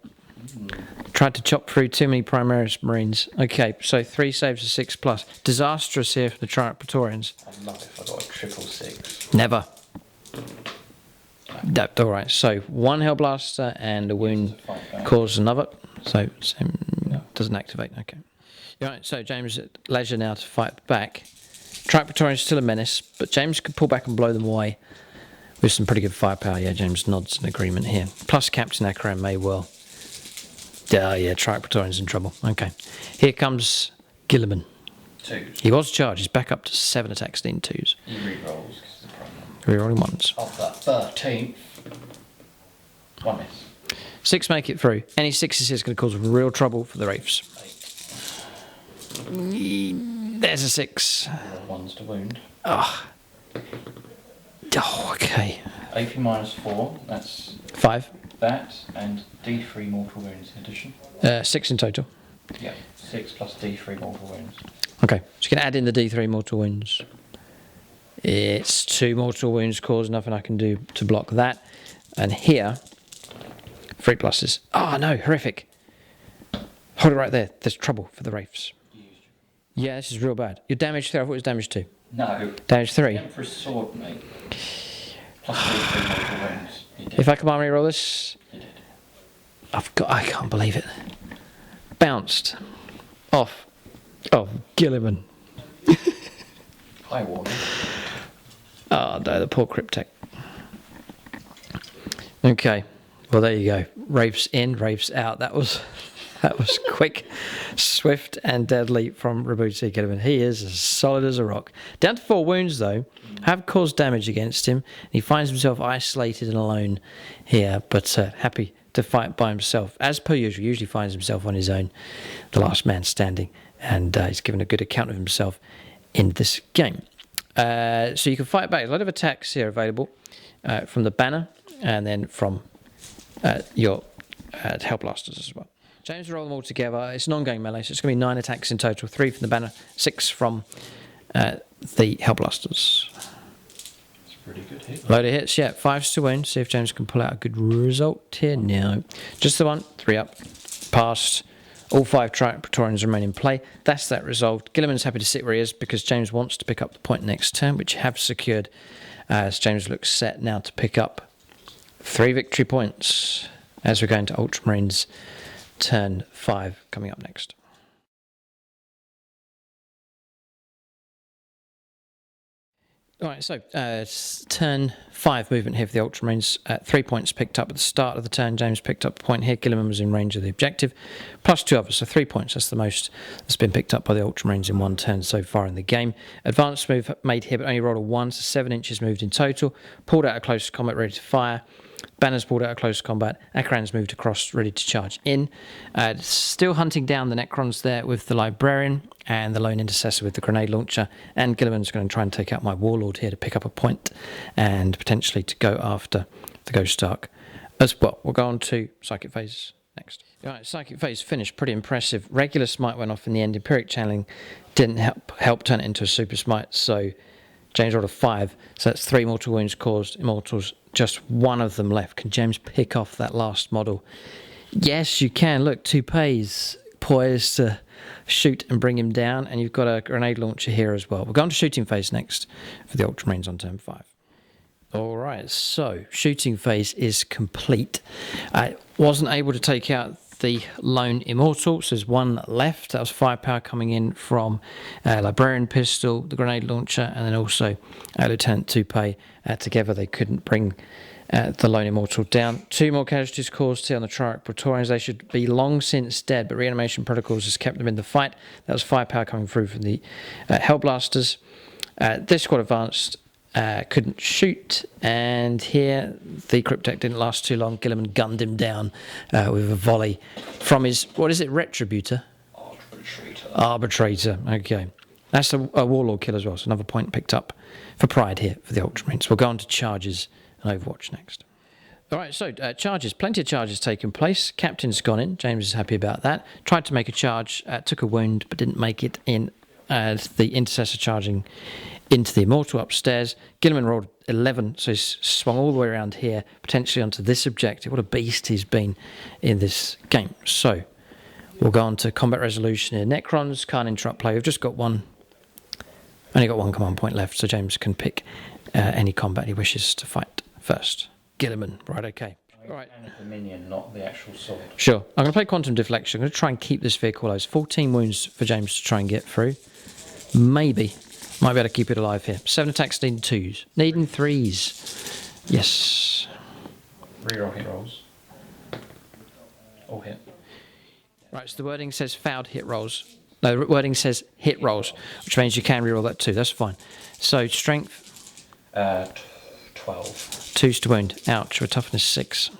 Tried to chop through too many Primaris Marines. Okay, so 3 saves of 6 plus. Disastrous here for the Triarch Praetorians. I'd love if I got a 666. Never. That's alright. So 1 Hellblaster and a wound caused another. So doesn't activate. Okay. Alright, so James at leisure now to fight back. Triarch Praetorians still a menace, but James could pull back and blow them away with some pretty good firepower. Yeah, James nods in agreement here. Plus Captain Akram may well. Yeah, Triarch Praetorians in trouble. Okay. Here comes Guilliman. 2s. He was charged. He's back up to 7 attacks in 2s. He re-rolls because the problem. Rerolling 1s. Of the 13th. 1 miss. 6 make it through. Any 6s is going to cause real trouble for the Wraiths. 8. There's a 6. 1s to wound. Oh, okay. AP minus 4. That's 5. that and D3 mortal wounds in addition. 6 in total. Yeah. 6 plus D3 mortal wounds. Okay, so you can add in the D3 mortal wounds. It's 2 mortal wounds caused, nothing I can do to block that. And here, 3 pluses. Oh no, horrific. Hold it right there. There's trouble for the Wraiths. Yeah, this is real bad. You're damage 3. I thought it was damage 2. No. Damage 3. The Emperor's sword, mate. Plus D3 mortal wounds. He did. If I command reroll this, He did. I can't believe it. Bounced off of Guilliman. High warning. Oh no, the poor Cryptek. Okay, well there you go. Wraiths in, Wraiths out. That was quick, swift, and deadly from Rabuti Guilliman. He is as solid as a rock. Down to 4 wounds though. Have caused damage against him. He finds himself isolated and alone here, but happy to fight by himself. As per usual, usually finds himself on his own, the last man standing, and he's given a good account of himself in this game. So you can fight back. There's a lot of attacks here available from the banner and then from your Hellblasters as well. James will roll them all together. It's an ongoing melee, so it's going to be 9 attacks in total. 3 from the banner, 6 from the Hellblasters. It's a pretty good hit. Load of hits, yeah. 5s to wound. See if James can pull out a good result here. No. Just the 1. 3 up. Passed. All 5 Triarch Praetorians remain in play. That's that resolved. Guilliman's happy to sit where he is because James wants to pick up the point next turn, which you have secured as James looks set now to pick up 3 victory points as we're going to Ultramarines turn 5 coming up next. All right, so turn 5 movement here for the Ultramarines. 3 points picked up at the start of the turn. James picked up a point here. Gilliman was in range of the objective. Plus 2 others, so 3 points. That's the most that's been picked up by the Ultramarines in one turn so far in the game. Advanced move made here, but only rolled a 1, so 7 inches moved in total. Pulled out of close combat, ready to fire. Banners pulled out of close combat. Akrans moved across, ready to charge in. Still hunting down the Necrons there with the Librarian and the Lone Intercessor with the Grenade Launcher. And Gilliman's going to try and take out my Warlord here to pick up a point and potentially to go after the Ghost Ark as well. We'll go on to Psychic Phase next. All right, Psychic Phase finished. Pretty impressive. Regular Smite went off in the end. Empiric Channeling didn't help turn it into a Super Smite, so James rolled a 5, so that's 3 mortal wounds caused. Immortals, just 1 of them left. Can James pick off that last model? Yes, you can. Look, Toupee's poised to shoot and bring him down, and you've got a grenade launcher here as well. We're going to shooting phase next for the Ultramarines on turn 5. All right, so shooting phase is complete. I wasn't able to take out the lone immortal, so there's 1 left. That was firepower coming in from Librarian Pistol, the grenade launcher, and then also Lieutenant Toupee. Together they couldn't bring the lone immortal down. 2 more casualties caused here on the Triarch Praetorians. They should be long since dead, but reanimation protocols has kept them in the fight. That was firepower coming through from the Hellblasters. This squad advanced. Couldn't shoot, and here the Cryptek didn't last too long. Gilliman gunned him down with a volley from his, what is it, Retributor? Arbitrator, okay. That's a Warlord kill as well, so another point picked up for pride here for the Ultramarines. We'll go on to charges and Overwatch next. All right, so charges, plenty of charges taking place. Captain's gone in, James is happy about that. Tried to make a charge, took a wound, but didn't make it in. The Intercessor charging into the Immortal upstairs. Gilliman rolled 11, so he's swung all the way around here, potentially onto this objective. What a beast he's been in this game. So we'll go on to combat resolution here. Necrons can't interrupt play. We've just got only got 1 command point left, so James can pick any combat he wishes to fight first. Gilliman, right, okay. All right. And the minion, not the actual sword. Sure. I'm going to play Quantum Deflection. I'm going to try and keep this vehicle alive. 14 wounds for James to try and get through. Maybe. Might be able to keep it alive here. 7 attacks needing 2s. Needing 3s. Yes. Reroll hit rolls. All hit. Right, so the wording says fouled hit rolls. No, the wording says hit rolls, which means you can reroll that too. That's fine. So strength. 12. 2s to wound. Ouch. With toughness 6.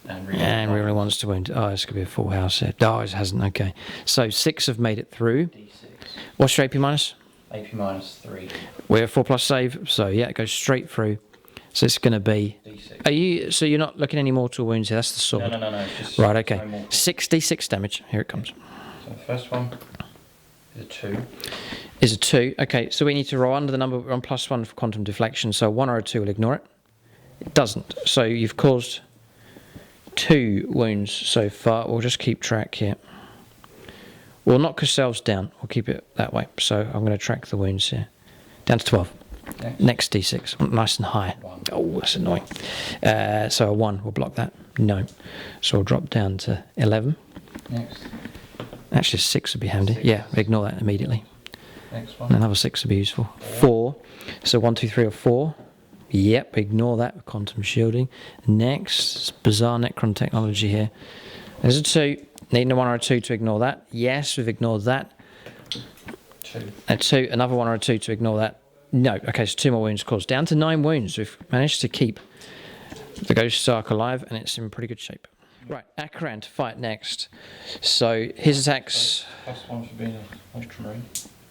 And reroll 1s to wound. Oh, this could be a full house here. Oh, it hasn't. Okay. So 6 have made it through. D6. What's your AP minus? AP minus 3. We're 4+ save, so yeah, it goes straight through. So it's going to be. D6. So you're not looking at any mortal wounds here. That's the sword. No. It's just Right. Okay. no mortal. 6d6 damage. Here it comes. So the first one is a 2. Is a 2. Okay. So we need to roll under the number. We're on +1 for quantum deflection. So 1 or a 2 will ignore it. It doesn't. So you've caused 2 wounds so far. We'll just keep track here. We'll knock ourselves down. We'll keep it that way. So I'm going to track the wounds here. Down to 12. Next d6. Nice and high. 1. Oh, that's annoying. So a 1 will block that. No. So we'll drop down to 11. Next. Actually, a 6 would be handy. 6. Yeah, ignore that immediately. Next one. And another 6 would be useful. 4. So 1, 2, 3 or 4. Yep, ignore that with quantum shielding. Next, bizarre Necron technology here. There's a 2. Needing a 1 or a 2 to ignore that. Yes, we've ignored that. 2. A 2, another 1 or a 2 to ignore that. No, okay, so 2 more wounds caused. Down to 9 wounds. We've managed to keep the Ghost Ark alive, and it's in pretty good shape. Right, Akran to fight next. So his attacks. +1 for being an Ultramarine.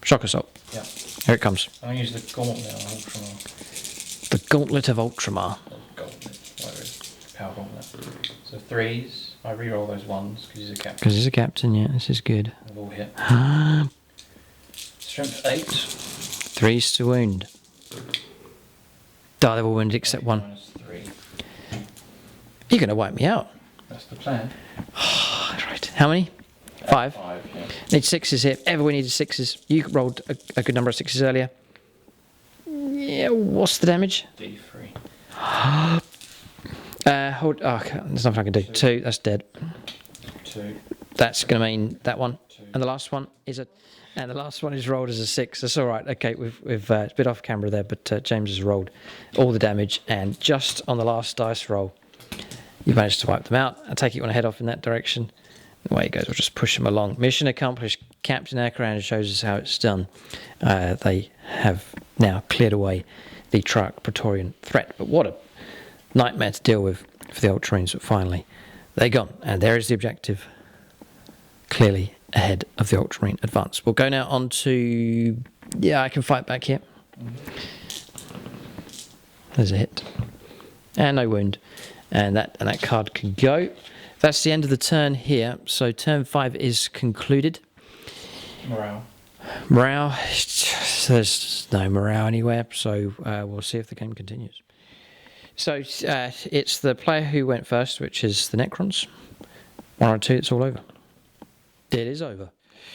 Shock Assault. Yeah. Here it comes. I'm going to use the Gauntlet on Ultramar. The Gauntlet of Ultramar. Gauntlet, whatever it is. Power Gauntlet. So 3s. I reroll those 1s because he's a captain. Because he's a captain, yeah, this is good. They've all hit. Strength 8. 3s to wound. They've all wounded except 1. Minus 3. You're going to wipe me out. That's the plan. Right. How many? 5. 5, yeah. Need 6s here. Everyone needed 6s. You rolled a good number of 6s earlier. Yeah, what's the damage? D3. There's nothing I can do. 2, that's dead. 2. That's going to mean that one. 2. And the last one is rolled as a 6. That's all right. Okay, we've it's a bit off camera there, but James has rolled all the damage, and just on the last dice roll, you managed to wipe them out. I take it you want to head off in that direction. Away he goes. We'll just push him along. Mission accomplished. Captain Necron shows us how it's done. They have now cleared away the Triarch Praetorian threat. But what a nightmare to deal with for the Ultramarines. But finally, they're gone. And there is the objective. Clearly ahead of the Ultramarine advance. We'll go now on to... Yeah, I can fight back here. There's a hit. And no wound. And that card can go. That's the end of the turn here. So turn 5 is concluded. Morale. There's no morale anywhere. So we'll see if the game continues. So it's the player who went first, which is the Necrons. 1 or 2, it's all over. It is over.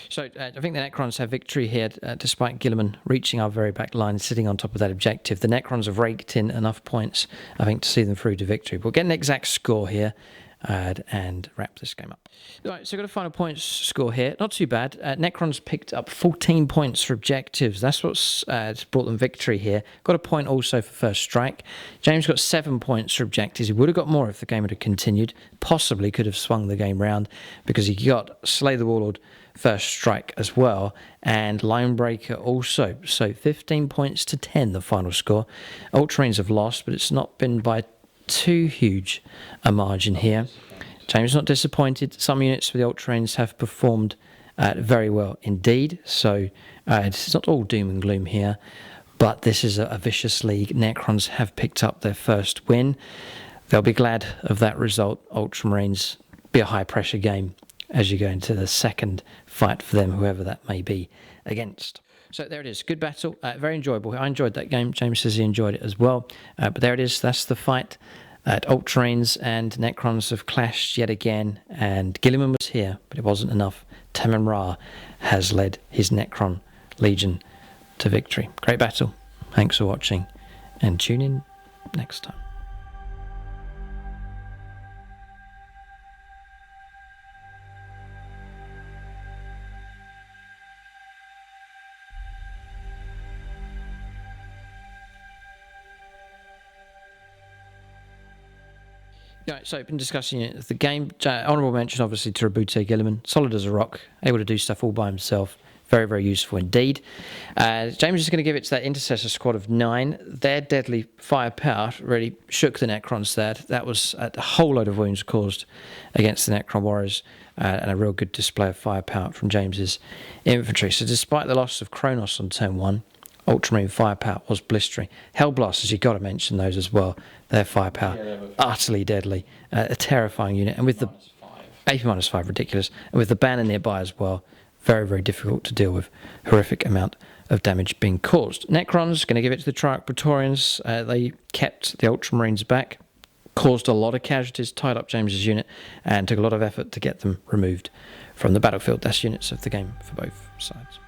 So I think the Necrons have victory here, despite Guilliman reaching our very back line and sitting on top of that objective. The Necrons have raked in enough points, I think, to see them through to victory. We'll get an exact score here and wrap this game up. All right, so we've got a final points score here. Not too bad. Necrons picked up 14 points for objectives. That's what's brought them victory here. Got a point also for first strike. James got 7 points for objectives. He would have got more if the game had continued. Possibly could have swung the game round because he got Slay the Warlord first strike as well, and Linebreaker also. So 15 points to 10, the final score. Ultramarines have lost, but it's not been by too huge a margin here. James not disappointed. Some units for the Ultramarines have performed very well indeed. So it's not all doom and gloom here, but this is a vicious league. Necrons have picked up their first win. They'll be glad of that result. Ultramarines be a high pressure game as you go into the second fight for them, whoever that may be against. So there it is. Good battle. Very enjoyable. I enjoyed that game. James says he enjoyed it as well. But there it is. That's the fight. Ultramarines and Necrons have clashed yet again. And Guilliman was here, but it wasn't enough. Taman Ra has led his Necron Legion to victory. Great battle. Thanks for watching. And tune in next time. Right, so I've been discussing the game. Honourable mention, obviously, to Rabute Guilliman. Solid as a rock, able to do stuff all by himself. Very, very useful indeed. James is going to give it to that Intercessor squad of 9. Their deadly firepower really shook the Necrons there. That was a whole load of wounds caused against the Necron Warriors, and a real good display of firepower from James's infantry. So despite the loss of Kronos on turn 1, Ultramarine firepower was blistering. Hellblasters, you've got to mention those as well. Their firepower, utterly deadly. A terrifying unit. And with the AP -5, ridiculous. And with the banner nearby as well, very, very difficult to deal with. Horrific amount of damage being caused. Necrons, going to give it to the Triarch Praetorians. They kept the Ultramarines back, caused a lot of casualties, tied up James's unit, and took a lot of effort to get them removed from the battlefield. That's units of the game for both sides.